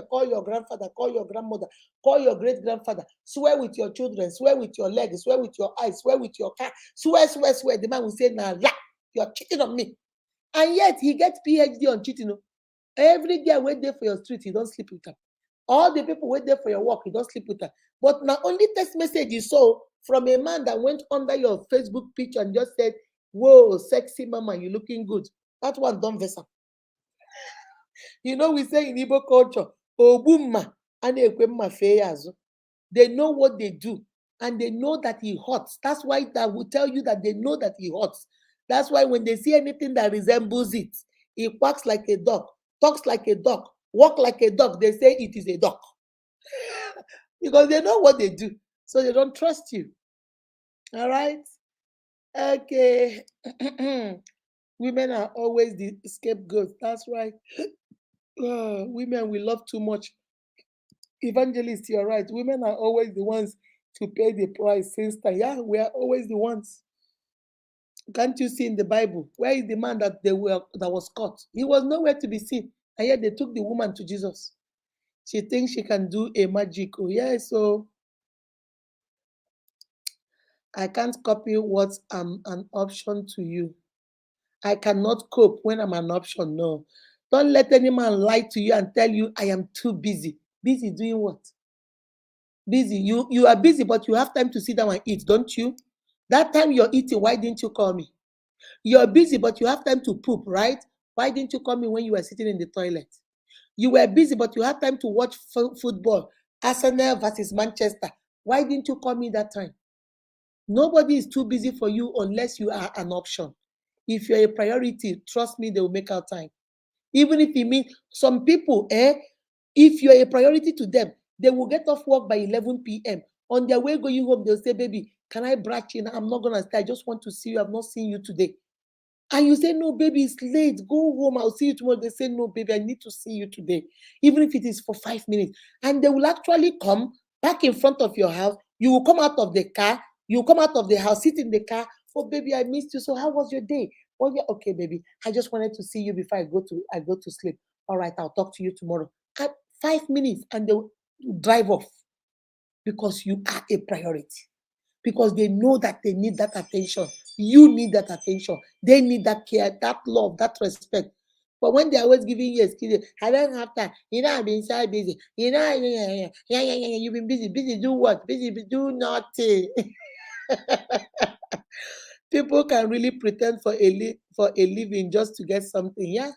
Call your grandfather, call your grandmother, call your great-grandfather. Swear with your children, swear with your legs, swear with your eyes, swear with your car. Swear. The man will say, nah, you're cheating on me. And yet he gets PhD on cheating. Every day wait there for your street, you don't sleep with them. All the people wait there for your work, you don't sleep with them. But now only text message you saw from a man that went under your Facebook picture and just said, whoa, sexy mama, you looking good. That one don't vessel. You know, we say in Igbo culture, Obumma and Ekwemma feyazu. They know what they do and they know that he hurts. That's why that will tell you that they know that he hurts. That's why when they see anything that resembles it, he quacks like a dog, talks like a dog, walk like a dog, they say it is a dog. Because they know what they do. So they don't trust you. All right? Okay. Women are always the scapegoats. That's right. Women, we love too much. Evangelist, you're right. Women are always the ones to pay the price since time. Yeah, we are always the ones. Can't you see in the Bible? Where is the man that was caught? He was nowhere to be seen. And yet they took the woman to Jesus. She thinks she can do a magic. Oh, yeah, so I can't copy what I'm an option to you. I cannot cope when I'm an option. No. Don't let any man lie to you and tell you I am too busy. Busy doing what? Busy. You are busy, but you have time to sit down and eat, don't you? That time you're eating, why didn't you call me? You're busy, but you have time to poop, right? Why didn't you call me when you were sitting in the toilet? You were busy, but you have time to watch football. Arsenal versus Manchester. Why didn't you call me that time? Nobody is too busy for you unless you are an option. If you're a priority, trust me, they will make out time. Even if it means some people, if you're a priority to them, they will get off work by 11 p.m. On their way going home, they'll say, baby, can I branch in? I'm not going to stay. I just want to see you. I've not seen you today. And you say, no, baby, it's late. Go home. I'll see you tomorrow. They say, no, baby, I need to see you today. Even if it is for 5 minutes. And they will actually come back in front of your house. You will come out of the car. You will come out of the house, sit in the car Oh baby, I missed you. So how was your day? Oh yeah, okay, baby. I just wanted to see you before I go to sleep. All right, I'll talk to you tomorrow. At 5 minutes, and they'll drive off because you are a priority. Because they know that they need that attention. You need that attention. They need that care, that love, that respect. But when they're always giving you excuse, I don't have time. You know, I've been so busy. You know, you've been busy. Busy do what? Busy do nothing. People can really pretend for for a living just to get something. Yeah.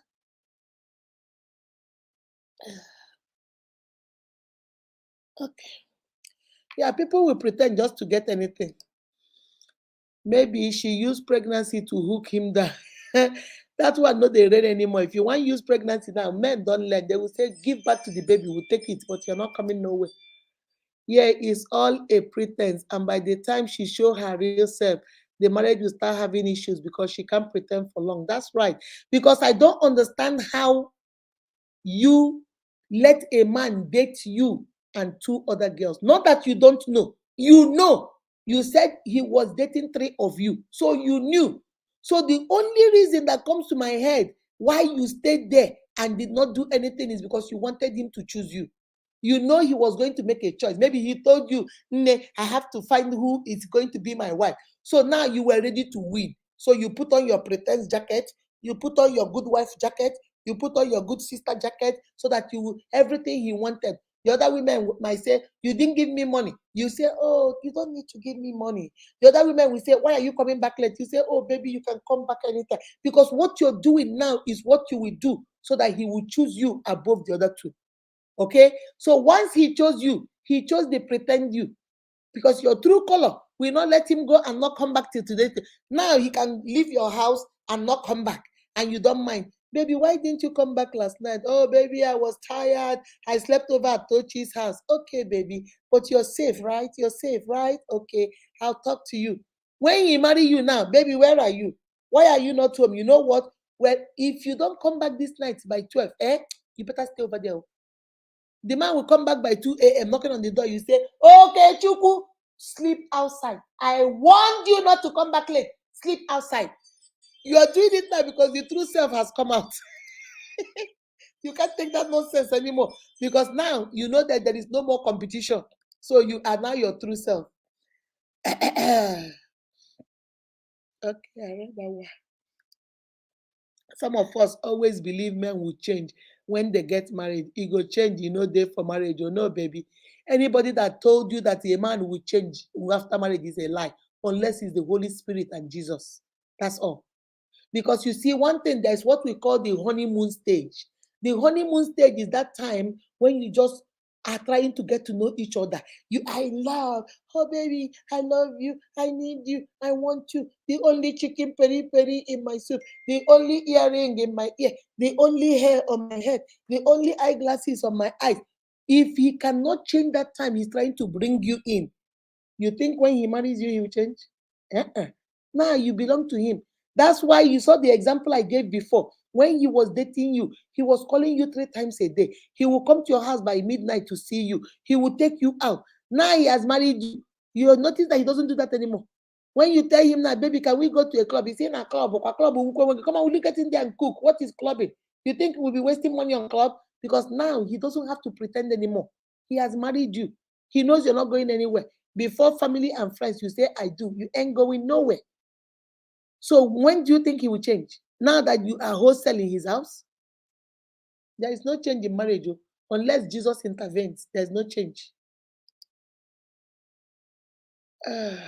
Okay. Yeah, people will pretend just to get anything. Maybe she used pregnancy to hook him down. That's why not they read anymore. If you want to use pregnancy now, men don't let. They will say, give back to the baby, we'll take it, but you're not coming nowhere. Yeah, it's all a pretense. And by the time she show her real self, the marriage will start having issues because she can't pretend for long. That's right. Because I don't understand how you let a man date you and two other girls. Not that you don't know. You know. You said he was dating three of you. So you knew. So the only reason that comes to my head why you stayed there and did not do anything is because you wanted him to choose you. You know he was going to make a choice. Maybe he told you, "Nne, I have to find who is going to be my wife." So now you were ready to win. So you put on your pretense jacket, you put on your good wife jacket, you put on your good sister jacket so that you everything he wanted. The other women might say, "You didn't give me money." You say, "Oh, you don't need to give me money." The other women will say, "Why are you coming back late?" You say, "Oh, baby, you can come back anytime." Because what you're doing now is what you will do so that he will choose you above the other two. Okay? So once he chose you, he chose the pretend you because your true color will not let him go and not come back till today. Now he can leave your house and not come back, and you don't mind. Baby, why didn't you come back last night? Oh, baby, I was tired. I slept over at Tochi's house. Okay, baby, but you're safe, right? You're safe, right? Okay, I'll talk to you. When he marry you now, baby, where are you? Why are you not home? You know what? Well, if you don't come back this night by 12, you better stay over there. The man will come back by 2 a.m. knocking on the door. You say, "Okay, Chuku, sleep outside. I warned you not to come back late. Sleep outside." You are doing it now because the true self has come out. You can't take that nonsense anymore because now you know that there is no more competition. So you are now your true self. Okay, I read that one. Some of us always believe men will change when they get married. He go change, day for marriage. Oh no, baby. Anybody that told you that a man will change after marriage is a lie, unless it's the Holy Spirit and Jesus. That's all. Because you see, one thing, there's what we call the honeymoon stage. The honeymoon stage is that time when you just are trying to get to know each other. I love, oh baby, I love you, I need you, I want you. The only chicken peri peri in my soup, the only earring in my ear, the only hair on my head, the only eyeglasses on my eyes. If he cannot change that time, he's trying to bring you in. You think when he marries you, he will change? Uh-uh. Now you belong to him. That's why you saw the example I gave before. When he was dating you, he was calling you 3 times a day. He will come to your house by midnight to see you. He will take you out. Now he has married you. You will notice that he doesn't do that anymore. When you tell him now, "Baby, can we go to a club?" He's in a club. Come on, we'll get in there and cook. What is clubbing? You think we'll be wasting money on club? Because now he doesn't have to pretend anymore. He has married you. He knows you're not going anywhere. Before family and friends, you say, "I do." You ain't going nowhere. So when do you think he will change? Now that you are wholesale in his house? There is no change in marriage. Unless Jesus intervenes, there's no change. I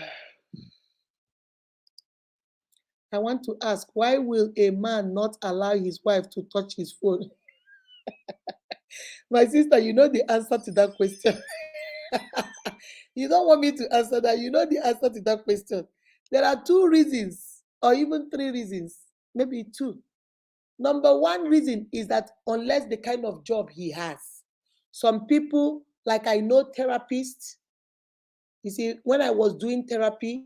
want to ask, why will a man not allow his wife to touch his phone? My sister, you know the answer to that question. You don't want me to answer that. You know the answer to that question. There are 2 reasons, or even 3 reasons, maybe 2. Number 1 reason is that unless the kind of job he has, some people, like I know therapists, you see, when I was doing therapy,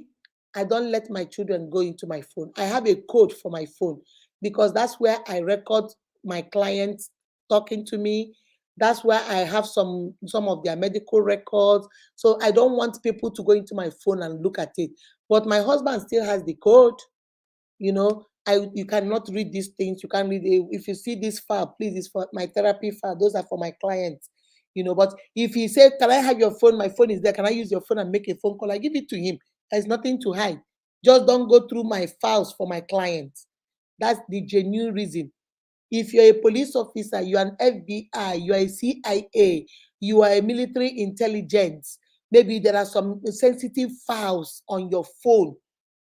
I don't let my children go into my phone. I have a code for my phone because that's where I record my clients talking to me. That's where I have some of their medical records. So I don't want people to go into my phone and look at it. But my husband still has the code. You cannot read these things. You can't read it. If you see this file, please, it's for my therapy file. Those are for my clients. But if he said, can I have your phone? My phone is there. Can I use your phone and make a phone call? I give it to him. There's nothing to hide. Just don't go through my files for my clients. That's the genuine reason. If you're a police officer, you're an FBI, you are a CIA, you are a military intelligence, maybe there are some sensitive files on your phone.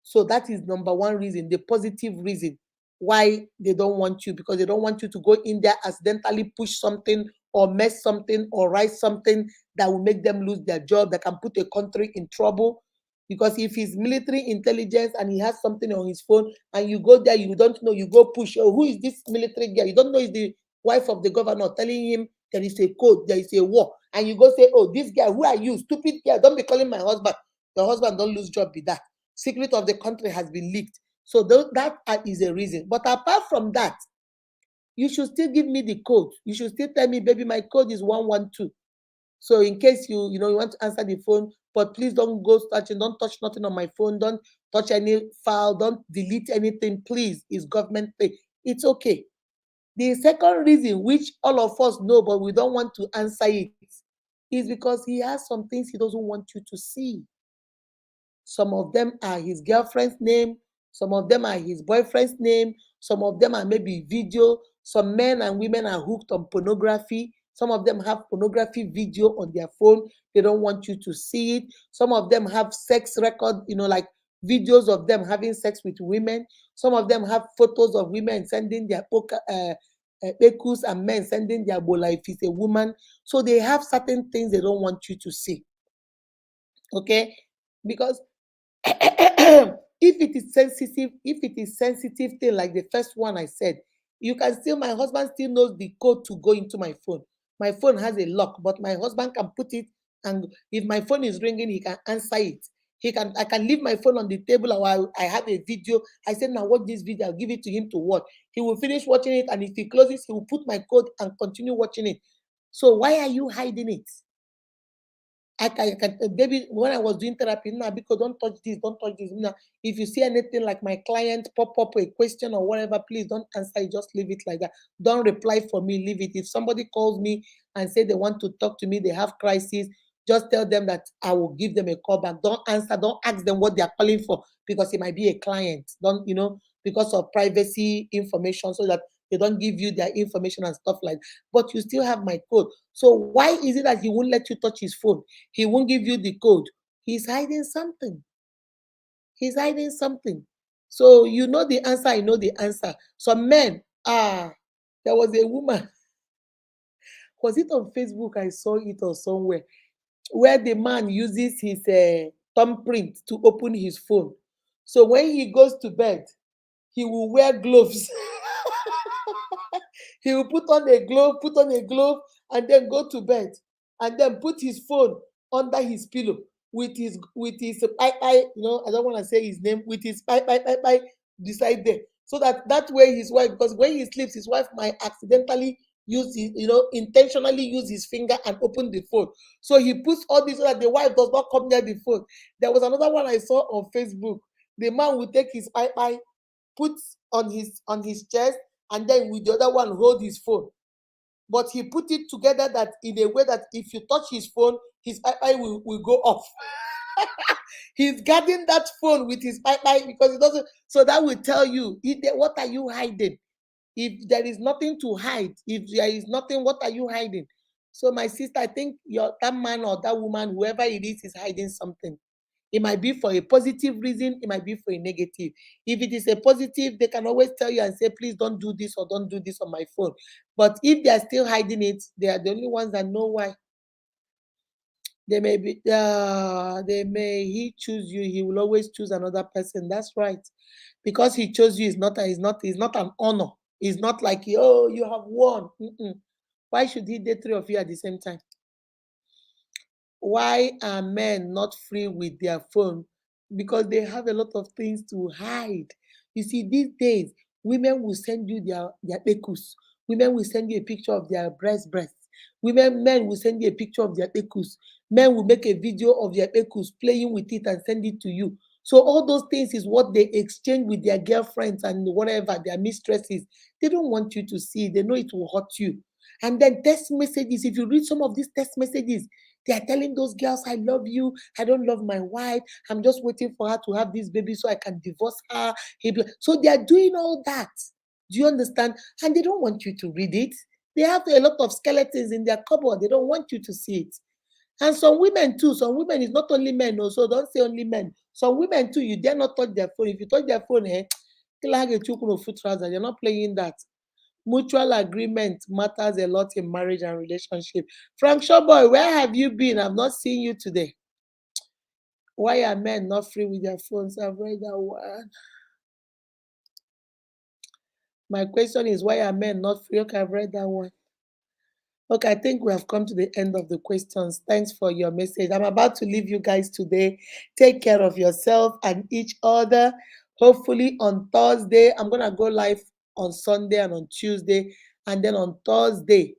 So that is number one reason, the positive reason why they don't want you, because they don't want you to go in there, accidentally push something or mess something or write something that will make them lose their job, that can put a country in trouble. Because if he's military intelligence and he has something on his phone and you go there, you don't know, you go push, oh, who is this military girl? You don't know it's the wife of the governor telling him there is a code, there is a war. And you go say, oh, this guy, who are you? Stupid girl, don't be calling my husband. Your husband don't lose job with that. Secret of the country has been leaked. So that is a reason. But apart from that, you should still give me the code. You should still tell me, baby, my code is 112. So in case you want to answer the phone, but please don't go touching, don't touch nothing on my phone, don't touch any file, don't delete anything, please. It's government thing. It's okay. The second reason, which all of us know, but we don't want to answer it, is because he has some things he doesn't want you to see. Some of them are his girlfriend's name. Some of them are his boyfriend's name. Some of them are maybe video. Some men and women are hooked on pornography. Some of them have pornography video on their phone. They don't want you to see it. Some of them have sex record, like videos of them having sex with women. Some of them have photos of women sending their pekus and men sending their bola if it's a woman. So they have certain things they don't want you to see. Okay? Because if it is sensitive thing like the first one I said, my husband still knows the code to go into my phone. My phone has a lock, but my husband can put it, and if my phone is ringing, he can answer it. I can leave my phone on the table while I have a video. I said, now watch this video, I'll give it to him to watch. He will finish watching it, and if he closes, he will put my code and continue watching it. So why are you hiding it? Baby, when I was doing therapy, now because don't touch this, don't touch this. Now, if you see anything like my client pop up a question or whatever, please don't answer it, just leave it like that. Don't reply for me, leave it. If somebody calls me and say they want to talk to me, they have crisis, just tell them that I will give them a call back. Don't answer, don't ask them what they're calling for, because it might be a client. Don't, because of privacy information, so that they don't give you their information and stuff like that. But you still have my code. So why is it that he won't let you touch his phone? He won't give you the code. He's hiding something. He's hiding something. So you know the answer, I know the answer. Some men, there was a woman. Was it on Facebook? I saw it or somewhere, where the man uses his thumbprint to open his phone. So when he goes to bed, he will wear gloves. He will put on a glove, and then go to bed, and then put his phone under his pillow with his I don't want to say his name, with his beside there, so that way his wife, because when he sleeps, his wife might accidentally intentionally use his finger and open the phone. So he puts all this so that the wife does not come near the phone. There was another one I saw on Facebook. The man will take his put on his chest, and then with the other one hold his phone. But he put it together that in a way that if you touch his phone, his will go off. He's guarding that phone with his because it doesn't. So that will tell you, what are you hiding? If there is nothing to hide, if there is nothing, what are you hiding? So my sister, I think that man or that woman, whoever it is hiding something. It might be for a positive reason, it might be for a negative. If it is a positive, they can always tell you and say, please don't do this or don't do this on my phone. But if they are still hiding it, they are the only ones that know why. He choose you, he will always choose another person. That's right. Because he chose you is not an honor. It's not like, oh, you have won. Why should he date three of you at the same time? Why are men not free with their phone? Because they have a lot of things to hide. You see, these days, women will send you their pekus. Women will send you a picture of their breasts. Men will send you a picture of their pekus. Men will make a video of their pekus, playing with it and send it to you. So all those things is what they exchange with their girlfriends and whatever, their mistresses. They don't want you to see. They know it will hurt you. And then text messages, if you read some of these text messages, they are telling those girls, I love you. I don't love my wife. I'm just waiting for her to have this baby so I can divorce her. So they are doing all that. Do you understand? And they don't want you to read it. They have a lot of skeletons in their cupboard. They don't want you to see it. And some women too, some women is not only men, also don't say only men. Some women too, you dare not touch their phone. If you touch their phone, you're not playing that. Mutual agreement matters a lot in marriage and relationship. Frank Showboy, where have you been? I've not seen you today. Why are men not free with their phones? I've read that one. My question is, why are men not free? Okay, I've read that one. Okay, I think we have come to the end of the questions. Thanks for your message. I'm about to leave you guys today. Take care of yourself and each other. Hopefully on Thursday, I'm going to go live on Sunday and on Tuesday. And then on Thursday,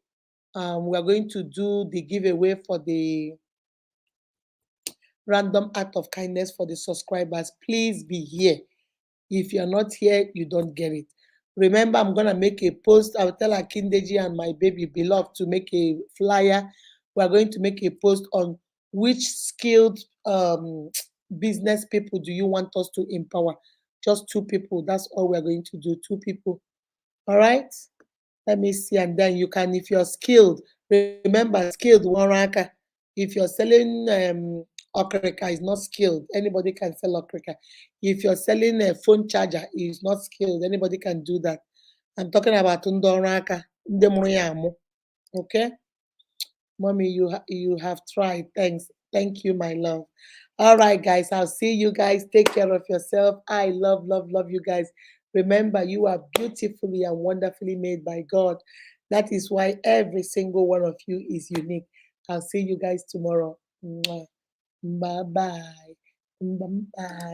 we are going to do the giveaway for the random act of kindness for the subscribers. Please be here. If you're not here, you don't get it. Remember, I'm going to make a post. I'll tell Akindeji and my baby beloved to make a flyer. We're going to make a post on which skilled business people do you want us to empower. Just 2 people. That's all we're going to do. 2 people. All right? Let me see. And then you can, if you're skilled, remember, skilled, waraka. If you're selling okrika, is not skilled. Anybody can sell okrika. If you're selling a phone charger, is not skilled. Anybody can do that. I'm talking about ndoraka, ndemoyamu. Okay? Mommy, you have tried. Thanks. Thank you, my love. All right, guys. I'll see you guys. Take care of yourself. I love, love, love you guys. Remember, you are beautifully and wonderfully made by God. That is why every single one of you is unique. I'll see you guys tomorrow. Bye bye. Bye bye.